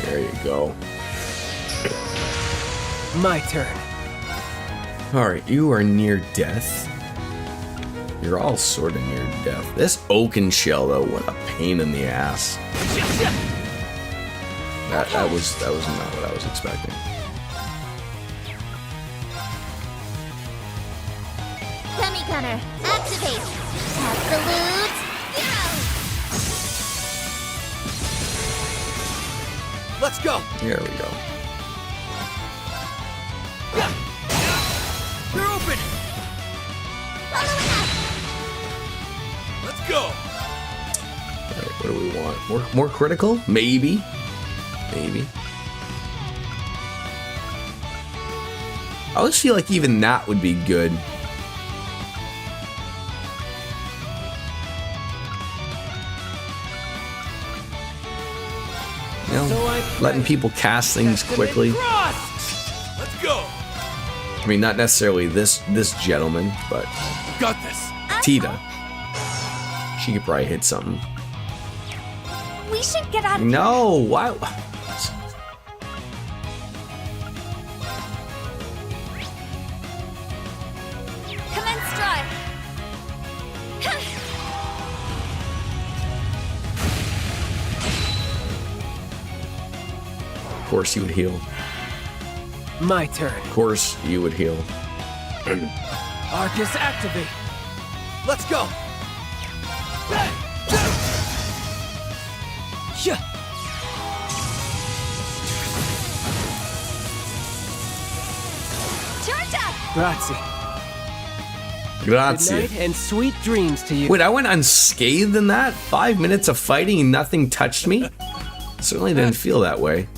There you go. My turn. Alright, you are near death. You're all sort of near death. This oaken shell, though, what a pain in the ass. That was not what I was expecting. Dummy gunner, activate. Absolute zero. Let's go. Here we go. You're open. Let's go. Alright, what do we want? More critical? Maybe. Maybe. I always feel like even that would be good. You know, letting people cast things quickly. Let's go. I mean, not necessarily this gentleman, but Got this. Tita. She could probably hit something. We should get out of No, why? Commence drive. Of course you would heal. My turn. Of course you would heal. Arcus, activate. Let's go. Yeah. Grazie. Grazie. Good night and sweet dreams to you. Wait, I went unscathed in that? 5 minutes of fighting and nothing touched me? Certainly didn't feel that way.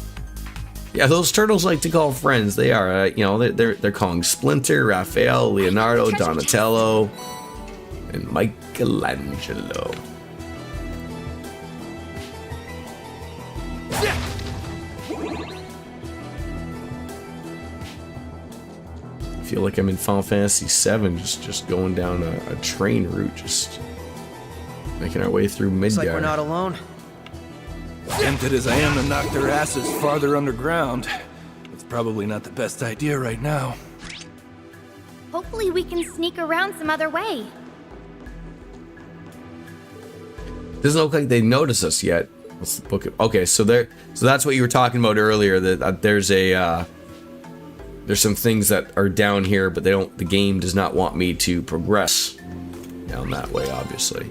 Yeah, those turtles like to call friends. They are, you know, they're calling Splinter, Raphael, Leonardo, Donatello, and Michelangelo. I feel like I'm in Final Fantasy VII, just going down a train route, just making our way through Midgar. Looks like we're not alone. Tempted as I am to knock their asses farther underground, it's probably not the best idea right now. Hopefully we can sneak around some other way. Doesn't look like they notice us yet. What's the book? Okay, so that's what you were talking about earlier. That there's some things that are down here, but the game does not want me to progress down that way, obviously.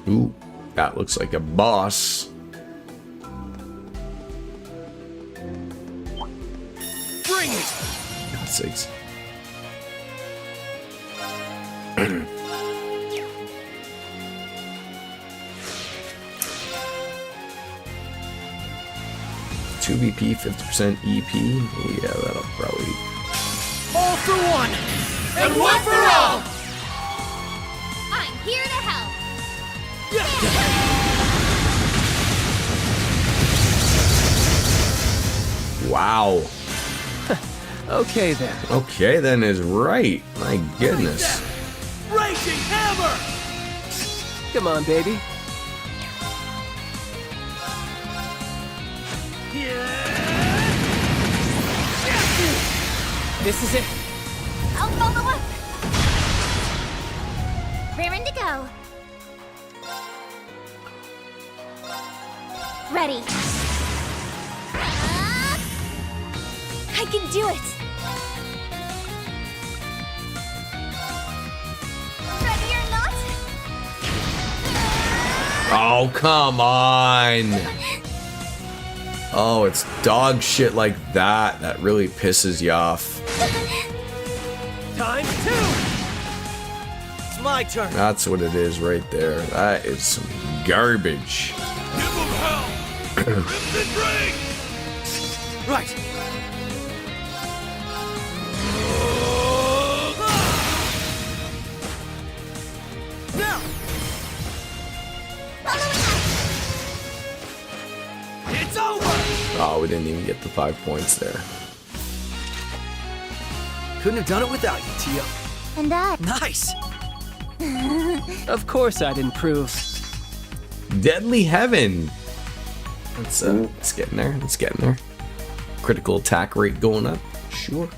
Ooh, that looks like a boss. Bring it! God's sakes. Two BP, 50% EP. Yeah, that'll probably. All for one, and one for all! I'm here to help. Wow. Okay then. Okay then is right. My goodness. Raging hammer! Come on, baby. This is it. I'll follow up. Raring to go. Ready. I can do it. Ready or not? Oh, come on. Oh, it's dog shit like that that really pisses you off. Time 2! It's my turn. That's what it is right there. That is some garbage. Give them hell! Crimson Ring! Right. Now! It's over! Oh, we didn't even get the 5 points there. Couldn't have done it without you, Tia. And that. Nice! Of course I'd improve. Deadly Heaven. Let's get in there. Let's get in there. Critical attack rate going up. Sure.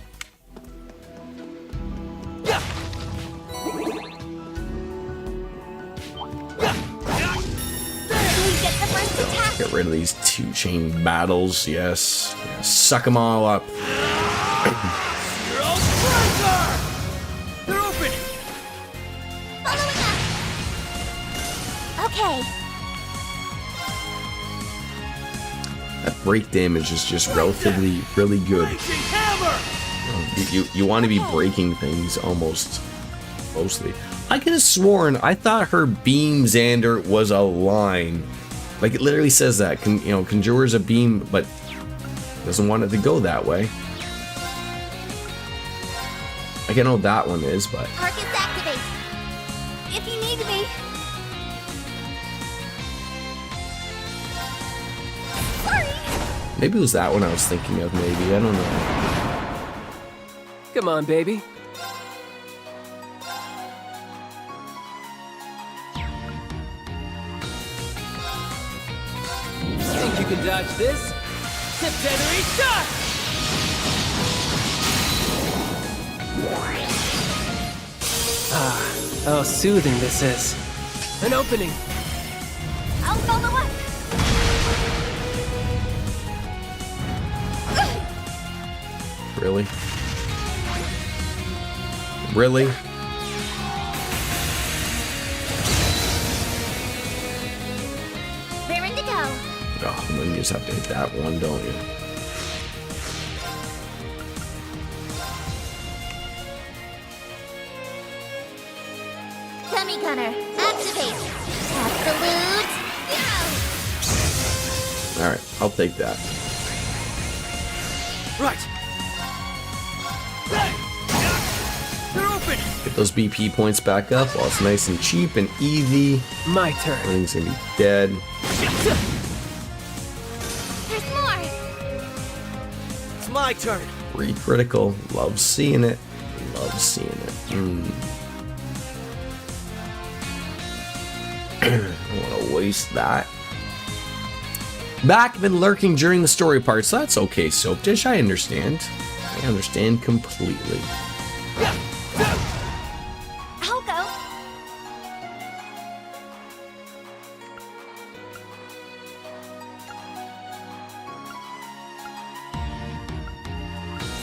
Get rid of these two-chain battles. Yes. Suck them all up. You're all striker! They're open! Following up! Okay. That break damage is just relatively really good. You want to be breaking things almost mostly. I could have sworn I thought her beam Xander was a line. Like it literally says that. Conjures a beam, but doesn't want it to go that way. I know that one is, but Targets activate. If you need me. Sorry. maybe it was that one I was thinking of. Maybe, I don't know. Come on, baby. Think you can dodge this? Septenary shot! Ah, how soothing this is. An opening. I'll follow up. Really? Really? Raring to go. Oh, and then you just have to hit that one, don't you? Dummy gunner, activate. Absolute zero. Alright, I'll take that. Right. They're open. Get those BP points back up while it's nice and cheap and easy. My turn. Everything's gonna be dead. There's more. It's my turn. Critical. Love seeing it. Love seeing it. I don't want to waste that. Back, been lurking during the story part, so that's okay, Soap Dish. I understand. I understand completely. I'll go.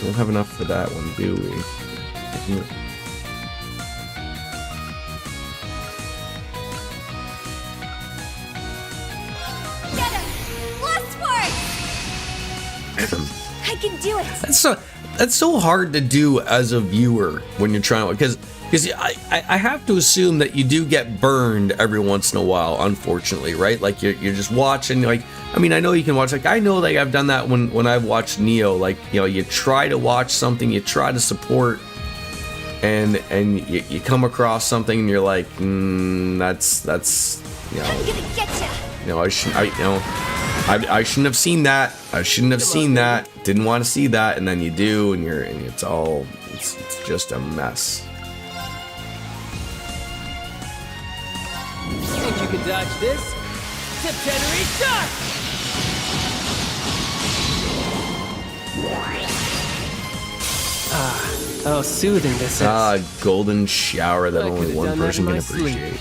Don't have enough for that one, do we? Get him. Blast force. I can do it. That's so hard to do as a viewer when you're trying to, because I have to assume that you do get burned every once in a while, unfortunately, right? Like you're just watching, like, I mean, I know you can watch, like, I know, like, I've done that when I've watched Neo, like, you know, you try to watch something, you try to support, and you come across something and you're like, that's you know, I'm gonna get ya. you know, I shouldn't have seen that. I shouldn't have seen that. Didn't want to see that, and then you do, and it's just a mess. Think you can dodge this? Septenary shot! Ah, how soothing this is. Golden shower that only one person can appreciate.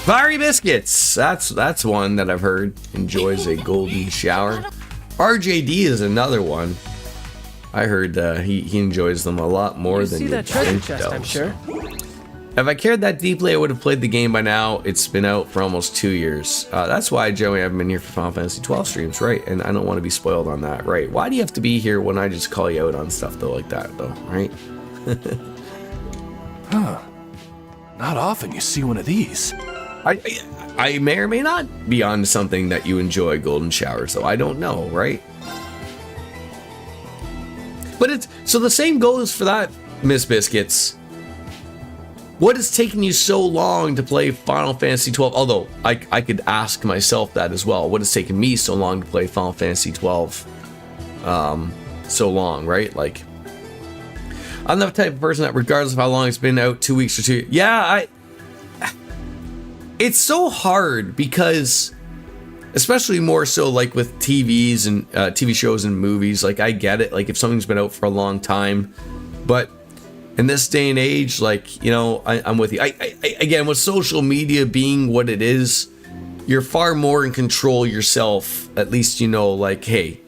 Fiery Biscuits! That's one that I've heard enjoys a golden shower. RJD is another one. I heard he enjoys them a lot more than see you that treasure think, chest, though, I'm sure. If I cared that deeply, I would have played the game by now. It's been out for almost 2 years. That's why, Joey, I haven't been here for Final Fantasy 12 streams, right? And I don't want to be spoiled on that, right? Why do you have to be here when I just call you out on stuff though, like that, though, right? Huh. Not often you see one of these. I may or may not be on something that you enjoy golden showers, so I don't know, right? But it's so the same goes for that, Miss Biscuits. What is taking you so long to play Final Fantasy 12? Although I could ask myself that as well. What has taken me so long to play Final Fantasy 12? So long, right? Like, I'm the type of person that, regardless of how long it's been out, 2 weeks or two. Yeah, it's so hard because, especially more so like with TVs and TV shows and movies, like I get it, like if something's been out for a long time, but in this day and age, like, you know, I'm with you. I again, with social media being what it is, you're far more in control yourself. At least, you know, like, hey,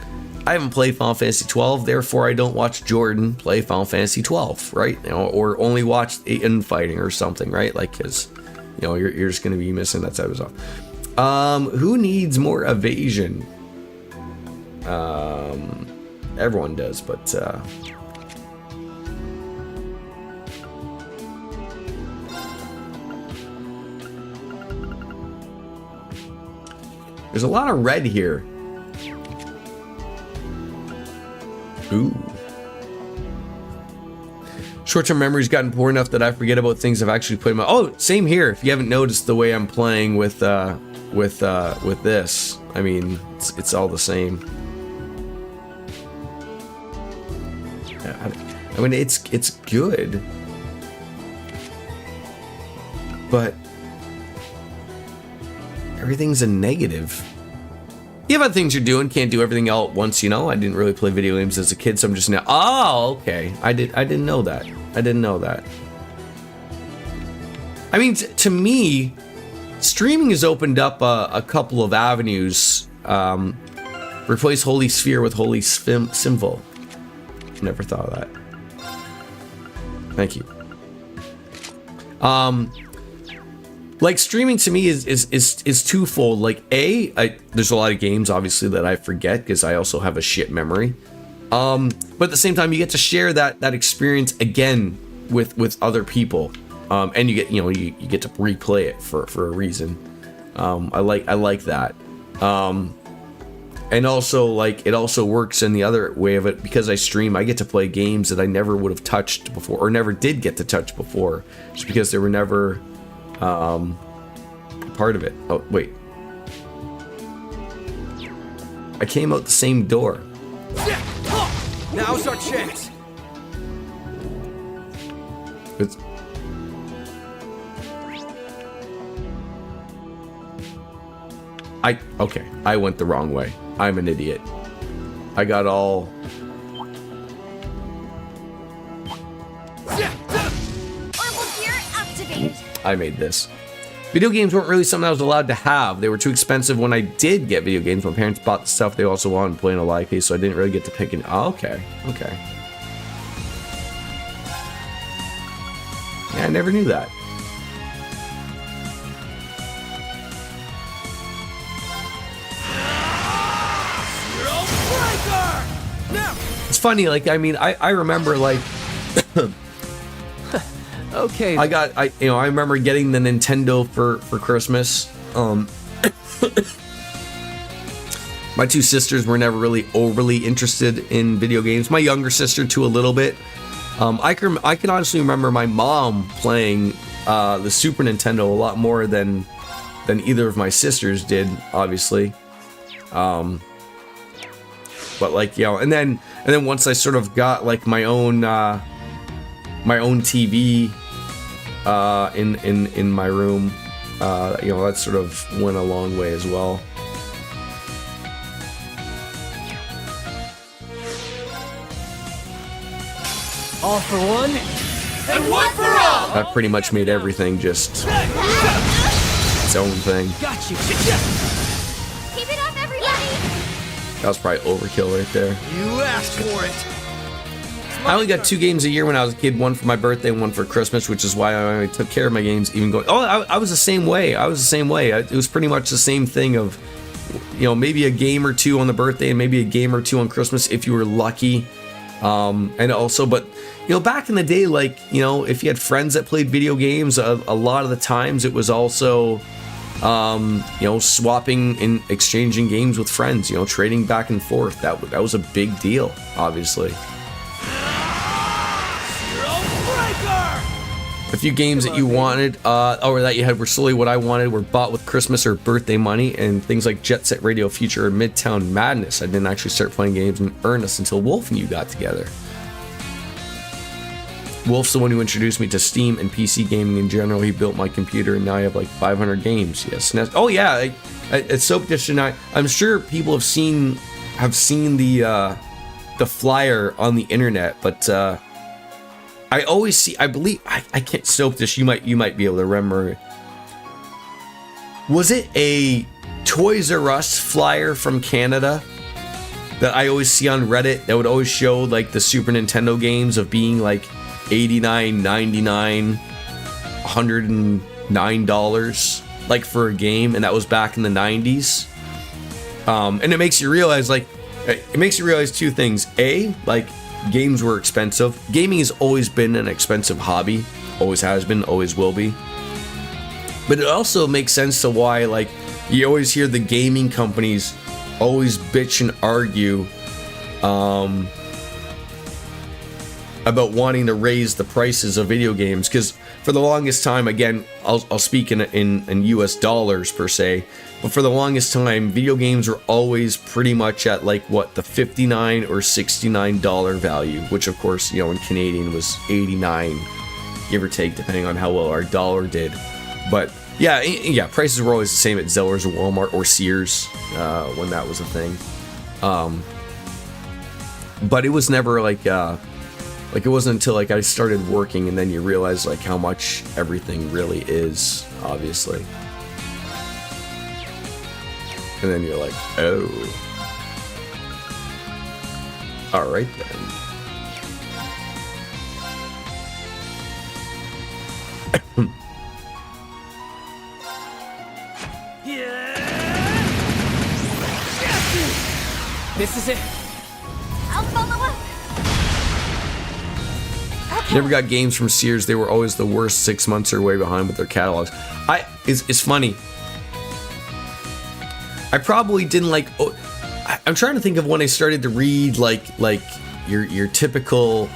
I haven't played Final Fantasy 12, therefore I don't watch Jordan play Final Fantasy 12, right? You know, or only watch infighting or something, right? Like, because, you know, you're just going to be missing that type of stuff. Who needs more evasion? Everyone does, but there's a lot of red here. Ooh. Short-term memory's gotten poor enough that I forget about things I've actually put in my... Oh, same here. If you haven't noticed the way I'm playing with this, I mean, it's all the same. I mean, it's good, but everything's a negative. You have other things you're doing, can't do everything all at once, you know. I didn't really play video games as a kid, so I'm just now. Oh, okay. I didn't know that. I didn't know that. I mean, to me, streaming has opened up a couple of avenues. Replace Holy Sphere with Holy Symbol. Never thought of that. Thank you. Like, streaming to me is twofold. Like, there's a lot of games obviously that I forget because I also have a shit memory. But at the same time, you get to share that experience again with other people, and you get you get to replay it for a reason. I like that. And also, like, it also works in the other way of it because I stream. I get to play games that I never would have touched before, or never did get to touch before, just because they were never part of it. Oh, wait. I came out the same door. Now's our chance. It's... Okay, I went the wrong way. I'm an idiot. I got all... I made this. Video games weren't really something I was allowed to have. They were too expensive when I did get video games. My parents bought the stuff they also wanted to play in a live case, so I didn't really get to pick it. Oh, okay. Yeah, I never knew that. It's funny, like, I mean, I remember, like... Okay. I remember getting the Nintendo for Christmas. My two sisters were never really overly interested in video games. My younger sister too, a little bit. I can honestly remember my mom playing the Super Nintendo a lot more than either of my sisters did, obviously. But like, and then once I sort of got like my own TV in my room, that sort of went a long way as well. All for one, and one for all! That pretty much made everything just its own thing. Got you. Keep it up, everybody! That was probably overkill right there. You asked for it. I only got 2 games a year when I was a kid, one for my birthday and one for Christmas, which is why I took care of my games even going... Oh, I was the same way. It was pretty much the same thing of, maybe a game or 2 on the birthday and maybe a game or 2 on Christmas if you were lucky. And also, but, back in the day, like, if you had friends that played video games, a lot of the times it was also, swapping and exchanging games with friends, trading back and forth. That was a big deal, obviously. A few games that you wanted, or that you had were solely what I wanted, were bought with Christmas or birthday money, and things like Jet Set Radio Future or Midtown Madness. I didn't actually start playing games in earnest until Wolf and you got together. Wolf's the one who introduced me to Steam and PC gaming in general. He built my computer, and now I have like 500 games. Yes. Oh yeah, it's Soap Dish, and I'm sure people have seen the flyer on the internet, but I always see. I believe I can't. Soap Dish, you might be able to remember. Was it a Toys R Us flyer from Canada that I always see on Reddit that would always show like the Super Nintendo games of being like $89, $99, $109 like for a game, and that was back in the 90s. And it makes you realize two things. A, like, games were expensive. Gaming has always been an expensive hobby, always has been, always will be. But it also makes sense to why, like, you always hear the gaming companies always bitch and argue about wanting to raise the prices of video games, because for the longest time, again, I'll speak in US dollars per se, but for the longest time, video games were always pretty much at like what, the $59 or $69 value, which of course, you know, in Canadian was 89, give or take, depending on how well our dollar did. But yeah, prices were always the same at Zellers or Walmart or Sears when that was a thing. But it was never like it wasn't until like I started working, and then you realize like how much everything really is, obviously. And then you're like, oh. All right then. This is it. I'll follow up. Never got games from Sears. They were always the worst. 6 months or way behind with their catalogs. It's funny. I probably didn't like. I'm trying to think of when I started to read like your typical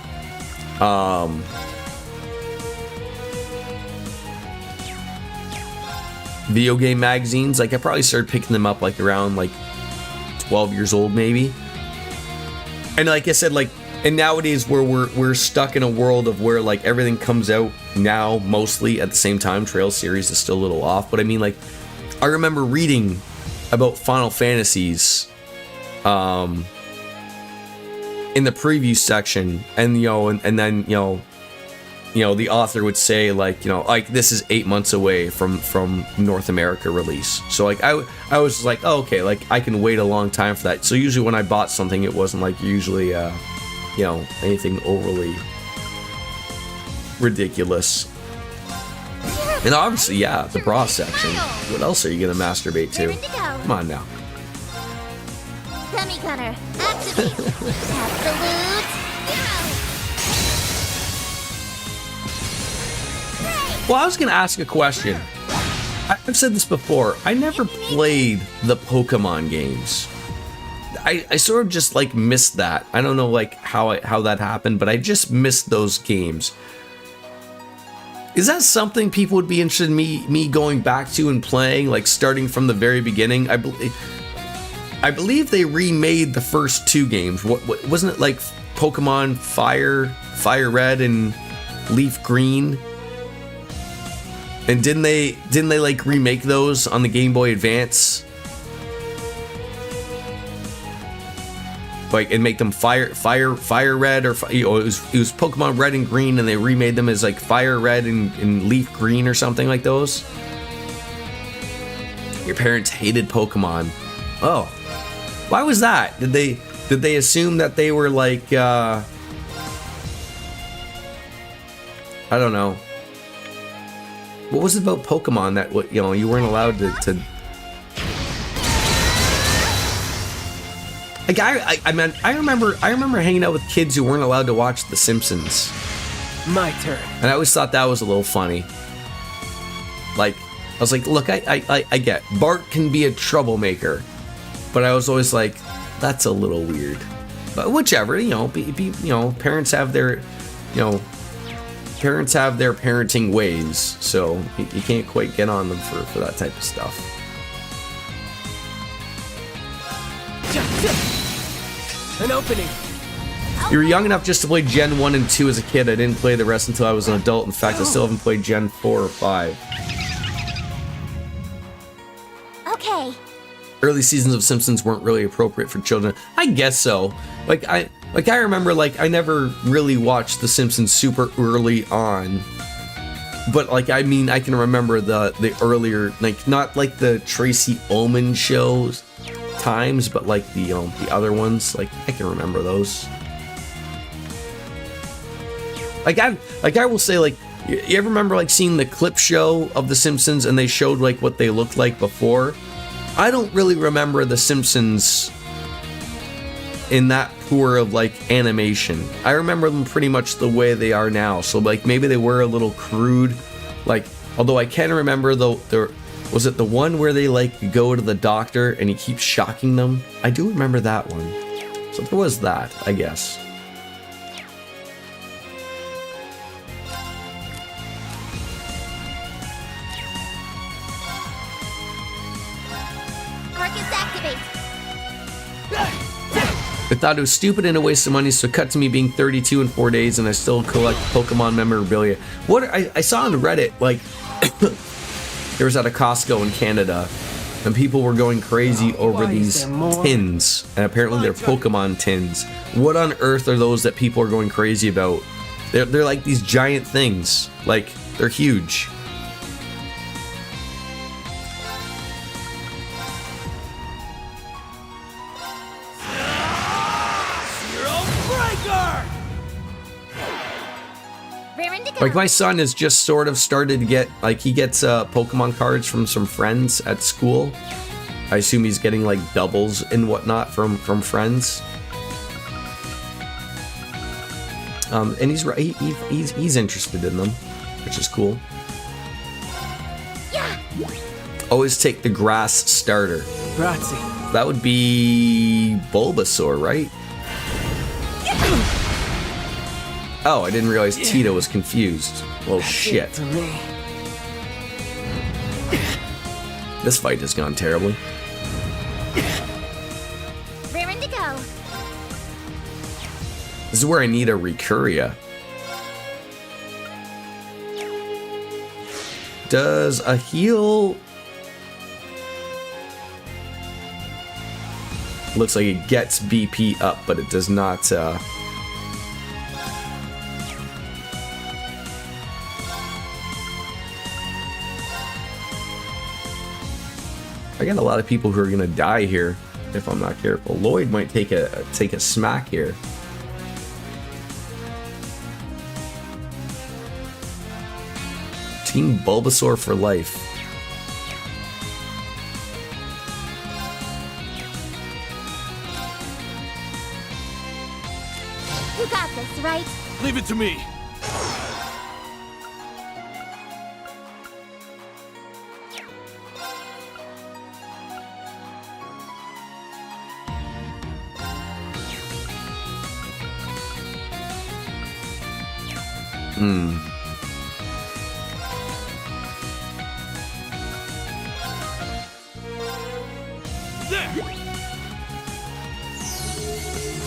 video game magazines. Like I probably started picking them up like around like 12 years old maybe. And like I said, like, and nowadays where we're stuck in a world of where like everything comes out now mostly at the same time. Trail series is still a little off, but I mean, like, I remember reading about Final Fantasies in the preview section, and you know, and then you know the author would say like, you know, like this is 8 months away from North America release. So like I was like, oh, okay, like I can wait a long time for that. So usually when I bought something, it wasn't like usually you know, anything overly ridiculous. And obviously, yeah, the bra section. What else are you gonna masturbate to? Come on now. Dummy gunner, activate. Absolute Well, I was gonna ask a question. I've said this before. I never played the Pokemon games. I sort of just like missed that. I don't know like how that happened, but I just missed those games. Is that something people would be interested in me going back to and playing, like starting from the very beginning? I believe they remade the first two games. What wasn't it like Pokemon Fire Red and Leaf Green? And didn't they like remake those on the Game Boy Advance? Like, and make them Fire Red, or it was Pokemon Red and Green, and they remade them as like Fire Red and Leaf Green or something like those. Your parents hated Pokemon. Oh, why was that? Did they assume that they were like I don't know. What was it about Pokemon that you weren't allowed to like I remember hanging out with kids who weren't allowed to watch The Simpsons. My turn. And I always thought that was a little funny. Like, I was like, look, I get Bart can be a troublemaker, but I was always like, that's a little weird. But whichever, parents have their, parenting ways, so you can't quite get on them for that type of stuff. An opening. You were young enough just to play Gen 1 and 2 as a kid. I didn't play the rest until I was an adult. In fact, I still haven't played Gen 4 or 5. Okay. Early seasons of Simpsons weren't really appropriate for children. I guess so. I remember, I never really watched The Simpsons super early on. But, I can remember the earlier, not the Tracy Ullman shows times, but, the other ones. I can remember those. I will say, you ever remember, seeing the clip show of The Simpsons and they showed, what they looked like before? I don't really remember The Simpsons in that poor of animation. I remember them pretty much the way they are now. So maybe they were a little crude. Although I can remember was it the one where they go to the doctor and he keeps shocking them? I do remember that one. So there was that, I guess. I thought it was stupid and a waste of money, so it cut to me being 32 in 4 days, and I still collect Pokemon memorabilia. What I saw on Reddit, there was at a Costco in Canada, and people were going crazy over these tins, and apparently they're Pokemon tins. What on earth are those that people are going crazy about? They're like these giant things, they're huge. My son has just sort of started to get, he gets Pokemon cards from some friends at school. I assume he's getting, doubles and whatnot from friends. And he's interested in them, which is cool. Yeah. Always take the grass starter. Grazie. That would be Bulbasaur, right? Oh, I didn't realize Tito was confused. Well, shit. This fight has gone terribly. Raring to go. This is where I need a Recuria. Does a heal... Looks like it gets BP up, but it does not... I got a lot of people who are gonna die here if I'm not careful. Lloyd might take a smack here. Team Bulbasaur for life. You got this, right? Leave it to me.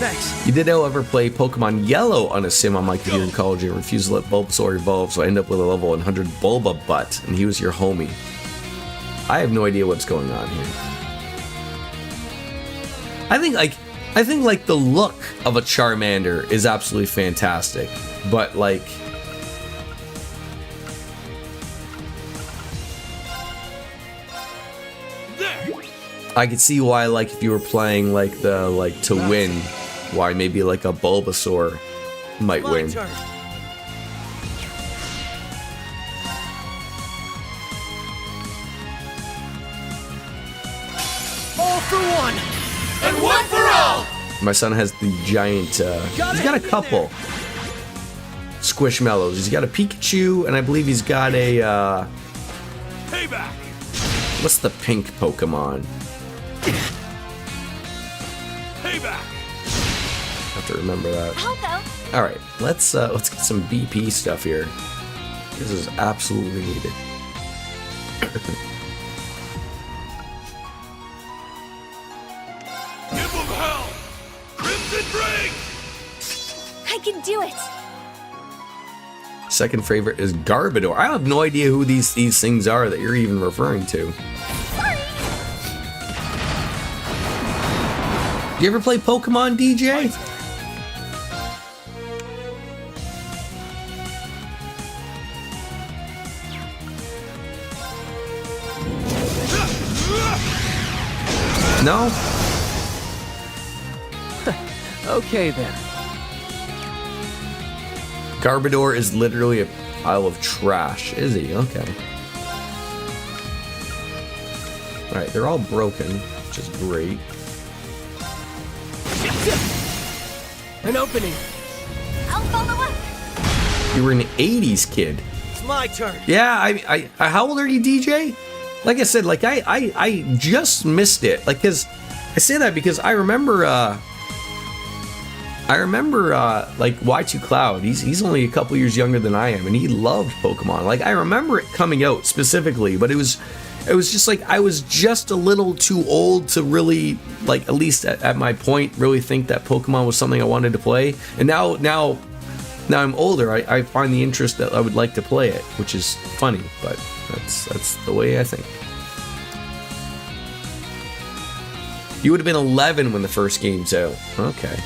Thanks. You did, however, play Pokemon Yellow on a sim on my computer in college and refused to let Bulbasaur evolve, so I ended up with a level 100 Bulba Butt, and he was your homie. I have no idea what's going on here. I think the look of a Charmander is absolutely fantastic, but I could see why, if you were playing, to win, why maybe, a Bulbasaur might win. All for one, and one for all! My son has the giant, he's got a couple Squishmallows. He's got a Pikachu, and I believe he's got a, Payback! What's the pink Pokemon? Payback! Have to remember that. I'll go. All right, let's get some BP stuff here. This is absolutely needed. Give them hell! Crimson Ring! can do it! Second favorite is Garbodor. I have no idea who these things are that you're even referring to. Do you ever play Pokemon, DJ? No? Okay then. Garbodor is literally a pile of trash, is he? Okay. Alright, they're all broken, which is great. An opening. I'll follow up! You were an 80s kid. It's my turn. Yeah, I how old are you, DJ? Like I said, like I just missed it. Like, cause I say that because I remember like Y2 Cloud, he's only a couple years younger than I am, and he loved Pokemon. Like, I remember it coming out specifically, but it was just like I was just a little too old to really, like, at least at my point, really think that Pokemon was something I wanted to play. And now I'm older, I find the interest that I would like to play it, which is funny, but that's the way I think. You would have been 11 when the first game's out. Okay.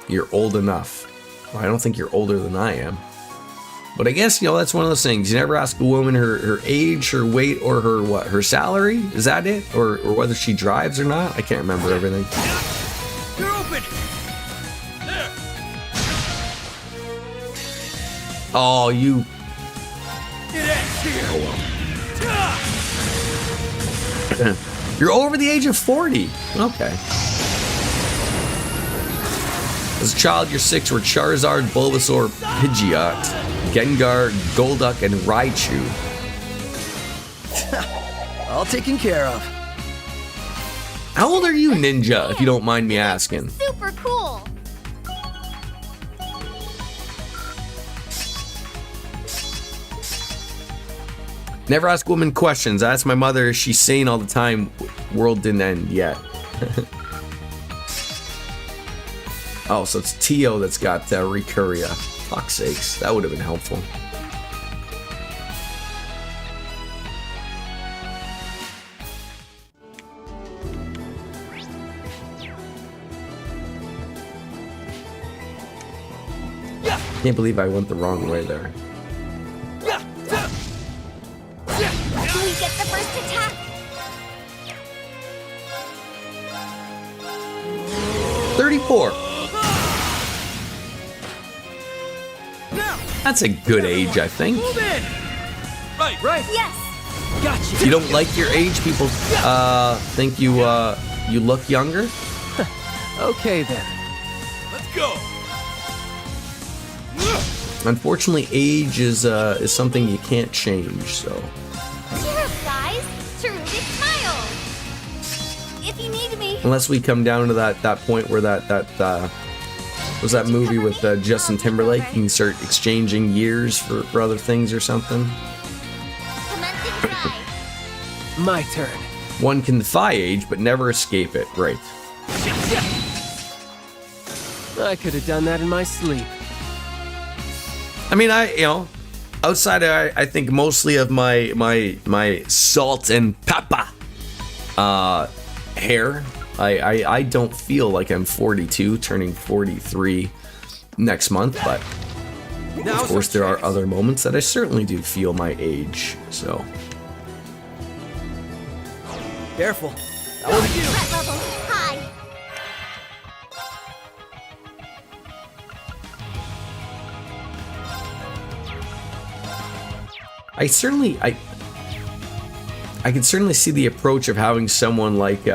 You're old enough. Well, I don't think you're older than I am. But I guess, that's one of those things. You never ask a woman her age, her weight, or her salary. Is that it? Or whether she drives or not? I can't remember everything. You're open! There! Oh, you... It ends here! Oh, well. You're over the age of 40. Okay. As a child, your 6 were Charizard, Bulbasaur, Pidgeot, Gengar, Golduck, and Raichu. All taken care of. How old are you, Ninja, if you don't mind me asking? Super cool! Never ask women questions. I ask my mother, she's saying all the time, world didn't end yet. Oh, so it's Tio that's got Ricuria. Fuck's sakes, that would have been helpful. Can't believe I went the wrong way there. We get the first attack! 34. That's a good age, I think. Move in! Right. Yes! Gotcha! If you don't like your age, people think you look younger. Okay then. Let's go! Unfortunately, age is something you can't change, so. Cheer up, guys! Cherubic smile! If you need me... Unless we come down to that point where that was that movie with Justin Timberlake, you can start exchanging years for other things or something. My turn. One can defy age, but never escape it. Right. I could have done that in my sleep. I mean, outside of, I think mostly of my salt and pepper hair, I don't feel like I'm 42, turning 43 next month, but of course there are other moments that I certainly do feel my age, so. Careful. Threat level high! I can certainly see the approach of having someone like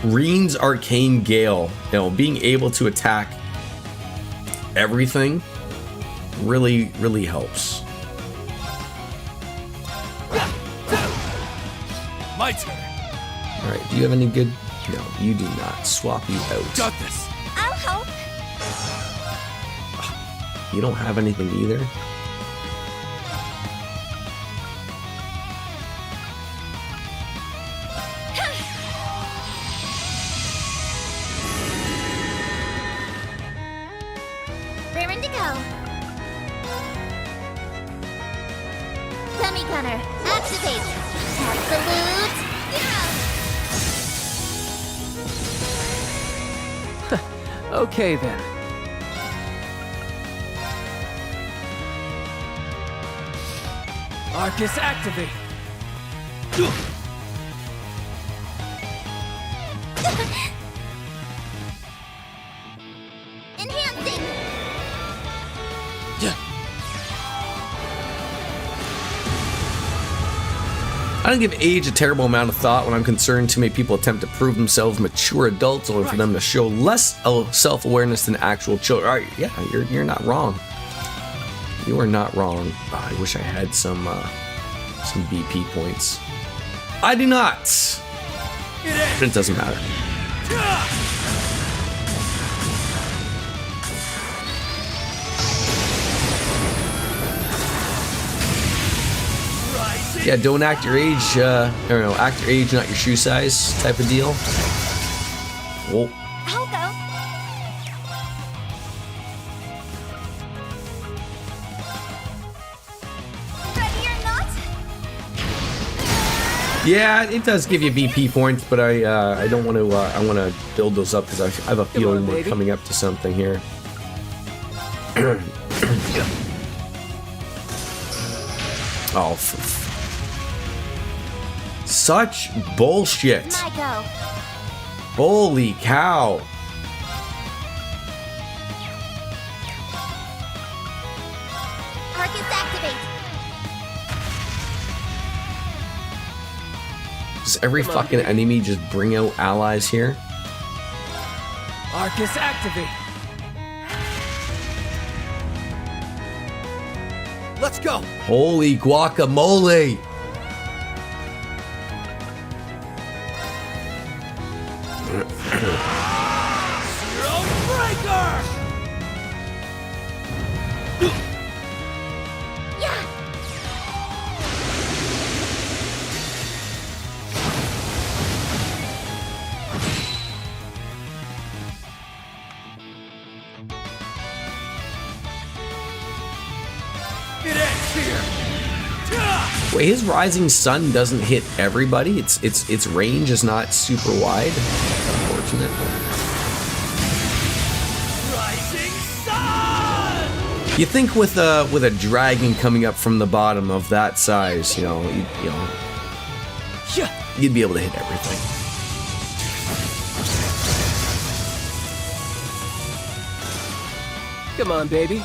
Reen's Arcane Gale, being able to attack everything really, really helps. My turn. All right, do you have any good? No, you do not. Swap you out. Got this. I'll help! You don't have anything either? Raring to go. Dummy gunner, activate. Absolute zero. Okay then. Arcus activate. Enhancing. I don't give age a terrible amount of thought when I'm concerned too many people attempt to prove themselves mature adults only for them to show less self-awareness than actual children. All right, yeah, you're not wrong. You are not wrong. Oh, I wish I had some BP points. I do not. It doesn't matter. Yeah, don't act your age, or no, act your age, not your shoe size type of deal. Whoa. I'll go. Ready or not? Yeah, it does give you BP points, but I don't want to. I want to build those up because I have a feeling we're coming up to something here. Oh, such bullshit! My go. Holy cow! Arcus activate. Does every fucking enemy just bring out allies here? Arcus activate. Let's go. Holy guacamole! Wait, his rising sun doesn't hit everybody. Its range is not super wide. Unfortunate. Rising sun! You think with a dragon coming up from the bottom of that size, you'd be able to hit everything. Come on, baby.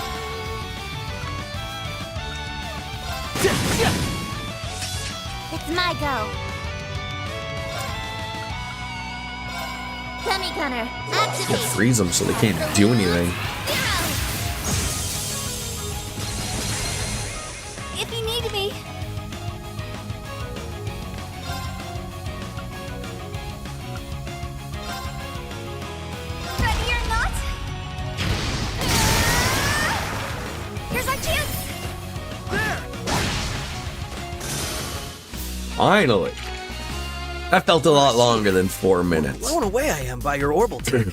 It's my go. Dummy gunner, You activate. freeze them so they can't do anything. If you need me. Ready or not? Here's our chance. Finally. That felt a lot longer than 4 minutes. Blown away I am by your orbital tech.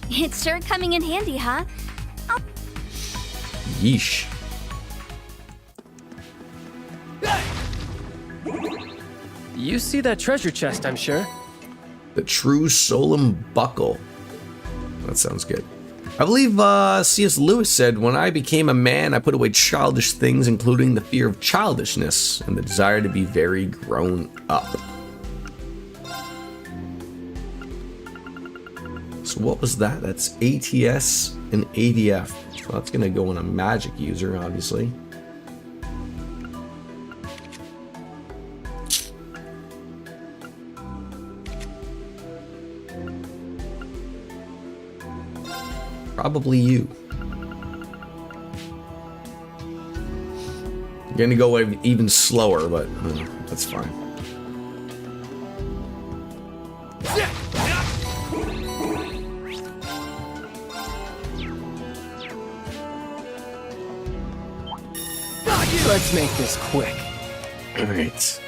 It's sure coming in handy, huh? Yeesh. You see that treasure chest, I'm sure. The true Solum buckle. That sounds good. I believe C.S. Lewis said, "When I became a man, I put away childish things, including the fear of childishness and the desire to be very grown up." So what was that? That's ATS and ADF. So that's gonna go on a magic user, obviously. Probably you. You're gonna go even slower, but that's fine. Let's make this quick. All right.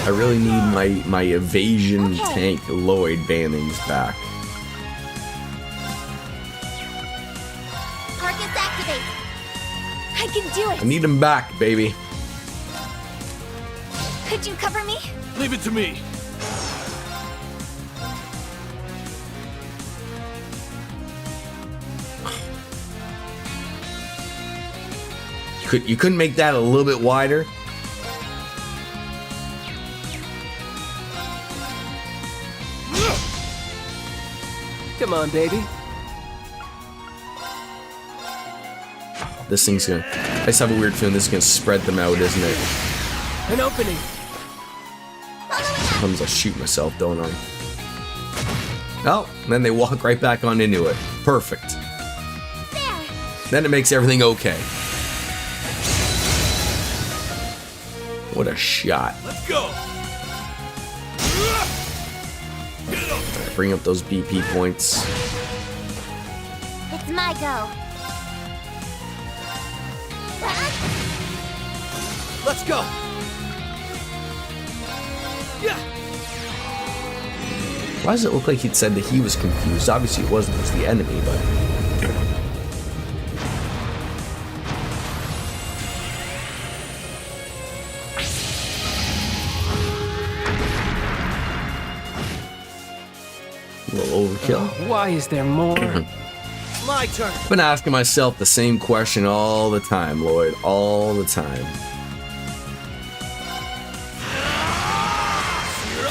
I really need my evasion tank Lloyd Bannings back. Targets activate. I can do it. I need him back, baby. Could you cover me? Leave it to me. You couldn't make that a little bit wider? Come on, baby. This thing's gonna... I just have a weird feeling this is gonna spread them out, isn't it? An opening. Sometimes I'll shoot myself, don't I? Oh, and then they walk right back on into it. Perfect. Then it makes everything okay. What a shot. Let's go. Bring up those BP points. It's my go. Let's go. Yeah. Why does it look like he'd said that he was confused? Obviously it wasn't, it was the enemy, but... A little overkill. Why is there more? My turn. I've been asking myself the same question all the time, Lloyd. All the time.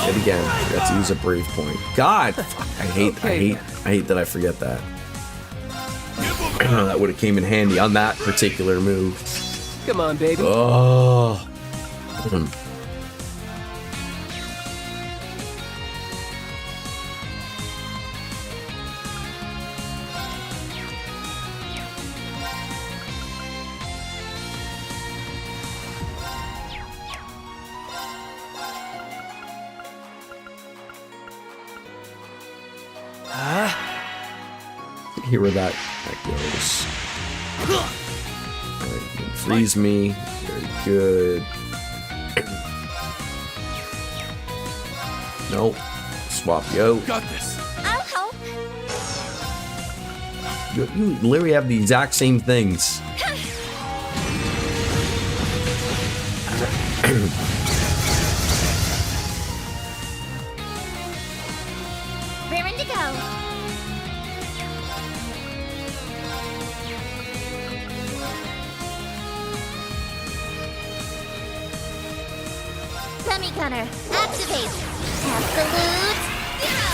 Yet again, I forgot to use a brave point. God, fuck, I hate that I forget that. That would have came in handy on that particular move. Come on, baby. Oh. Hear where that goes. Right, freeze me. Very good. Nope. Swap you out. Got this. I'll help. You literally have the exact same things. Raring to go. Semi-gunner, activate. Absolute zero.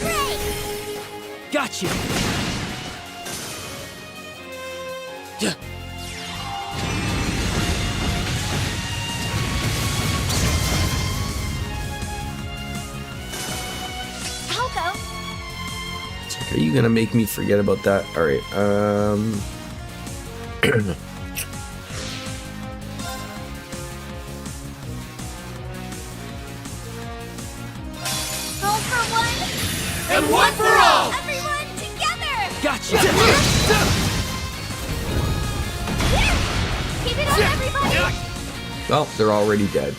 Great. Got you. I'll go. Are you gonna make me forget about that? All right. All for one. And one for all. Everyone together. Gotcha. Keep it up, everybody. Well, they're already dead.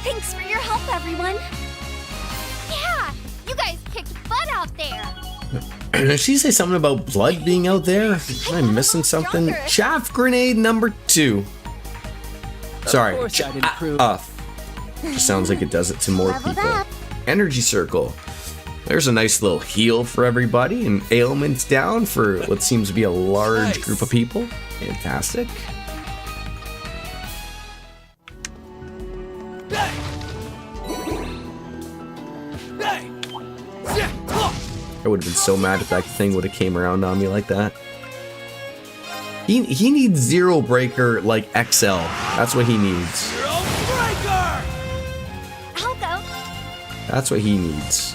Thanks for your help, everyone. Yeah, you guys kicked butt out there. Did she say something about blood being out there? Am I missing something? Chaff grenade number 2. Sorry. Of course I didn't prove. Just sounds like it does it to more Leveled people. up. Energy circle. There's a nice little heal for everybody, and ailments down for what seems to be a large group of people. Fantastic. I would have been so mad if that thing would have came around on me like that. He needs Zero Breaker like XL. That's what he needs. I'll go. That's what he needs.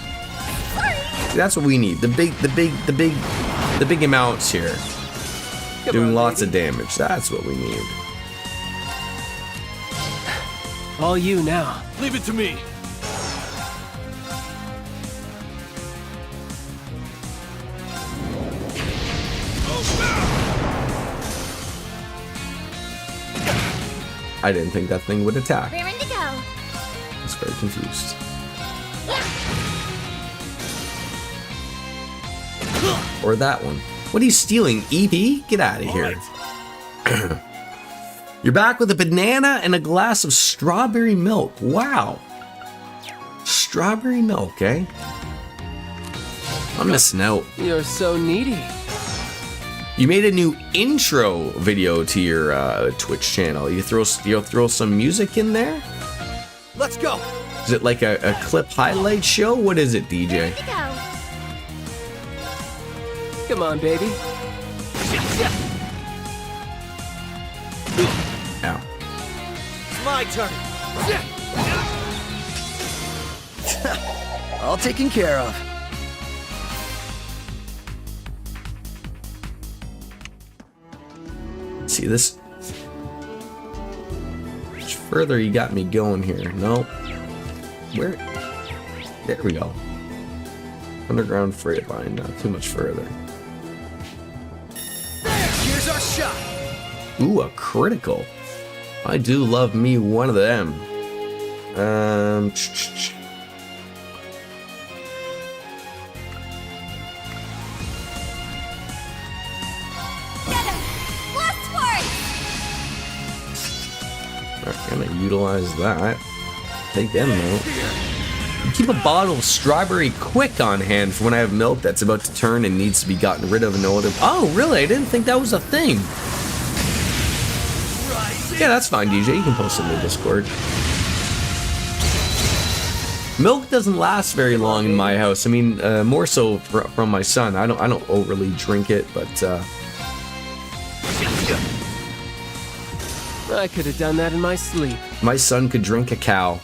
That's what we need. The big amounts here. Doing lots of damage. That's what we need. All you now. Leave it to me. I didn't think that thing would attack. Raring to go. I was very confused. Or that one. What are you stealing, EP? Get out of here. You're back with a banana and a glass of strawberry milk. Wow. Strawberry milk, eh? I'm missing out. You're so needy. You made a new intro video to your Twitch channel. You'll throw some music in there? Let's go. Is it like a clip highlight show? What is it, DJ? Come on, baby. Ow. It's my turn. All taken care of. See this? Much further you got me going here. No. Where? There we go. Underground freight line, not too much further. Here's our shot. Ooh, a critical. I do love me one of them. Not gonna utilize that. Take them though. Keep a bottle of strawberry quick on hand for when I have milk that's about to turn and needs to be gotten rid of. No other. Oh, really? I didn't think that was a thing. Yeah, that's fine, DJ. You can post it in the Discord. Milk doesn't last very long in my house. I mean, more so from my son. I don't overly drink it, but I could have done that in my sleep. My son could drink a cow.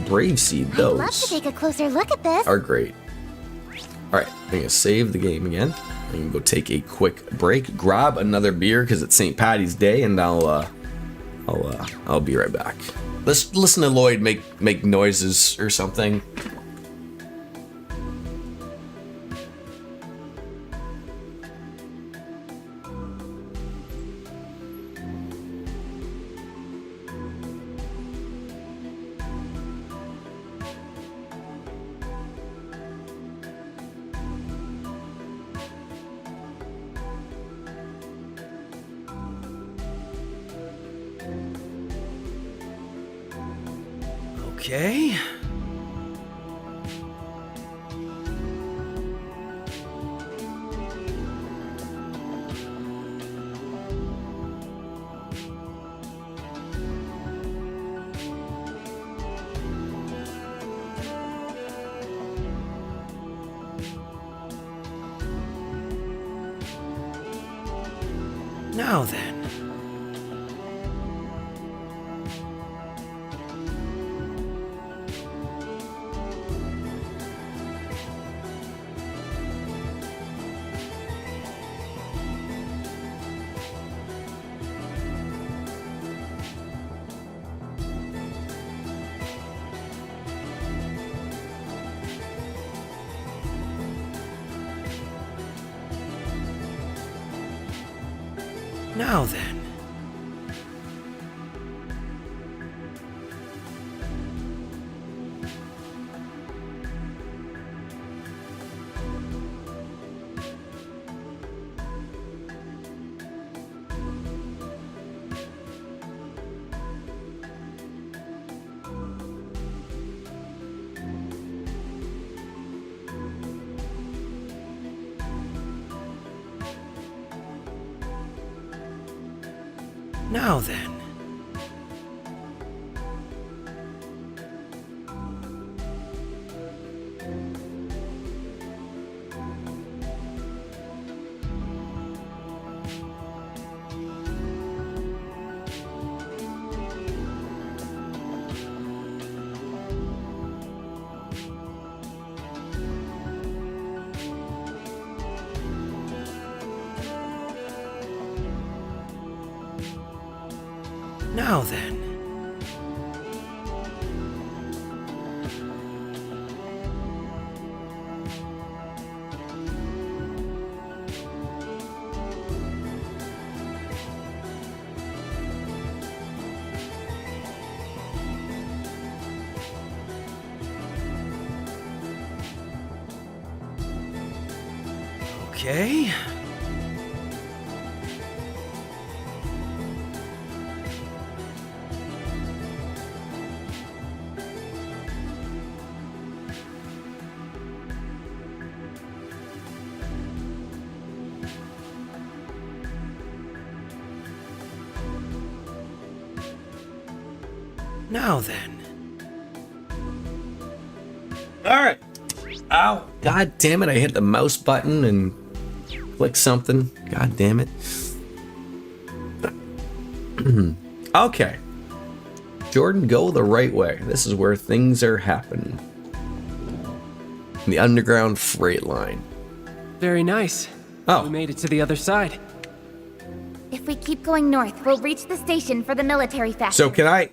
Brave seed, those. I'd love to take a closer look at this. Are great. All right, I'm gonna save the game again. I'm gonna go take a quick break, grab another beer because it's St. Patty's Day, and I'll be right back. Let's listen to Lloyd make noises or something. Okay. Now then. Now then. Now then. Now then. Okay. Now then. All right. Ow. God damn it. I hit the mouse button and clicked something. God damn it. Okay. Jordan, go the right way. This is where things are happening. The underground freight line. Very nice. Oh. We made it to the other side. If we keep going north, we'll reach the station for the military factory. So can I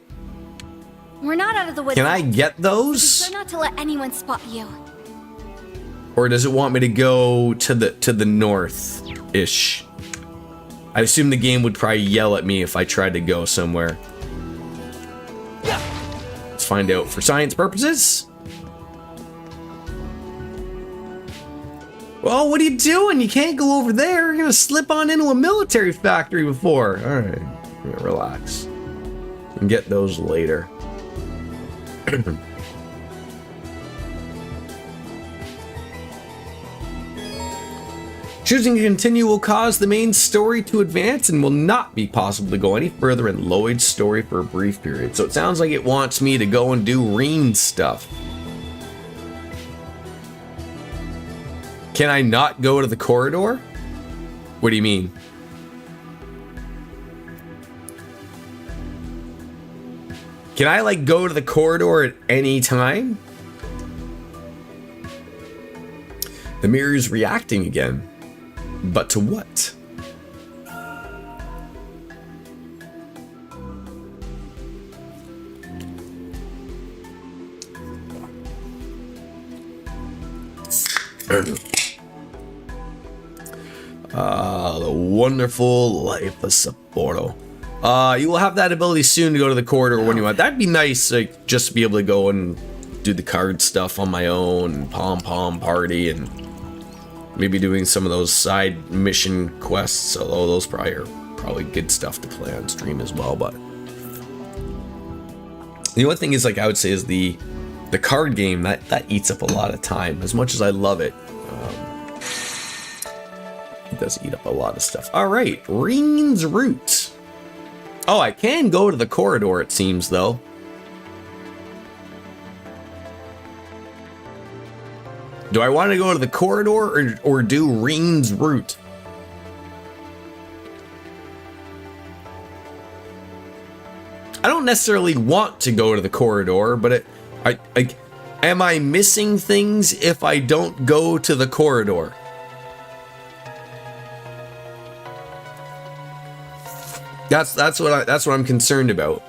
We're not out of the woods. can I get Be those? sure not to let anyone spot you. Or does it want me to go to the north-ish? I assume the game would probably yell at me if I tried to go somewhere. Let's find out for science purposes. Well, what are you doing? You can't go over there. You're gonna slip on into a military factory before. All right, relax. You can get those later. Choosing to continue will cause the main story to advance and will not be possible to go any further in Lloyd's story for a brief period. So it sounds like it wants me to go and do Reen stuff. Can I not go to the corridor? What do you mean? Can I like go to the corridor at any time? The mirror's reacting again. But to what? The wonderful life of Sapporo. You will have that ability soon to go to the corridor when you want. That'd be nice, like, just to be able to go and do the card stuff on my own, pom-pom party, and maybe doing some of those side mission quests, although those probably good stuff to play on stream as well. But the only thing is, like, I would say is the card game that eats up a lot of time. As much as I love it, it does eat up a lot of stuff. All right, Reen's route. Oh, I can go to the corridor, it seems, though. Do I want to go to the corridor or do Reen's route? I don't necessarily want to go to the corridor, but am I missing things if I don't go to the corridor? That's what I'm concerned about.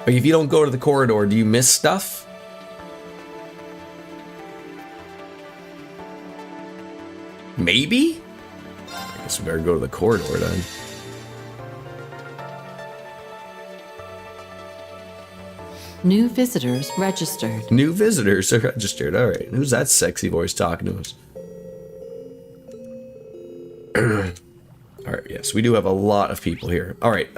Like, if you don't go to the corridor, do you miss stuff? Maybe? I guess we better go to the corridor then. New visitors registered. New visitors are registered. All right. Who's that sexy voice talking to us? All right. Yes, we do have a lot of people here. All right.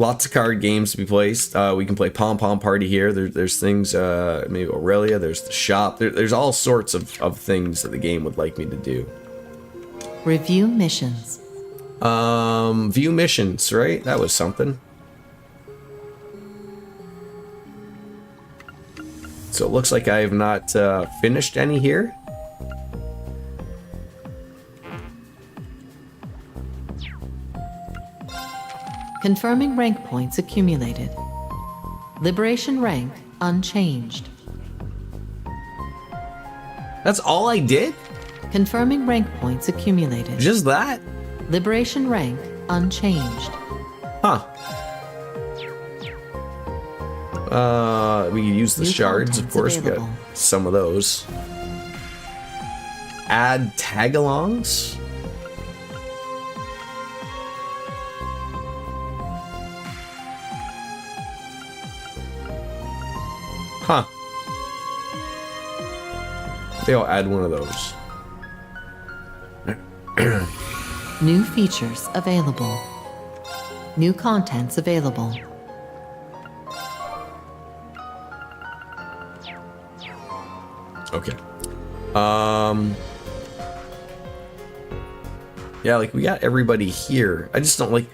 Lots of card games to be placed. We can play Pom Pom Party here. There's things, maybe Aurelia. There's the shop. There's all sorts of things that the game would like me to do. Review missions. View missions, right? That was something. So it looks like I have not finished any here. Confirming rank points accumulated. Liberation rank unchanged. That's all I did? Confirming rank points accumulated. Just that? Liberation rank unchanged. Huh. We can use the New shards, of contents course. We available. got some of those. Add tagalongs? Huh. Maybe I'll add one of those. New features available. New contents available. Okay. Yeah, like we got everybody here. I just don't like.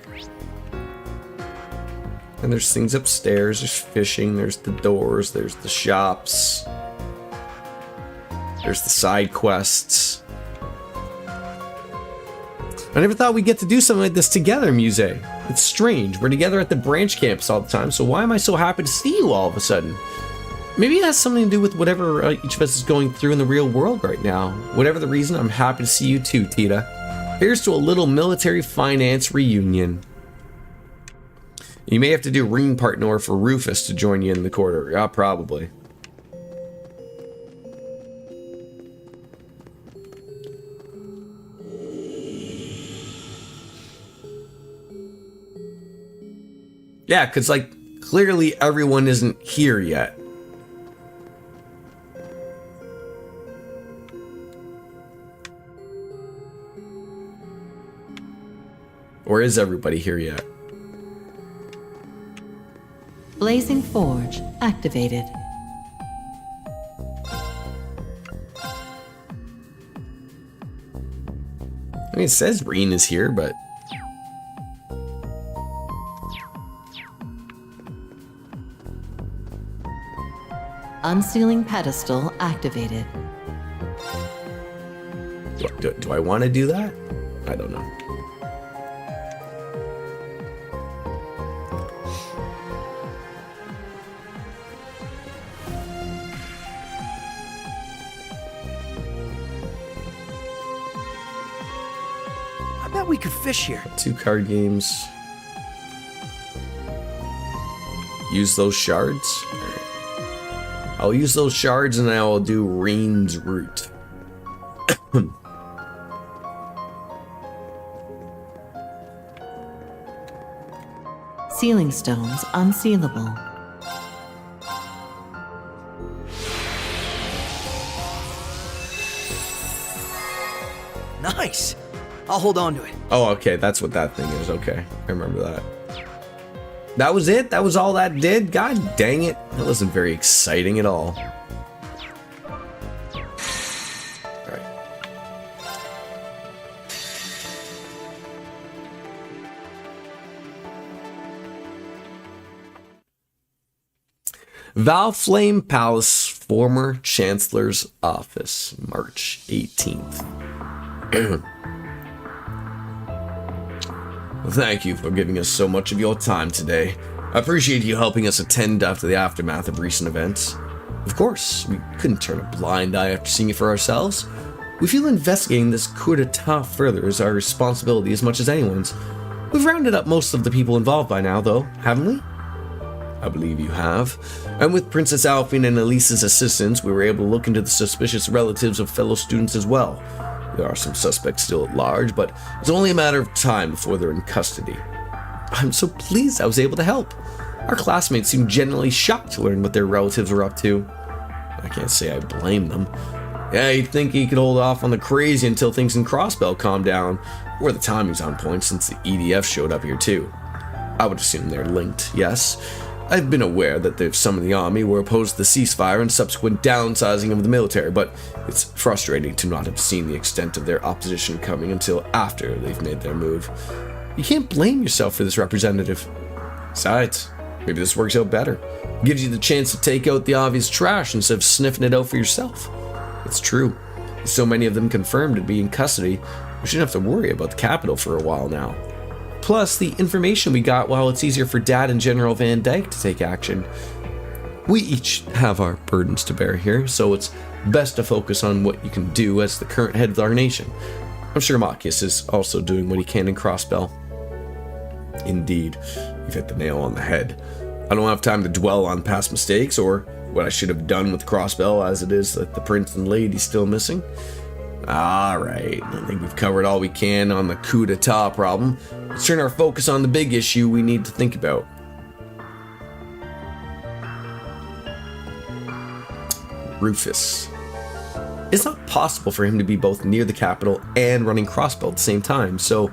And there's things upstairs. There's fishing. There's the doors. There's the shops. There's the side quests. I never thought we'd get to do something like this together, Muse. It's strange. We're together at the branch camps all the time, so why am I so happy to see you all of a sudden? Maybe it has something to do with whatever each of us is going through in the real world right now. Whatever the reason, I'm happy to see you too, Tita. Here's to a little military finance reunion. You may have to do ring partner for Rufus to join you in the quarter. Yeah, probably. Yeah, because, like, clearly everyone isn't here yet. Or is everybody here yet? Blazing Forge activated. I mean, it says Reen is here, but... Unsealing pedestal activated. Do I want to do that? I don't know. I bet we could fish here. 2 card games. Use those shards? I'll use those shards and I will do Reen's route. Sealing stones unsealable. Nice. I'll hold on to it. Oh, okay, that's what that thing is. Okay, I remember that. That was it? That was all that did? God dang it. That wasn't very exciting at all. Alright. Valflame Palace, former Chancellor's office, March 18th. Thank you for giving us so much of your time today. I appreciate you helping us attend after the aftermath of recent events. Of course, we couldn't turn a blind eye after seeing it for ourselves. We feel investigating this coup d'etat further is our responsibility as much as anyone's. We've rounded up most of the people involved by now, though, haven't we? I believe you have. And with Princess Alphine and Elise's assistance, we were able to look into the suspicious relatives of fellow students as well. There are some suspects still at large, but it's only a matter of time before they're in custody. I'm so pleased I was able to help. Our classmates seemed genuinely shocked to learn what their relatives were up to. I can't say I blame them. Yeah, you'd think he could hold off on the crazy until things in Crossbell calmed down, or the timing's on point since the EDF showed up here too. I would assume they're linked, yes. I've been aware that some of the army were opposed to the ceasefire and subsequent downsizing of the military, but it's frustrating to not have seen the extent of their opposition coming until after they've made their move. You can't blame yourself for this, Representative. Besides, maybe this works out better. It gives you the chance to take out the obvious trash instead of sniffing it out for yourself. It's true. With so many of them confirmed to be in custody, we shouldn't have to worry about the capital for a while now. Plus, the information we got, while it's easier for Dad and General Van Dyke to take action, we each have our burdens to bear here, so it's best to focus on what you can do as the current head of our nation. I'm sure Machias is also doing what he can in Crossbell. Indeed, you've hit the nail on the head. I don't have time to dwell on past mistakes or what I should have done with Crossbell, as it is that the prince and lady's still missing. Alright, I think we've covered all we can on the coup d'etat problem. Let's turn our focus on the big issue we need to think about. Rufus. it's not possible for him to be both near the capital and running Crossbell at the same time. So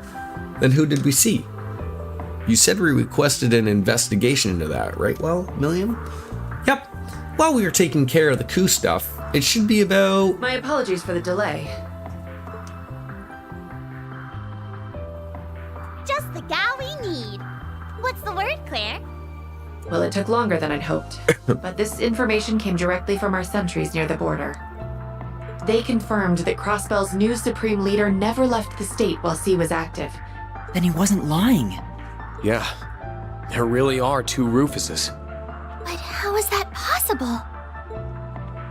then who did we see? You said we requested an investigation into that, right? Well, Milliam? Yep. While we were taking care of the coup stuff, it should be about... My apologies for the delay. Just the gal we need. What's the word, Claire? Well, it took longer than I'd hoped, but this information came directly from our sentries near the border. They confirmed that Crossbell's new Supreme Leader never left the state while C was active. Then he wasn't lying. Yeah, there really are 2 Rufuses. But how is that possible?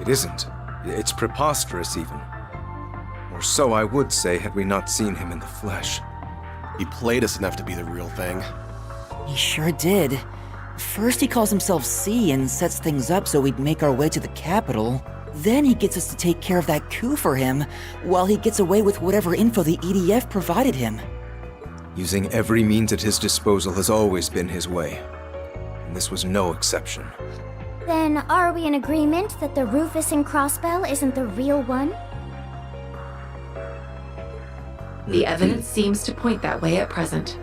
It isn't. It's preposterous, even. Or so I would say had we not seen him in the flesh. He played us enough to be the real thing. He sure did. First he calls himself C and sets things up so we'd make our way to the capital. Then he gets us to take care of that coup for him, while he gets away with whatever info the EDF provided him. Using every means at his disposal has always been his way. And this was no exception. Then are we in agreement that the Rufus in Crossbell isn't the real one? The evidence seems to point that way at present.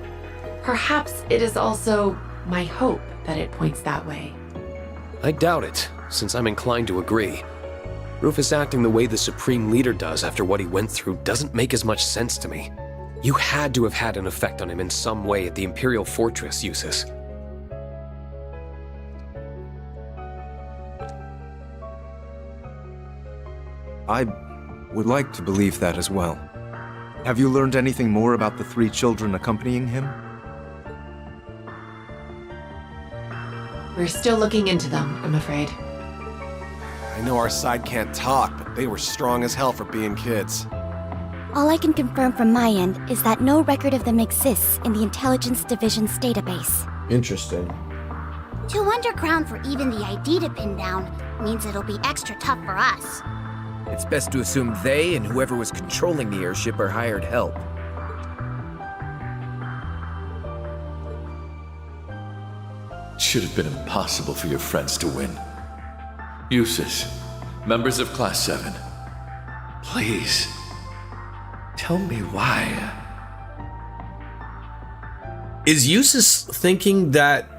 Perhaps it is also my hope that it points that way. I doubt it, since I'm inclined to agree. Rufus acting the way the Supreme Leader does after what he went through doesn't make as much sense to me. You had to have had an effect on him in some way at the Imperial Fortress, Eustace. I would like to believe that as well. Have you learned anything more about the 3 children accompanying him? We're still looking into them, I'm afraid. I know our side can't talk, but they were strong as hell for being kids. All I can confirm from my end is that no record of them exists in the Intelligence Division's database. Interesting. 2 underground for even the ID to pin down means it'll be extra tough for us. It's best to assume they and whoever was controlling the airship are hired help. It should have been impossible for your friends to win. Eustace, members of Class 7, please, tell me why. Is Eustace thinking that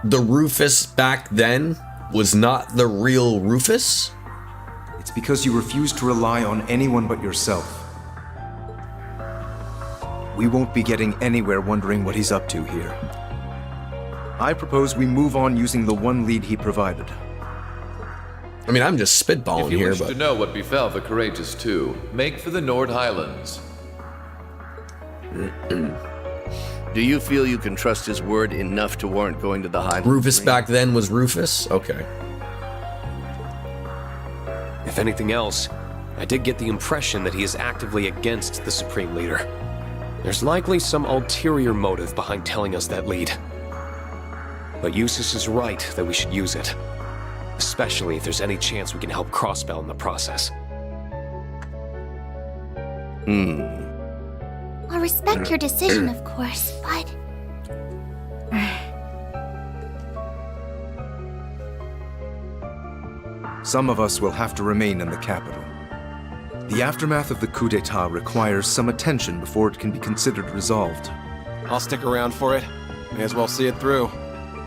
the Rufus back then was not the real Rufus? It's because you refuse to rely on anyone but yourself. We won't be getting anywhere wondering what he's up to here. I propose we move on using the one lead he provided. I mean, I'm just spitballing If you here, wish but... to know what befell the Courageous Two, make for the Nord Highlands. Do you feel you can trust his word enough to warrant going to the Highlands? Rufus back then was Rufus? Okay. If anything else, I did get the impression that he is actively against the Supreme Leader. There's likely some ulterior motive behind telling us that lead. But Eustace is right that we should use it. Especially if there's any chance we can help Crossbell in the process. I'll respect your decision, of course, but... Some of us will have to remain in the capital. The aftermath of the coup d'etat requires some attention before it can be considered resolved. I'll stick around for it. May as well see it through.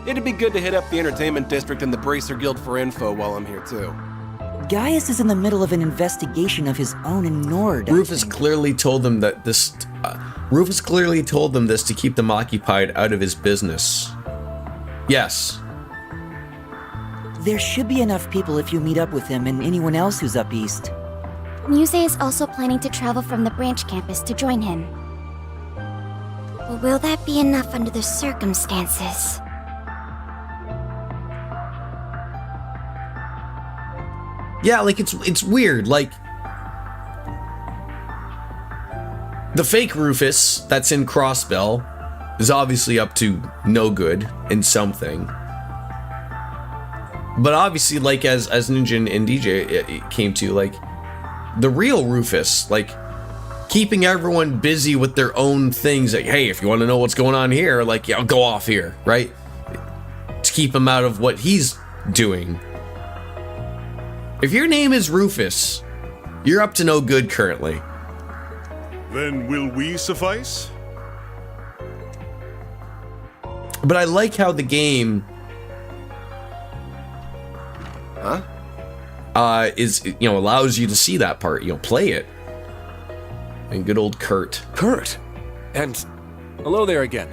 It'd be good to hit up the entertainment district and the Bracer Guild for info while I'm here too. Gaius is in the middle of an investigation of his own in Nord. Rufus clearly told them that this... Rufus clearly told them this to keep them occupied out of his business. Yes. There should be enough people if you meet up with him and anyone else who's up east. Muse is also planning to travel from the branch campus to join him. But will that be enough under the circumstances? Yeah, like, it's weird, like... The fake Rufus that's in Crossbell is obviously up to no good in something. But obviously, like, as Ninja and DJ it came to, like, the real Rufus, like, keeping everyone busy with their own things, like, hey, if you want to know what's going on here, like, yeah, go off here, right? To keep him out of what he's doing. If your name is Rufus, you're up to no good currently. Then will we suffice? But I like how the game is, allows you to see that part, play it. And good old Kurt. Kurt! And hello there again.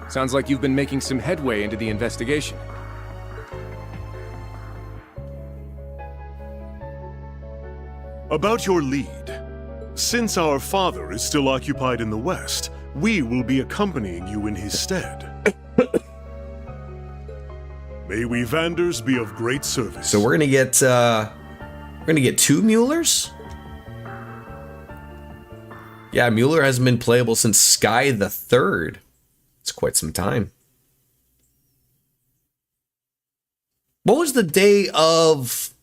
Sounds like you've been making some headway into the investigation. About your lead. Since our father is still occupied in the West, we will be accompanying you in his stead. May we Vanders be of great service. So we're gonna get two Muellers? Yeah, Mueller hasn't been playable since Sky the Third. It's quite some time. What was the day of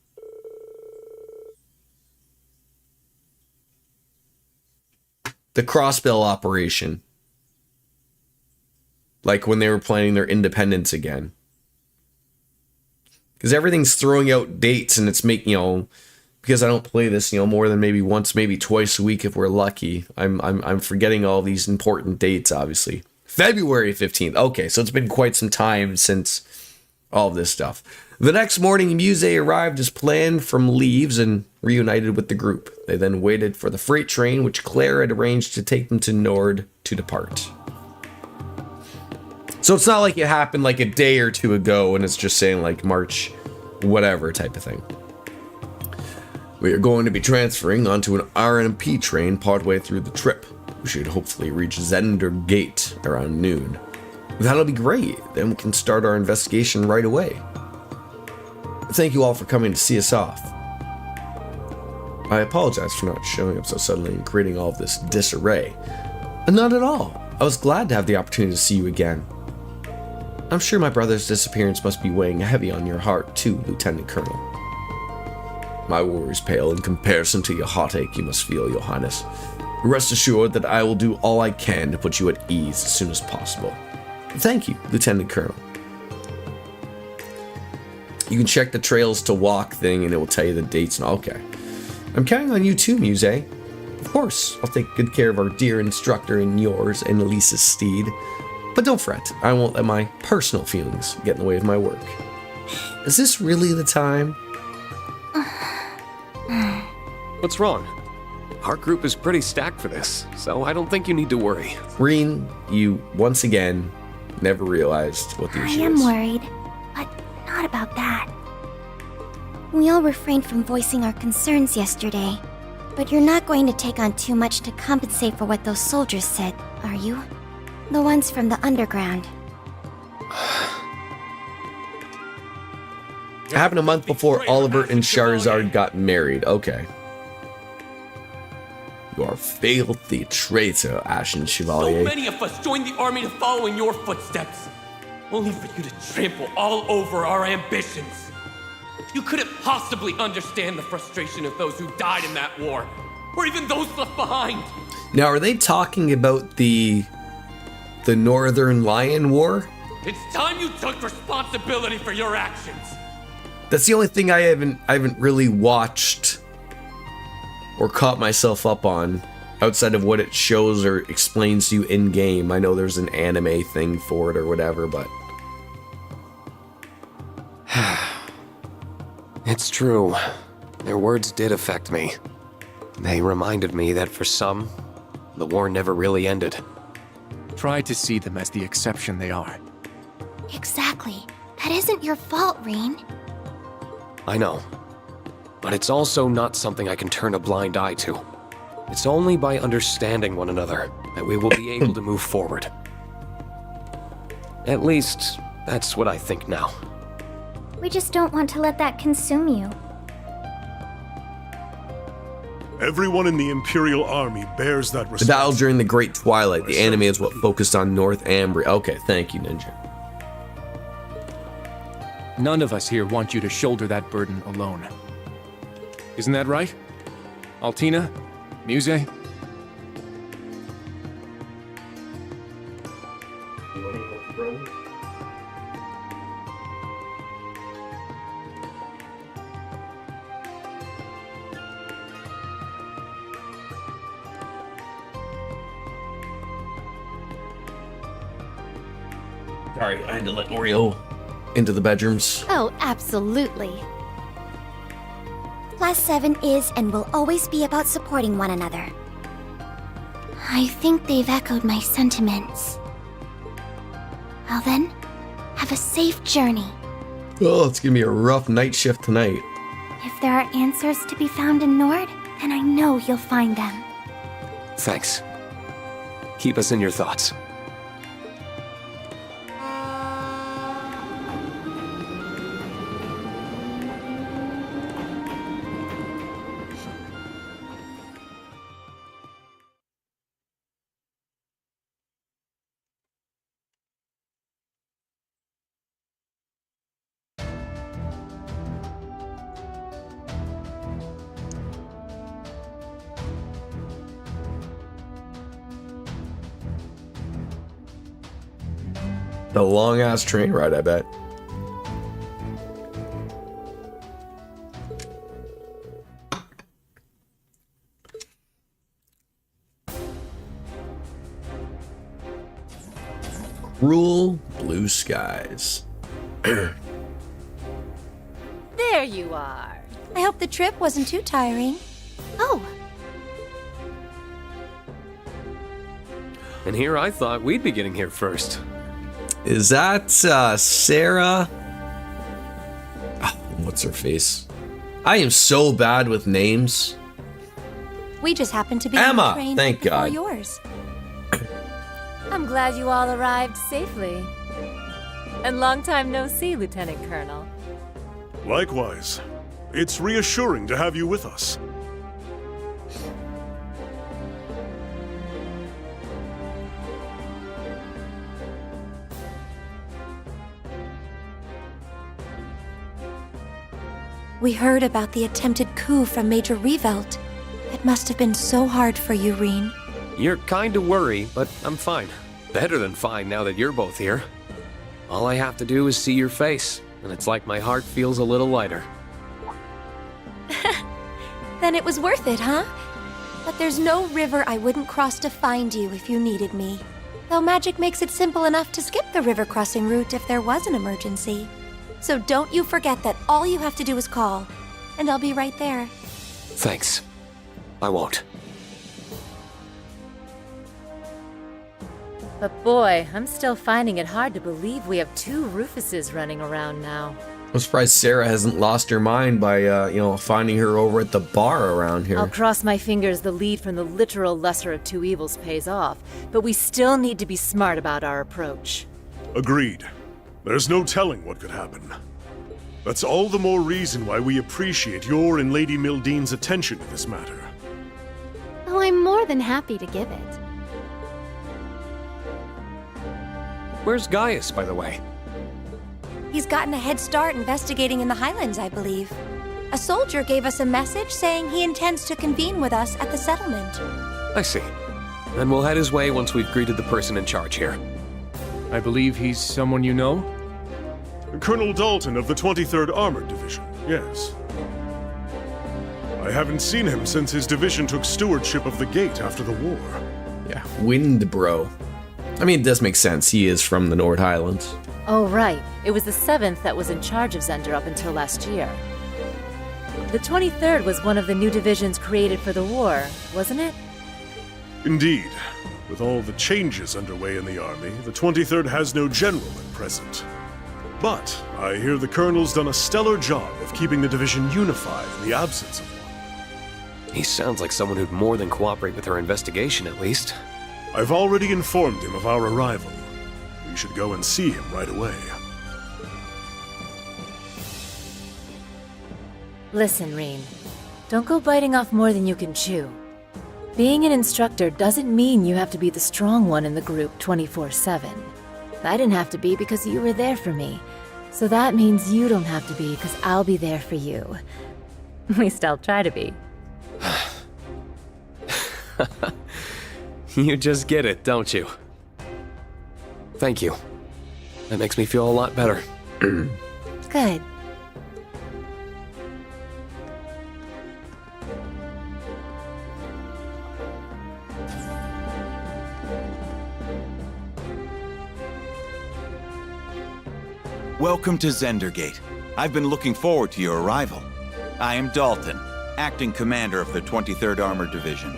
the Crossbell operation? Like when they were planning their independence again. Because everything's throwing out dates and it's making, because I don't play this, more than maybe once, maybe twice a week if we're lucky. I'm forgetting all these important dates, obviously. February 15th. Okay, so it's been quite some time since all of this stuff. The next morning, Muse arrived as planned from Leaves and reunited with the group. They then waited for the freight train, which Claire had arranged to take them to Nord to depart. So it's not like it happened like a day or two ago and it's just saying like March whatever type of thing. We are going to be transferring onto an RMP train partway through the trip. We should hopefully reach Zender Gate around noon. That'll be great. Then we can start our investigation right away. Thank you all for coming to see us off. I apologize for not showing up so suddenly and creating all of this disarray. Not at all. I was glad to have the opportunity to see you again. I'm sure my brother's disappearance must be weighing heavy on your heart too, Lieutenant Colonel. My worries pale in comparison to your heartache you must feel, Your Highness. Rest assured that I will do all I can to put you at ease as soon as possible. Thank you, Lieutenant Colonel. You can check the trails to walk thing and it will tell you the dates and okay. I'm counting on you too, Muse. Of course, I'll take good care of our dear instructor and yours and Elisa's steed. But don't fret, I won't let my personal feelings get in the way of my work. Is this really the time? What's wrong? Our group is pretty stacked for this, so I don't think you need to worry. Reen, you once again never realized what the issue is. I am worried, but not about that. We all refrained from voicing our concerns yesterday, but you're not going to take on too much to compensate for what those soldiers said, are you? The ones from the underground. It happened a month before Oliver and Charizard got married. Okay. You are filthy traitor, Ashen Chevalier. So many of us joined the army to follow in your footsteps, only for you to trample all over our ambitions. You couldn't possibly understand the frustration of those who died in that war, or even those left behind. Now, are they talking about the Northern Lion War? It's time you took responsibility for your actions. That's the only thing I haven't really watched or caught myself up on outside of what it shows or explains to you in game. I know there's an anime thing for it or whatever, but It's true. Their words did affect me. They reminded me that for some, the war never really ended. Try to see them as the exception they are. Exactly. That isn't your fault, Reen. I know. But it's also not something I can turn a blind eye to. It's only by understanding one another that we will be able to move forward. At least, that's what I think now. We just don't want to let that consume you. Everyone in the Imperial Army bears that the responsibility. battle during the Great Twilight. The anime is what focused on North Ambria. Okay, thank you, Ninja. None of us here want you to shoulder that burden alone. Isn't that right? Altina? Muse? Sorry, I had to let Oreo into the bedrooms. Oh, absolutely. Class 7 is and will always be about supporting one another. I think they've echoed my sentiments. Well then, have a safe journey. Oh, it's gonna be a rough night shift tonight. If there are answers to be found in Nord, then I know you'll find them. Thanks. Keep us in your thoughts. A long ass train ride, I bet. Cruel blue skies. There you are. I hope the trip wasn't too tiring. Oh. And here I thought we'd be getting here first. Is that Sarah? Oh, what's her face? I am so bad with names. We just happened to be Emma, on the train thank before God. yours. I'm glad you all arrived safely. And long time no see, Lieutenant Colonel. Likewise. It's reassuring to have you with us. We heard about the attempted coup from Major Revelt. It must have been so hard for you, Reen. You're kind of worried, but I'm fine. Better than fine now that you're both here. All I have to do is see your face, and it's like my heart feels a little lighter. Then it was worth it, huh? But there's no river I wouldn't cross to find you if you needed me. Though magic makes it simple enough to skip the river crossing route if there was an emergency. So don't you forget that all you have to do is call, and I'll be right there. Thanks. I won't. But boy, I'm still finding it hard to believe we have two Rufuses running around now. I'm surprised Sarah hasn't lost her mind by, finding her over at the bar around here. I'll cross my fingers the lead from the literal lesser of two evils pays off, but we still need to be smart about our approach. Agreed. There's no telling what could happen. That's all the more reason why we appreciate your and Lady Mildean's attention to this matter. Oh, I'm more than happy to give it. Where's Gaius, by the way? He's gotten a head start investigating in the Highlands, I believe. A soldier gave us a message saying he intends to convene with us at the settlement. I see. Then we'll head his way once we've greeted the person in charge here. I believe he's someone you know? Colonel Dalton of the 23rd Armored Division, yes. I haven't seen him since his division took stewardship of the gate after the war. Yeah, Wind Bro. I mean, it does make sense. He is from the Nord Highlands. Oh, right. It was the 7th that was in charge of Zender up until last year. The 23rd was one of the new divisions created for the war, wasn't it? Indeed. With all the changes underway in the army, the 23rd has no general at present. But I hear the colonel's done a stellar job of keeping the division unified in the absence of one. He sounds like someone who'd more than cooperate with our investigation, at least. I've already informed him of our arrival. We should go and see him right away. Listen, Reen. Don't go biting off more than you can chew. Being an instructor doesn't mean you have to be the strong one in the group 24/7. I didn't have to be because you were there for me. So that means you don't have to be because I'll be there for you. At least I'll try to be. You just get it, don't you? Thank you. That makes me feel a lot better. Good. Welcome to Zendergate. I've been looking forward to your arrival. I am Dalton, acting commander of the 23rd Armored Division.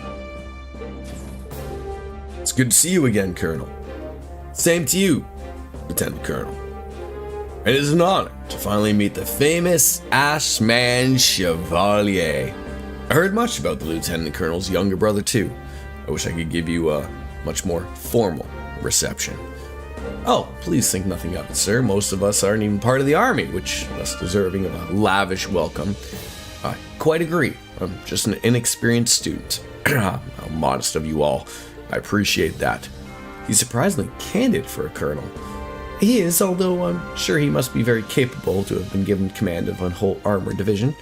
It's good to see you again, Colonel. Same to you, Lieutenant Colonel. It is an honor to finally meet the famous Ashman Chevalier. I heard much about the Lieutenant Colonel's younger brother, too. I wish I could give you a much more formal reception. Oh, please think nothing of it, sir. Most of us aren't even part of the army, which thus deserving of a lavish welcome. I quite agree. I'm just an inexperienced student. How modest of you all. I appreciate that. He's surprisingly candid for a colonel. He is, although I'm sure he must be very capable to have been given command of a whole armored division.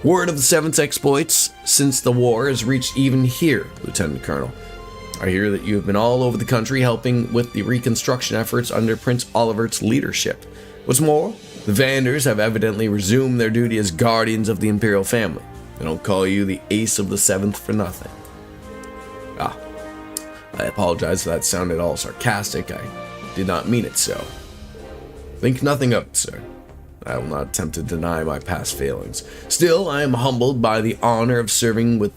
Word of the 7th exploits since the war has reached even here, Lieutenant Colonel. I hear that you have been all over the country helping with the reconstruction efforts under Prince Olivert's leadership. What's more, the Vanders have evidently resumed their duty as guardians of the Imperial family. They don't call you the Ace of the 7th for nothing. I apologize if that sounded all sarcastic. I did not mean it so. Think nothing of it, sir. I will not attempt to deny my past failings. Still, I am humbled by the honor of serving with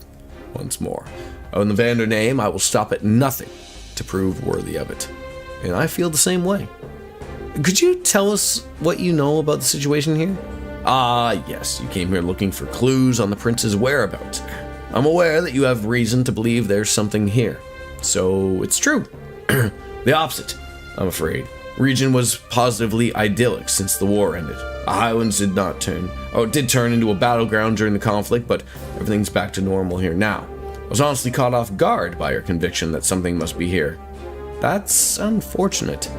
once more. In the Vander name, I will stop at nothing to prove worthy of it. And I feel the same way. Could you tell us what you know about the situation here? Yes, you came here looking for clues on the prince's whereabouts. I'm aware that you have reason to believe there's something here. So, it's true. The opposite, I'm afraid. Region was positively idyllic since the war ended. The Highlands did turn into a battleground during the conflict, but everything's back to normal here now. I was honestly caught off guard by your conviction that something must be here. That's unfortunate.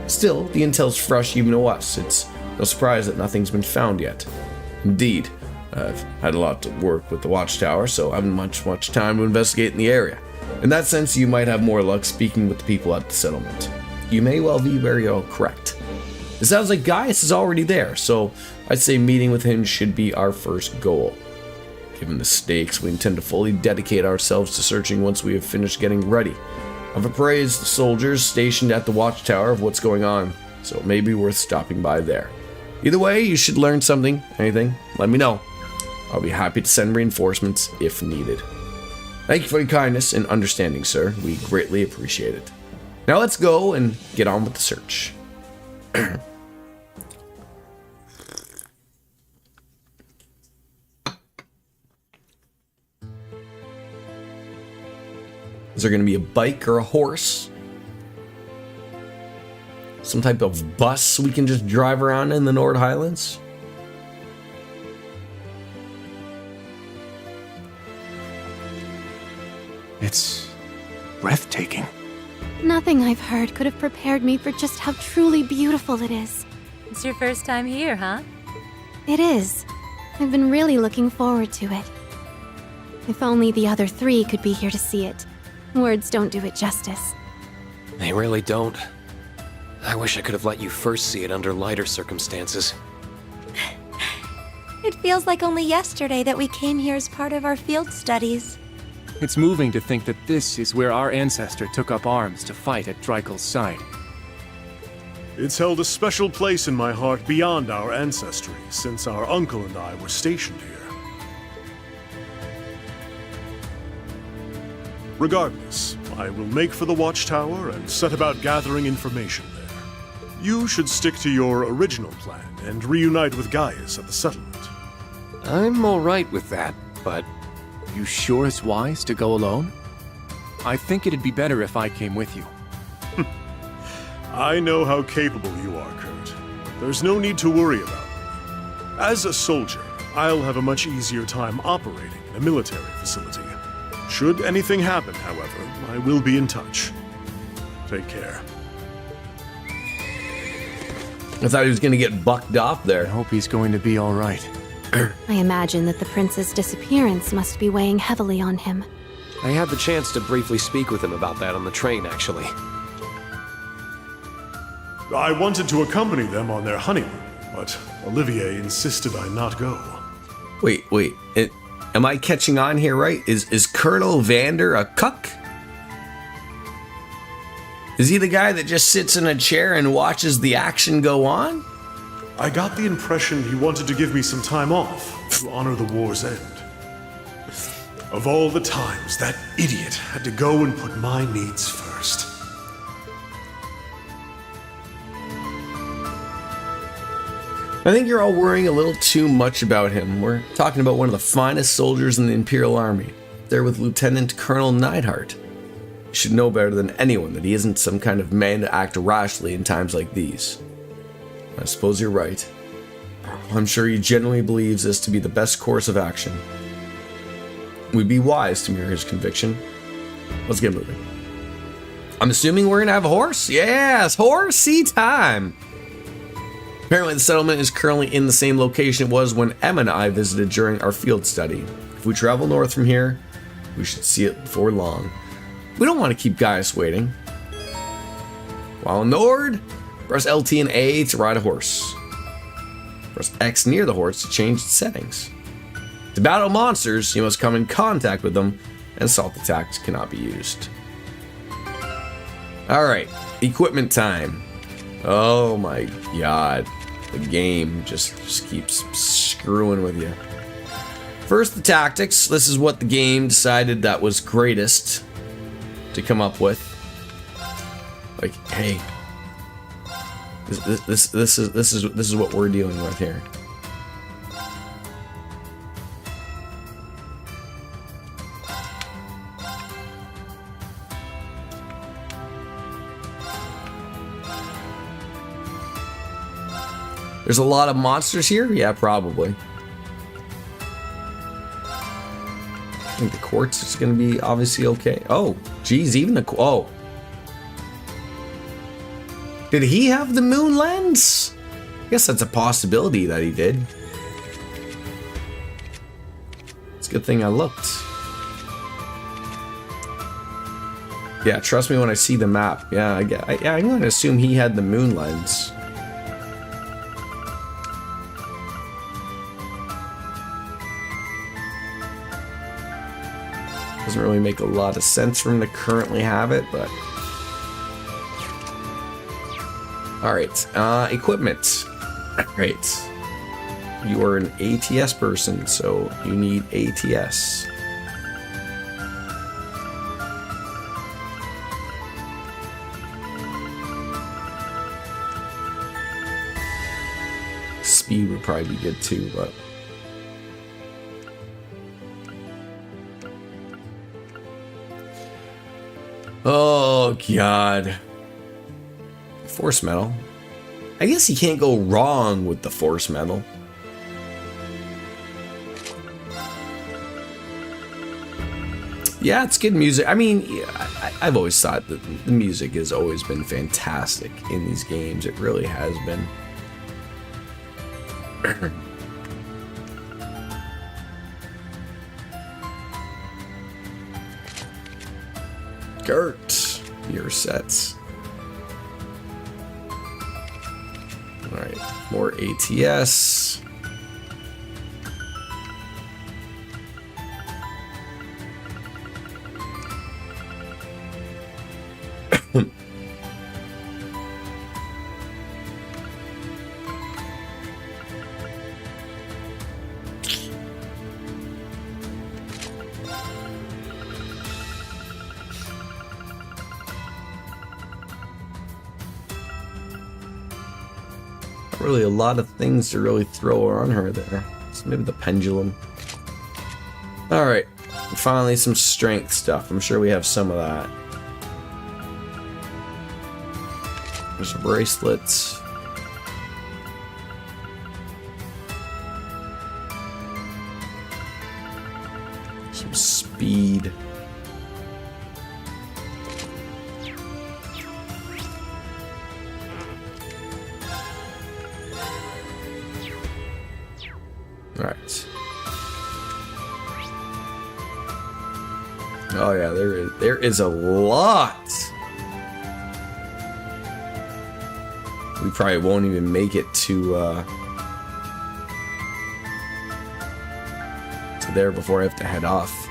Still, the intel's fresh even to us. It's no surprise that nothing's been found yet. Indeed, I've had a lot of work with the watchtower, so I haven't much time to investigate in the area. In that sense, you might have more luck speaking with the people at the settlement. You may well be very correct. It sounds like Gaius is already there, so I'd say meeting with him should be our first goal. Given the stakes, we intend to fully dedicate ourselves to searching once we have finished getting ready. I've appraised the soldiers stationed at the watchtower of what's going on, so it may be worth stopping by there. Either way, you should learn anything, let me know. I'll be happy to send reinforcements if needed. Thank you for your kindness and understanding, sir. We greatly appreciate it. Now let's go and get on with the search. Is there going to be a bike or a horse? Some type of bus we can just drive around in the Nord Highlands? It's breathtaking. Nothing I've heard could have prepared me for just how truly beautiful it is. It's your first time here, huh? It is. I've been really looking forward to it. If only the other 3 could be here to see it. Words don't do it justice. They really don't. I wish I could have let you first see it under lighter circumstances. It feels like only yesterday that we came here as part of our field studies. It's moving to think that this is where our ancestor took up arms to fight at Dreikel's side. It's held a special place in my heart beyond our ancestry, since our uncle and I were stationed here. Regardless, I will make for the watchtower and set about gathering information there. You should stick to your original plan and reunite with Gaius at the settlement. I'm alright with that, but... You sure it's wise to go alone? I think it'd be better if I came with you. I know how capable you are, Kurt. There's no need to worry about me. As a soldier, I'll have a much easier time operating in a military facility. Should anything happen, however, I will be in touch. Take care. I thought he was going to get bucked off there. I hope he's going to be all right. I imagine that the prince's disappearance must be weighing heavily on him. I had the chance to briefly speak with him about that on the train, actually. I wanted to accompany them on their honeymoon, but Olivier insisted I not go. Wait. Am I catching on here right? Is Colonel Vander a cuck? Is he the guy that just sits in a chair and watches the action go on? I got the impression he wanted to give me some time off to honor the war's end. Of all the times that idiot had to go and put my needs first. I think you're all worrying a little too much about him. We're talking about one of the finest soldiers in the Imperial Army, there with Lieutenant Colonel Neidhart. You should know better than anyone that he isn't some kind of man to act rashly in times like these. I suppose you're right. I'm sure he genuinely believes this to be the best course of action. We'd be wise to mirror his conviction. Let's get moving. I'm assuming we're gonna have a horse? Yes, horsey time! Apparently the settlement is currently in the same location it was when Emma and I visited during our field study. If we travel north from here, we should see it before long. We don't want to keep Gaius waiting. While in Nord, press LT and A to ride a horse. Press X near the horse to change its settings. To battle monsters, you must come in contact with them, and assault attacks cannot be used. Alright, equipment time. Oh my god. The game just keeps screwing with you. First, the tactics. This is what the game decided that was greatest to come up with. Like, hey, this is what we're dealing with here. There's a lot of monsters here? Yeah, probably. I think the quartz is going to be obviously okay. Oh, geez, even the... Oh. Did he have the moon lens? I guess that's a possibility that he did. It's a good thing I looked. Yeah, trust me when I see the map. Yeah, I'm going to assume he had the moon lens. Doesn't really make a lot of sense for him to currently have it, but... Alright, equipment. Great. You are an ATS person, so you need ATS. Speed would probably be good too, but... Oh, God. Force metal. I guess you can't go wrong with the force metal. Yeah, it's good music. I mean, I've always thought that the music has always been fantastic in these games. It really has been. Gert, your sets. Alright, more ATS. Really a lot of things to really throw on her there. So maybe the pendulum. Alright, finally some strength stuff. I'm sure we have some of that. There's bracelets. Some speed. Right. Oh yeah, there is a lot. We probably won't even make it to there before I have to head off.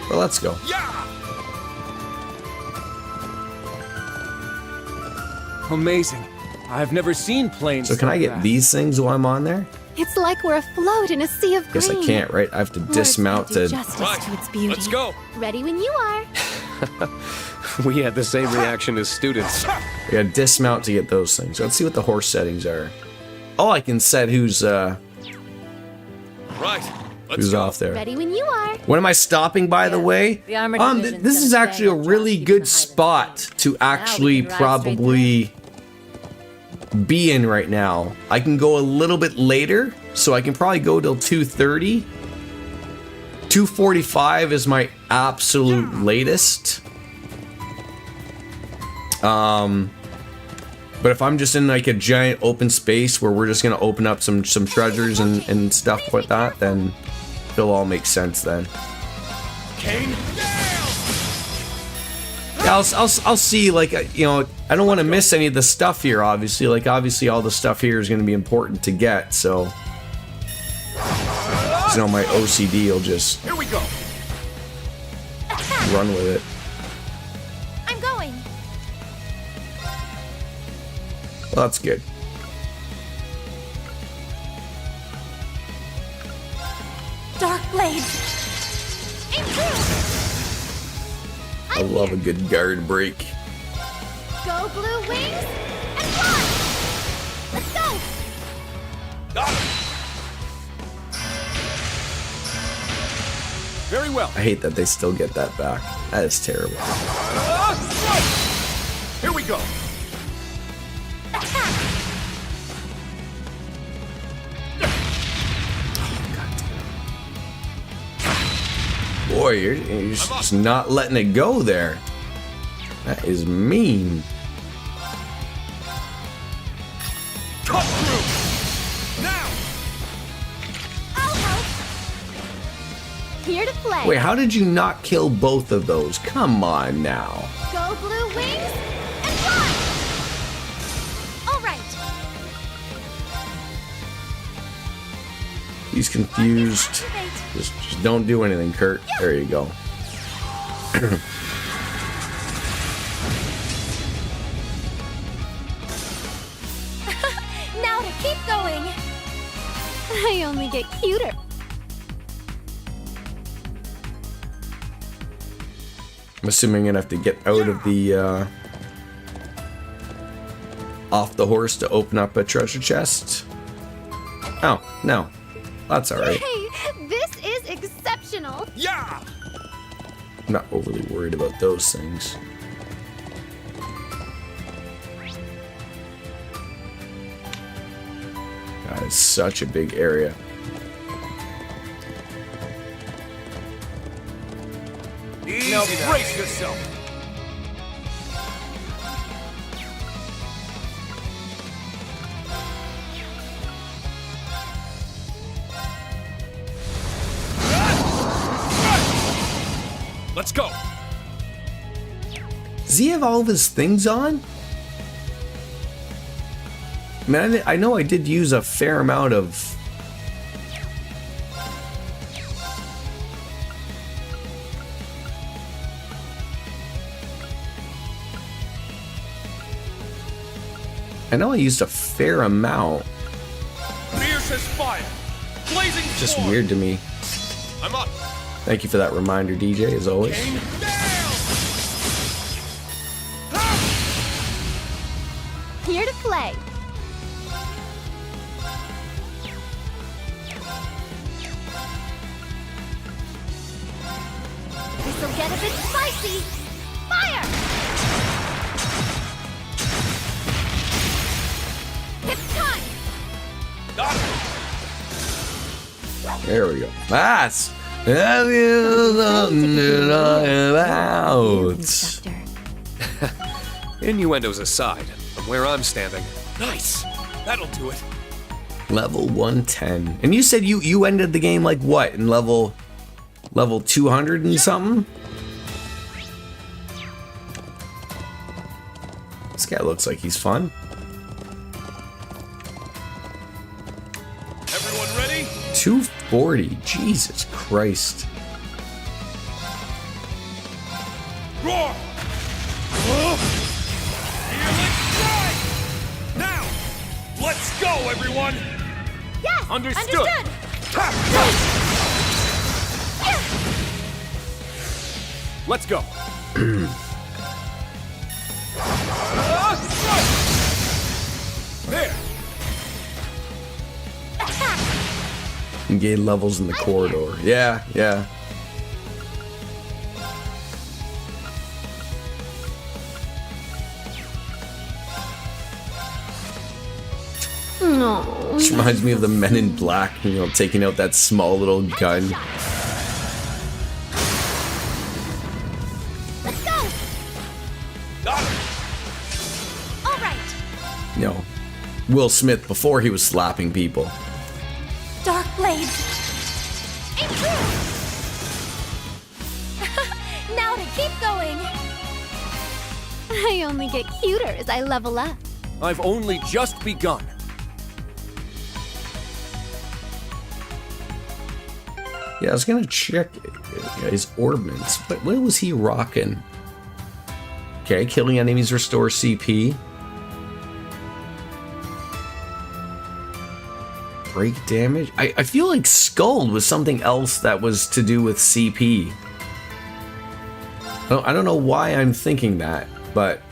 Well, let's go. Amazing. I've never seen planes. So can I like get that. these things while I'm on there? It's like we're afloat in a sea of green. Guess I can't, right? I have to dismount Words to. can't do justice to its beauty. Let's go. Ready when you are. We had the same reaction as students. I gotta dismount to get those things. Let's see what the horse settings are. Oh, I can set who's Right. who's off there. Ready when you are. When am I stopping, by the way? The armored division's This gonna is actually a stay on really Josh good Peter's spot to actually can ride straight probably be in right now. I can go a little bit later, so I can probably go till 2:30. 2:45 is my absolute latest. But if I'm just in like a giant open space where we're just gonna open up some treasures and stuff like that, then it'll all make sense then. Kane? Yeah, I'll see, like, you know, I don't want to miss any of the stuff here, obviously. Like, obviously all the stuff here is going to be important to get, so... You know, my OCD will just Here we go. run with it. I'm going. Well, that's good. Dark blades. Aim true. I love a good guard break. Go blue wings and fly. Let's go. Got it. Very well. I hate that they still get that back. That is terrible. Here we go. Boy, you're just not letting it go there. That is mean. Cut through. Now. I'll help. Here to play. Wait, how did you not kill both of those? Come on now. Go blue wings and fly. All right. He's confused. Just don't do anything, Kurt. There you go. Now to keep going. I only get cuter. I'm assuming I'm gonna have to get out of the off the horse to open up a treasure chest. Oh, no. That's alright. Hey, this is exceptional. Yeah. I'm not overly worried about those things. God, it's such a big area. Now brace yourself. Let's go. Does he have all of his things on? I mean, I know I did use a fair amount of... I know I used a fair amount. Fiercest fire. Blazing Just sword. weird to me. I'm up. Thank you for that reminder, DJ, as always. Here to play. This'll get a bit spicy. Fire! It's time. Got it. There we go. That's... Have you something about? Innuendos aside, from where I'm standing. Nice. That'll do it. Level 110. And you said you ended the game like what? In level 200 and something? This guy looks like he's fun. Everyone ready? 240. Jesus Christ. Roar! Here, let's strike! everyone? Yes! Understood. Let's go. There. And gain levels in the corridor. Yeah, yeah. No. This reminds me of the Men in Black, you know, taking out that small little gun. Let's go! All right. You know, Will Smith before he was slapping people. Dark blades. Ain't true. Now to keep going. I only get cuter as I level up. I've only just begun. Yeah, I was gonna check his ordnance, but what was he rocking? Okay, killing enemies restore CP. Break damage? I feel like Scald was something else that was to do with CP. I don't know why I'm thinking that, but...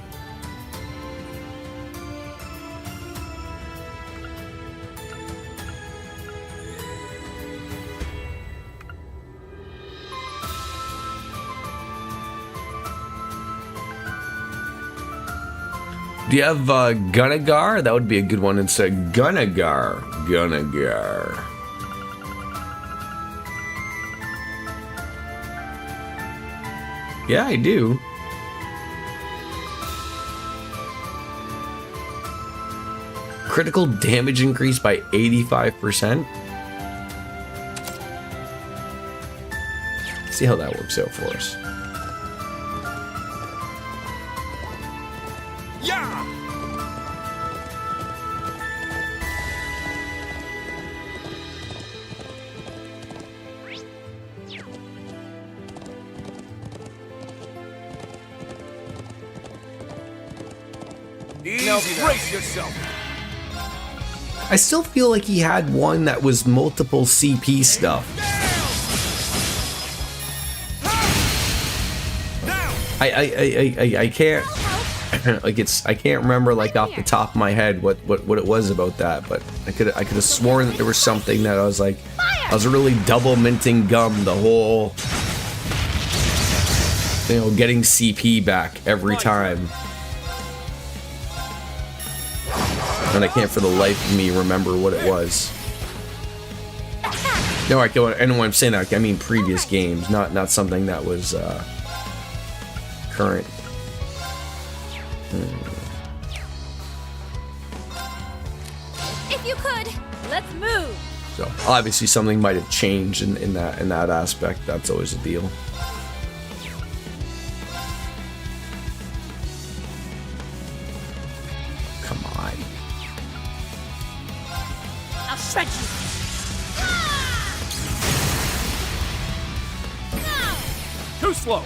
Do you have Gunnagar? That would be a good one. It's a Gunnagar. Gunnagar. Yeah, I do. Critical damage increase by 85%. See how that works out for us. Now brace yourself. I still feel like he had one that was multiple CP stuff. I can't like I can't remember like off the top of my head what it was about that, but I could have sworn that there was something that I was like I was really double minting gum the whole, you know, getting CP back every time. And I can't for the life of me remember what it was. No, I know what I'm saying. I mean previous games, not something that was current. If you could, let's move. So obviously something might have changed in that aspect. That's always a deal. Come on. I'll shred you. Too slow.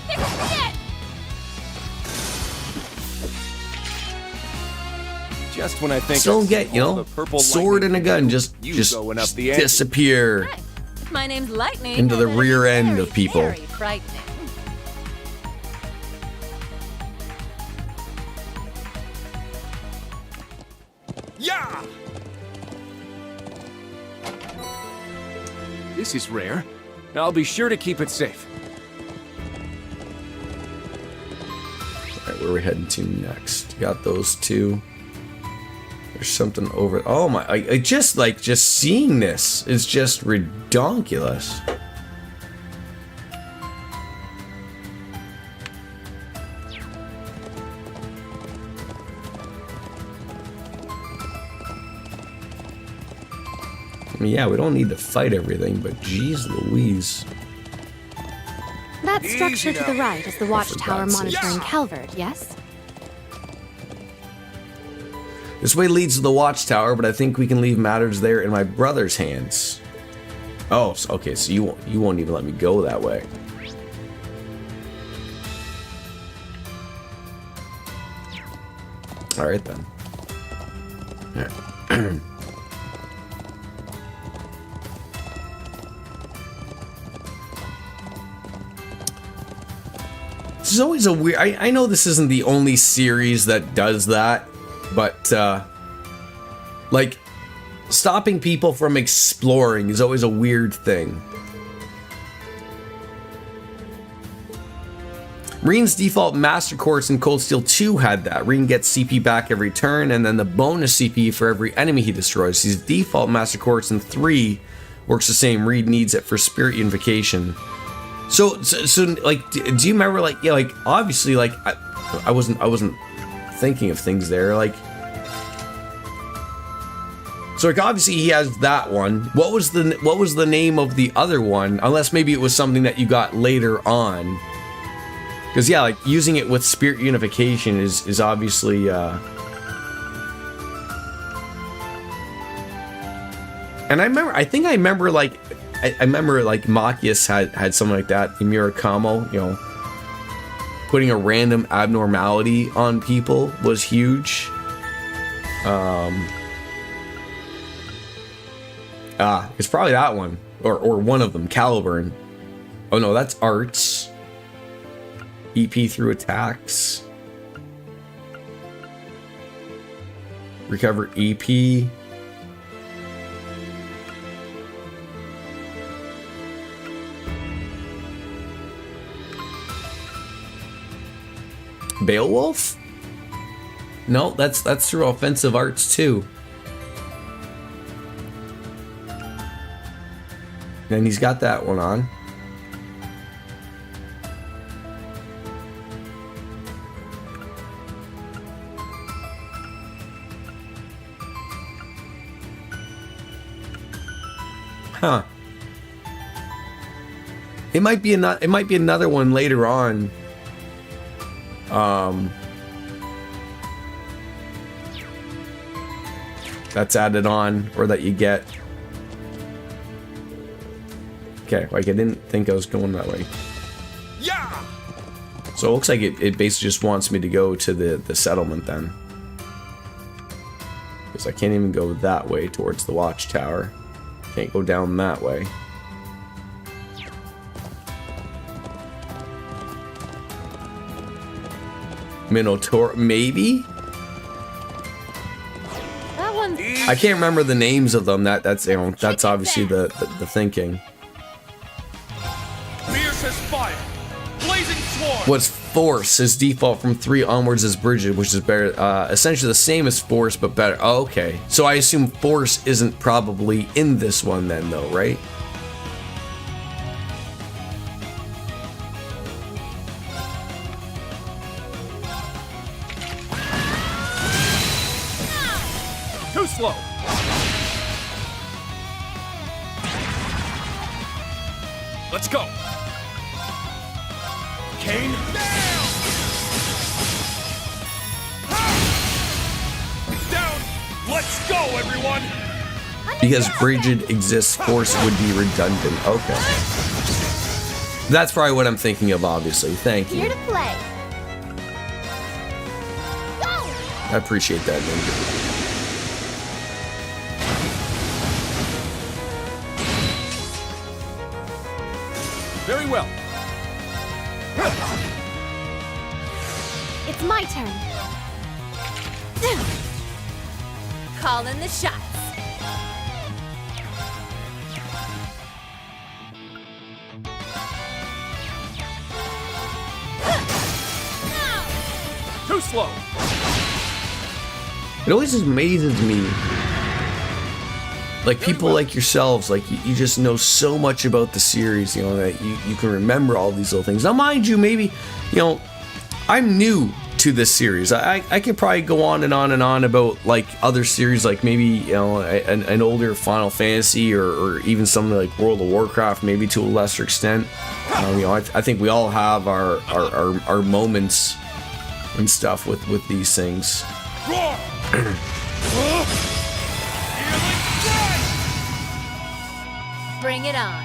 This is it. Just when I think Still I've get, seen you all know, the purple sword and a gun just going up the ante. disappear My name's Lightning. into the and rear it's end very, of people. very frightening. Yeah! This is rare. I'll be sure to keep it safe. Alright, where are we heading to next? Got those two. There's something over. Oh my! I just like seeing this is just redonkulous. I mean, yeah, we don't need to fight everything, but geez Louise. That structure to the right is the watchtower God's sake. monitoring Calvert, yes? This way leads to the watchtower, but I think we can leave matters there in my brother's hands. Oh, okay, so you won't even let me go that way. All right then. This is always a weird... I know this isn't the only series that does that, but, like, stopping people from exploring is always a weird thing. Reen's default Master Course in Cold Steel 2 had that. Reen gets CP back every turn, and then the bonus CP for every enemy he destroys. His default Master Course in 3 works the same. Reen needs it for Spirit Unification. So like, do you remember, like, yeah, like, obviously, like, I wasn't thinking of things there, like, so, like, obviously he has that one. What was the name of the other one? Unless maybe it was something that you got later on. Because, yeah, like, using it with Spirit Unification is obviously, and I think I remember, like, Machias had something like that in Murakamo, you know, putting a random abnormality on people was huge. It's probably that one, or one of them, Caliburn. Oh no, that's arts. EP through attacks. Recover EP. Beowulf? No, that's through offensive arts too. And he's got that one on. Huh. It might be another one later on. That's added on, or that you get. Okay, like, I didn't think I was going that way. Yeah. So it looks like it basically just wants me to go to the settlement then. Because I can't even go that way towards the watchtower. Can't go down that way. Minotaur, maybe? That one's... I can't remember the names of them. That's you know, that's obviously the thinking. Fiercest fire, blazing swarm. What's Force? His default from 3 onwards is Bridget, which is better. Essentially the same as Force, but better. Oh, okay. So I assume Force isn't probably in this one then, though, right? Too slow. Let's go. Kane. Down. Let's go, everyone. Because Bridget exists, Force would be redundant. Okay. That's probably what I'm thinking of, obviously. Thank you. Here to play. I appreciate that, Ninja. Very well. It's my turn. Calling the shots. Too slow. It always amazes me, like, people like yourselves, like, you just know so much about the series, you know, that you can remember all these little things. Now, mind you, maybe, you know, I'm new to this series. I could probably go on and on and on about, like, other series, like maybe, you know, an older Final Fantasy, or even something like World of Warcraft, maybe to a lesser extent. You know, I think we all have our moments and stuff with these things. Roar. Bring it on.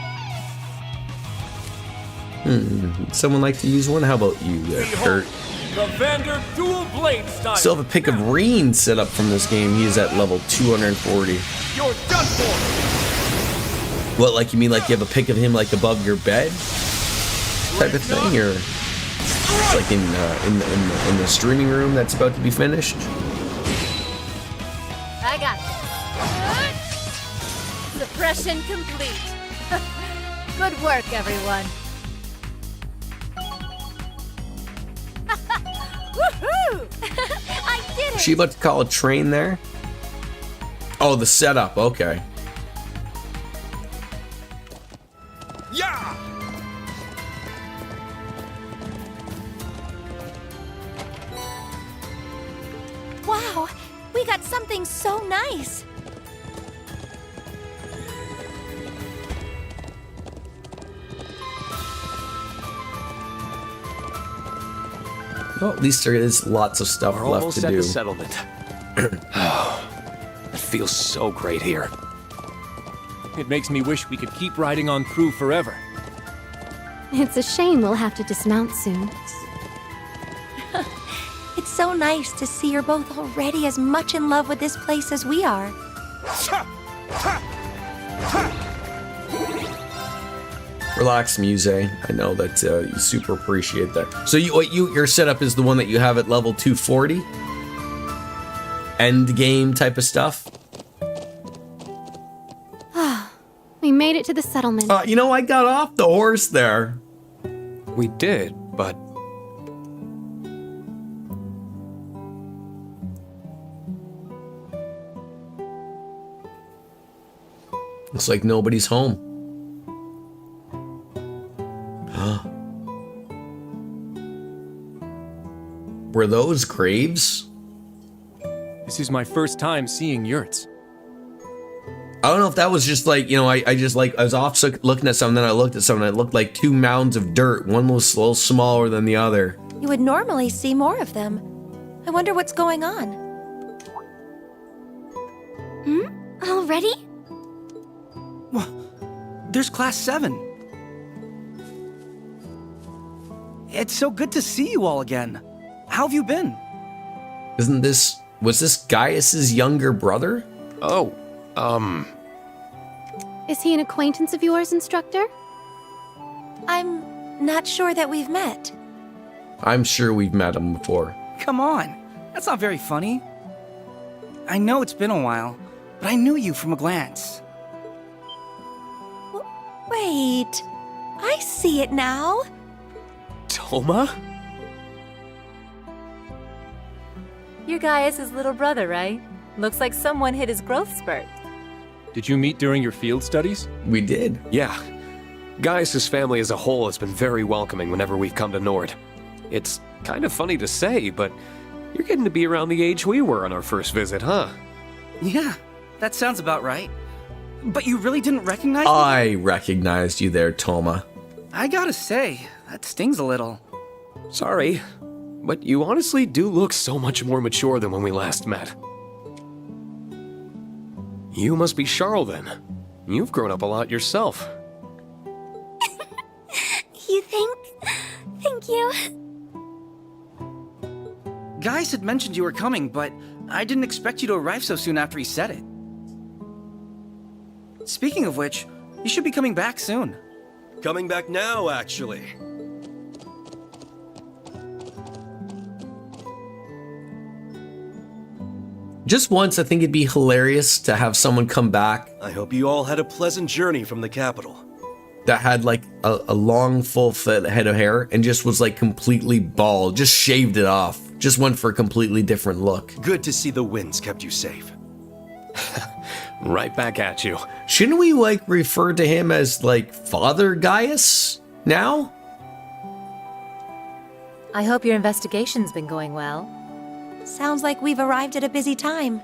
Someone like to use one? How about you, Kurt? The Vander dual blade style. Still have a pick of Reen set up from this game. He is at level 240. You're done for. What, like you mean like you have a pic of him like above your bed, type of thing, or like in the streaming room that's about to be finished? I got this. Suppression complete. Good work, everyone. Woohoo! I did Is she about to call a train there? Oh, the setup. Okay. Yeah. Wow, we got something so nice. Well, at least there is lots of stuff We're left almost to at do. the settlement. It feels so great here. It makes me wish we could keep riding on through forever. It's a shame we'll have to dismount soon. It's so nice to see you're both already as much in love with this place as we are. Relax, Muse. I know that you super appreciate that. So your setup is the one that you have at level 240? End game type of stuff? We made it to the settlement. You know, I got off the horse there. We did, but... Looks like nobody's home. Were those graves? This is my first time seeing yurts. I don't know if that was just like, you know, I was off looking at something, then I looked at something, and it looked like two mounds of dirt. One was a little smaller than the other. You would normally see more of them. I wonder what's going on. Already? There's Class 7. It's so good to see you all again. How have you been? Was this Gaius's younger brother? Oh, Is he an acquaintance of yours, Instructor? I'm not sure that we've met. I'm sure we've met him before. Come on, that's not very funny. I know it's been a while, but I knew you from a glance. Wait, I see it now. Toma? You're Gaius' little brother, right? Looks like someone hit his growth spurt. Did you meet during your field studies? We did. Yeah. Gaius' family as a whole has been very welcoming whenever we've come to Nord. It's kind of funny to say, but you're getting to be around the age we were on our first visit, huh? Yeah, that sounds about right. But you really didn't recognize me? I recognized you there, Toma. I gotta say, that stings a little. Sorry, but you honestly do look so much more mature than when we last met. You must be Charl then. You've grown up a lot yourself. You think? Thank you. Gaius had mentioned you were coming, but I didn't expect you to arrive so soon after he said it. Speaking of which, you should be coming back soon. Coming back now, actually. Just once, I think it'd be hilarious to have someone come back I hope you all had a pleasant journey from the capital. that had like a long, full head of hair and just was like completely bald, just shaved it off, just went for a completely different look. Good to see the winds kept you safe. Right back at you. Shouldn't we like refer to him as like Father Gaius now? I hope your investigation's been going well. Sounds like we've arrived at a busy time.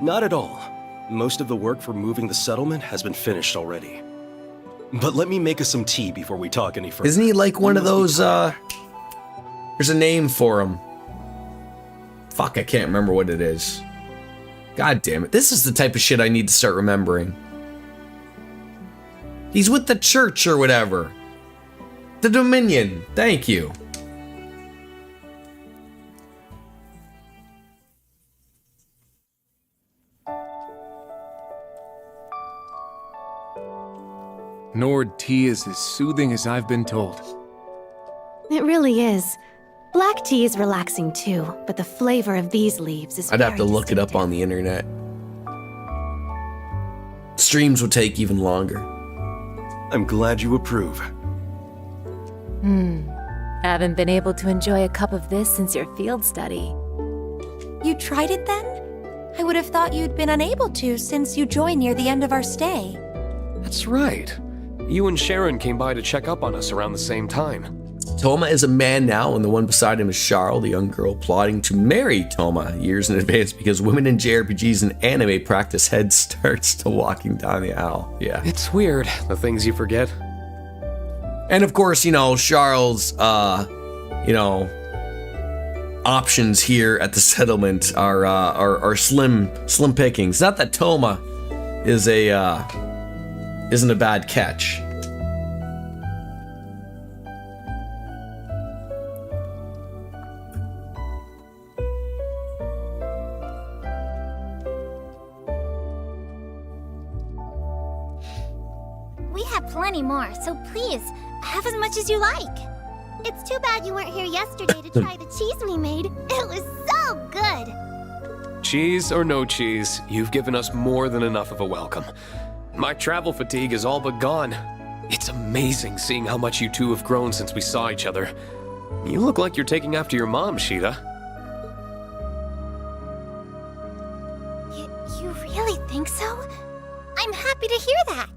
Not at all. Most of the work for moving the settlement has been finished already. But let me make us some tea before we talk any further. Isn't he like one of those, there's a name for him. Fuck, I can't remember what it is. God damn it. This is the type of shit I need to start remembering. He's with the church or whatever. The Dominion. Thank you. Nord tea is as soothing as I've been told. It really is. Black tea is relaxing too, but the flavor of these leaves is I'd have to very look it up on the internet. Streams would take even longer. I'm glad you approve. Haven't been able to enjoy a cup of this since your field study. You tried it then? I would have thought you'd been unable to since you joined near the end of our stay. That's right. You and Sharon came by to check up on us around the same time. Toma is a man now, and the one beside him is Charl, the young girl plotting to marry Toma years in advance because women in JRPGs and anime practice head starts to walking down the aisle. Yeah. It's weird, the things you forget. And of course, Charles, options here at the settlement are slim pickings. Not that Toma isn't a bad catch. We have plenty more, so please, have as much as you like. It's too bad you weren't here yesterday to try the cheese we made. It was so good. Cheese or no cheese, you've given us more than enough of a welcome. My travel fatigue is all but gone. It's amazing seeing how much you two have grown since we saw each other. You look like you're taking after your mom, Sheeta. You really think so? I'm happy to hear that.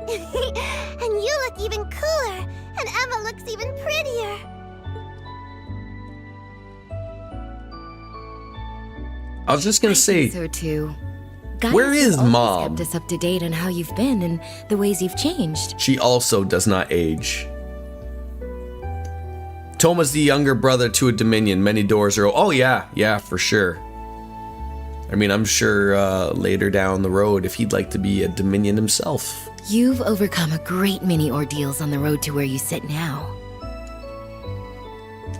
And you look even cooler, and Emma looks even prettier. I was just gonna say, So too. where Gaius is has always Mom? kept us up to date on how you've been and the ways you've changed. She also does not age. Toma's the younger brother to a Dominion. Many doors are. Oh yeah, for sure. I mean, I'm sure later down the road, if he'd like to be a Dominion himself. You've overcome a great many ordeals on the road to where you sit now.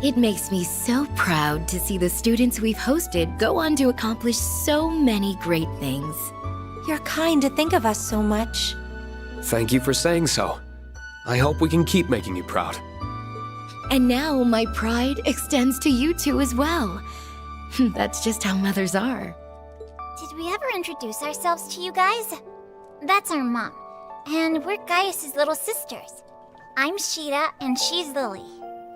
It makes me so proud to see the students we've hosted go on to accomplish so many great things. You're kind to think of us so much. Thank you for saying so. I hope we can keep making you proud. And now my pride extends to you two as well. That's just how mothers are. Did we ever introduce ourselves to you guys? That's our mom. And we're Gaius' little sisters. I'm Sheeta, and she's Lily.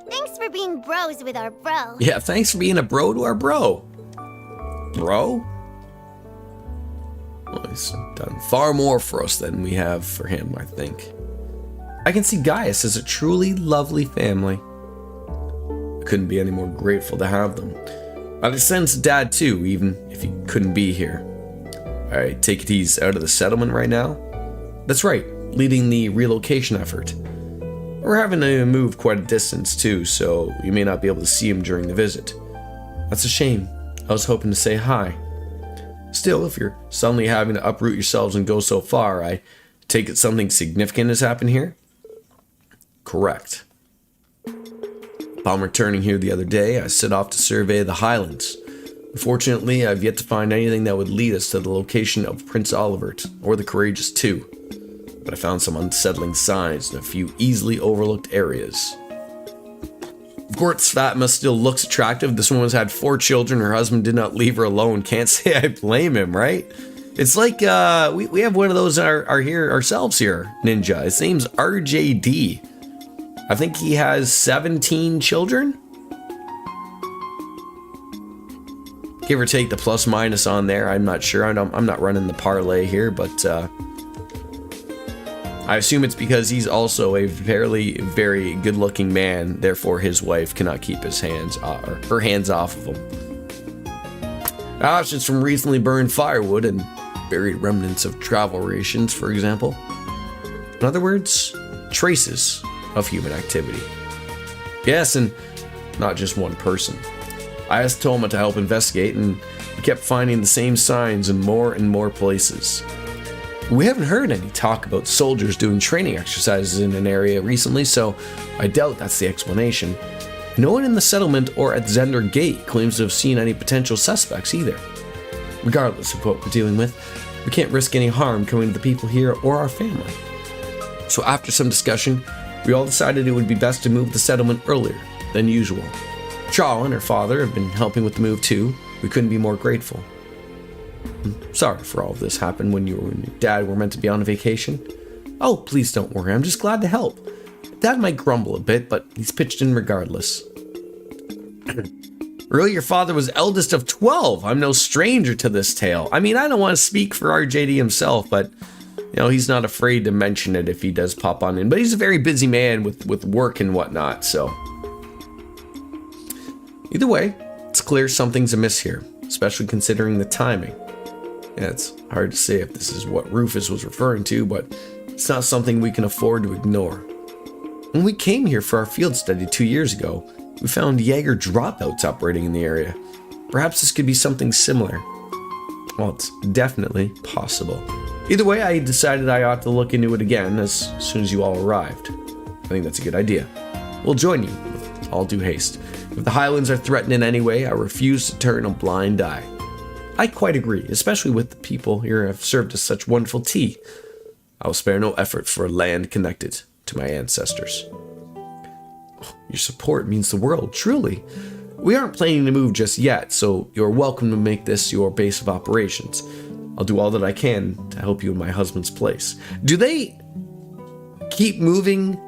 Thanks for being bros with our bro. Yeah, thanks for being a bro to our bro. Bro? Well, he's done far more for us than we have for him, I think. I can see Gaius as a truly lovely family. I couldn't be any more grateful to have them. I'd extend to Dad too, even if he couldn't be here. Alright, take it he's out of the settlement right now? That's right, leading the relocation effort. We're having to move quite a distance too, so you may not be able to see him during the visit. That's a shame. I was hoping to say hi. Still, if you're suddenly having to uproot yourselves and go so far, I take it something significant has happened here? Correct. Upon returning here the other day, I set off to survey the Highlands. Unfortunately, I've yet to find anything that would lead us to the location of Prince Olivert, or the Courageous too. But I found some unsettling signs in a few easily overlooked areas. Of course, Fatma still looks attractive. This woman's had 4 children. Her husband did not leave her alone. Can't say I blame him, right? It's like we have one of those are here ourselves here, Ninja. His name's RJD. I think he has 17 children. Give or take the plus minus on there. I'm not sure. I'm not running the parlay here, but I assume it's because he's also a very good-looking man. Therefore, his wife cannot keep his hands or her hands off of him. Ashes from recently burned firewood and buried remnants of travel rations, for example. In other words, traces of human activity. Yes, and not just one person. I asked Toma to help investigate, and we kept finding the same signs in more and more places. We haven't heard any talk about soldiers doing training exercises in an area recently, so I doubt that's the explanation. No one in the settlement or at Zender Gate claims to have seen any potential suspects either. Regardless of what we're dealing with, we can't risk any harm coming to the people here or our family. So after some discussion, we all decided it would be best to move the settlement earlier than usual. Charl and her father have been helping with the move too. We couldn't be more grateful. I'm sorry for all of this happened when you and your dad were meant to be on a vacation. Oh, please don't worry, I'm just glad to help. Dad might grumble a bit, but he's pitched in regardless. Really, your father was eldest of 12. I'm no stranger to this tale. I mean, I don't want to speak for RJD himself, but he's not afraid to mention it if he does pop on in. But he's a very busy man with work and whatnot, so. Either way, it's clear something's amiss here, especially considering the timing. Yeah, it's hard to say if this is what Rufus was referring to, but it's not something we can afford to ignore. When we came here for our field study 2 years ago, we found Jaeger dropouts operating in the area. Perhaps this could be something similar. Well, it's definitely possible. Either way, I decided I ought to look into it again as soon as you all arrived. I think that's a good idea. We'll join you with all due haste. If the Highlands are threatened in any way, I refuse to turn a blind eye. I quite agree, especially with the people here who have served us such wonderful tea. I will spare no effort for a land connected to my ancestors. Your support means the world, truly. We aren't planning to move just yet, so you're welcome to make this your base of operations. I'll do all that I can to help you in my husband's place. Do they keep moving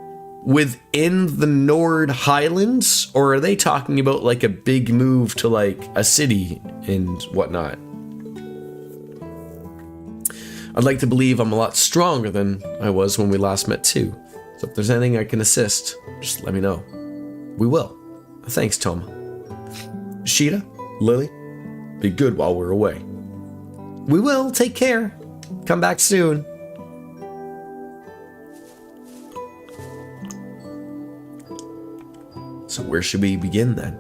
within the Nord Highlands, or are they talking about like a big move to like a city and whatnot? I'd like to believe I'm a lot stronger than I was when we last met too. So if there's anything I can assist, just let me know. We will. Thanks, Toma. Sheeta, Lily, be good while we're away. We will. Take care. Come back soon. So where should we begin then?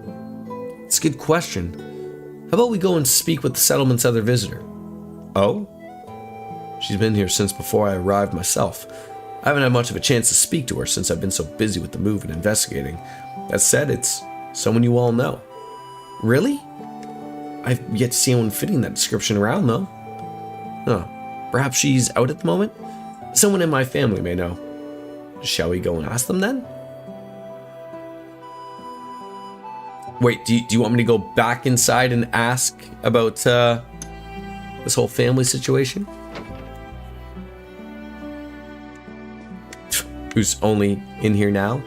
It's a good question. How about we go and speak with the settlement's other visitor? Oh? She's been here since before I arrived myself. I haven't had much of a chance to speak to her since I've been so busy with the move and investigating. That said, it's someone you all know. Really? I've yet to see anyone fitting that description around, though. Oh, perhaps she's out at the moment? Someone in my family may know. Shall we go and ask them then? Wait, do you want me to go back inside and ask about this whole family situation? Who's only in here now?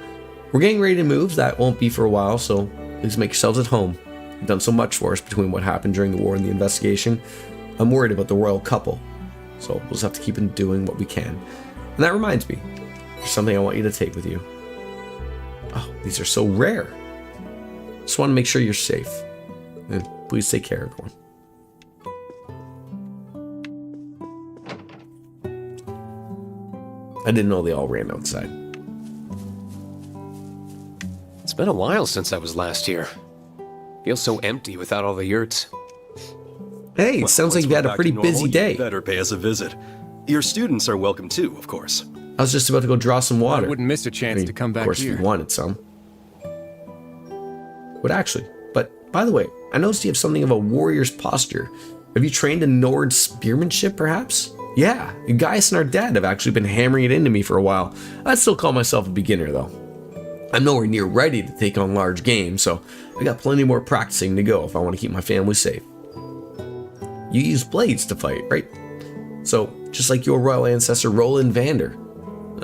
We're getting ready to move. That won't be for a while, so please make yourselves at home. You've done so much for us between what happened during the war and the investigation. I'm worried about the royal couple, so we'll just have to keep on doing what we can. And that reminds me, there's something I want you to take with you. Oh, these are so rare. Just want to make sure you're safe. And please take care, everyone. I didn't know they all ran outside. It's been a while since I was last here. Feels so empty without all the yurts. Hey, it sounds like you had a pretty busy day. You better pay us a visit. Your students are welcome too, of course. I was just about to go draw some water. I wouldn't miss a chance to come back here. Of course, if you wanted some. Would actually. But, by the way, I noticed you have something of a warrior's posture. Have you trained in Nord spearmanship, perhaps? Yeah, Gaius and our dad have actually been hammering it into me for a while. I'd still call myself a beginner, though. I'm nowhere near ready to take on large game, so I got plenty more practicing to go if I want to keep my family safe. You use blades to fight, right? So, just like your royal ancestor Roland Vander.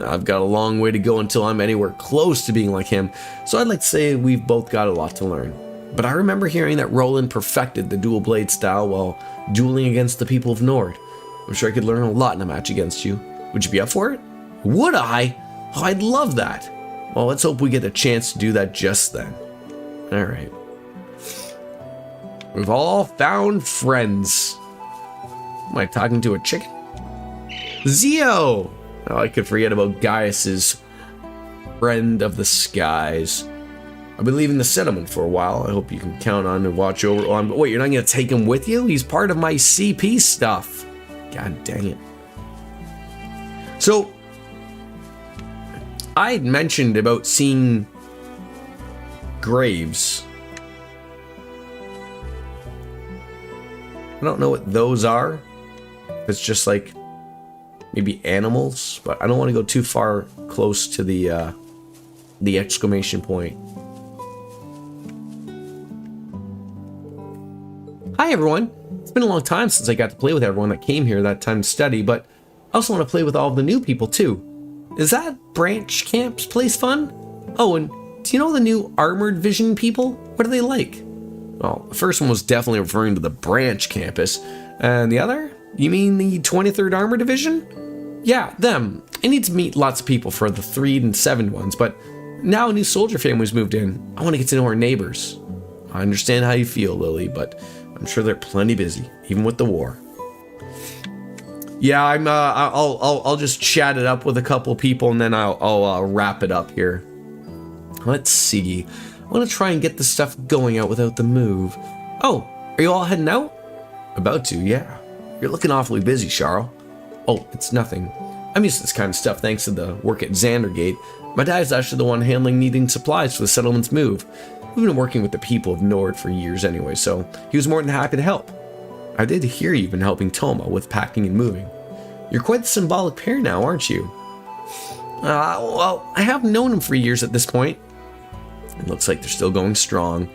I've got a long way to go until I'm anywhere close to being like him, so I'd like to say we've both got a lot to learn. But I remember hearing that Roland perfected the dual blade style while dueling against the people of Nord. I'm sure I could learn a lot in a match against you. Would you be up for it? Would I? Oh, I'd love that. Well, let's hope we get a chance to do that just then. Alright. We've all found friends. Am I talking to a chicken? Zio! Oh, I could forget about Gaius's friend of the skies. I've been leaving the settlement for a while. I hope you can count on and watch over. Oh, wait, you're not going to take him with you? He's part of my CP stuff. God dang it. So, I had mentioned about seeing graves. I don't know what those are. It's just like maybe animals, but I don't want to go too far close to the exclamation point. Hi everyone! It's been a long time since I got to play with everyone that came here that time to study, but I also want to play with all of the new people too. Is that Branch Camp's place fun? Oh, and do you know the new Armored Vision people? What are they like? Well, the first one was definitely referring to the Branch campus, and the other? You mean the 23rd Armor Division? Yeah, them. I need to meet lots of people for the 3 and 7 ones, but now a new soldier family's moved in. I want to get to know our neighbors. I understand how you feel, Lily, but I'm sure they're plenty busy, even with the war. Yeah, I'll just chat it up with a couple people and then I'll wrap it up here. Let's see. I want to try and get the stuff going out without the move. Oh, are you all heading out? About to, yeah. You're looking awfully busy, Charles. Oh, it's nothing. I'm used to this kind of stuff thanks to the work at Xandergate. My dad's actually the one handling needing supplies for the settlement's move. We've been working with the people of Nord for years anyway, so he was more than happy to help. I did hear you've been helping Toma with packing and moving. You're quite the symbolic pair now, aren't you? Well, I have known him for years at this point. It looks like they're still going strong.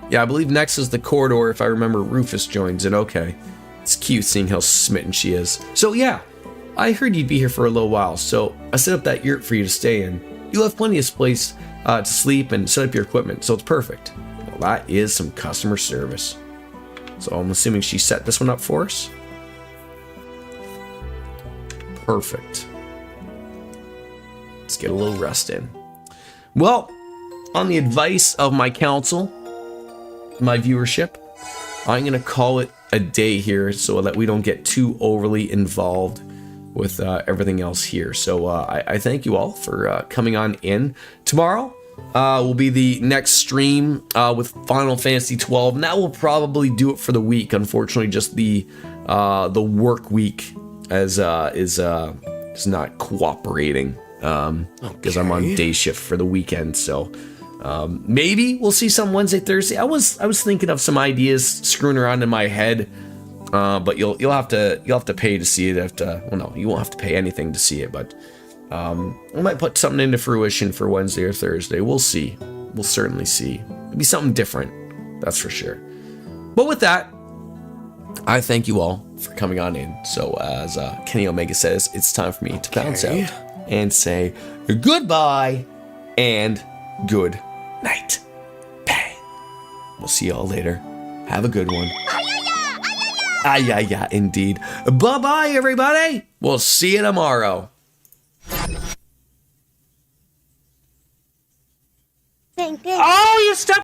Yeah, I believe next is the corridor if I remember Rufus joins it, okay. It's cute seeing how smitten she is. So yeah, I heard you'd be here for a little while, so I set up that yurt for you to stay in. You'll have plenty of place to sleep and set up your equipment, so it's perfect. Well, that is some customer service. So I'm assuming she set this one up for us? Perfect. Let's get a little rest in. Well, on the advice of my council, my viewership, I'm going to call it a day here so that we don't get too overly involved with everything else here. So I thank you all for coming on in. Tomorrow will be the next stream with Final Fantasy 12, and that will probably do it for the week. Unfortunately, just the work week is not cooperating because I'm on day shift for the weekend. So maybe we'll see some Wednesday, Thursday. I was thinking of some ideas screwing around in my head. But you'll have to pay to see it. Well, no, you won't have to pay anything to see it. But we might put something into fruition for Wednesday or Thursday. We'll see. We'll certainly see. It'll be something different, that's for sure. But with that, I thank you all for coming on in. So as Kenny Omega says, it's time for me to bounce out and say goodbye and good night. Bang. We'll see y'all later. Have a good one. Yeah, indeed. Bye-bye, everybody. We'll see you tomorrow. Thank you. Oh, you stepped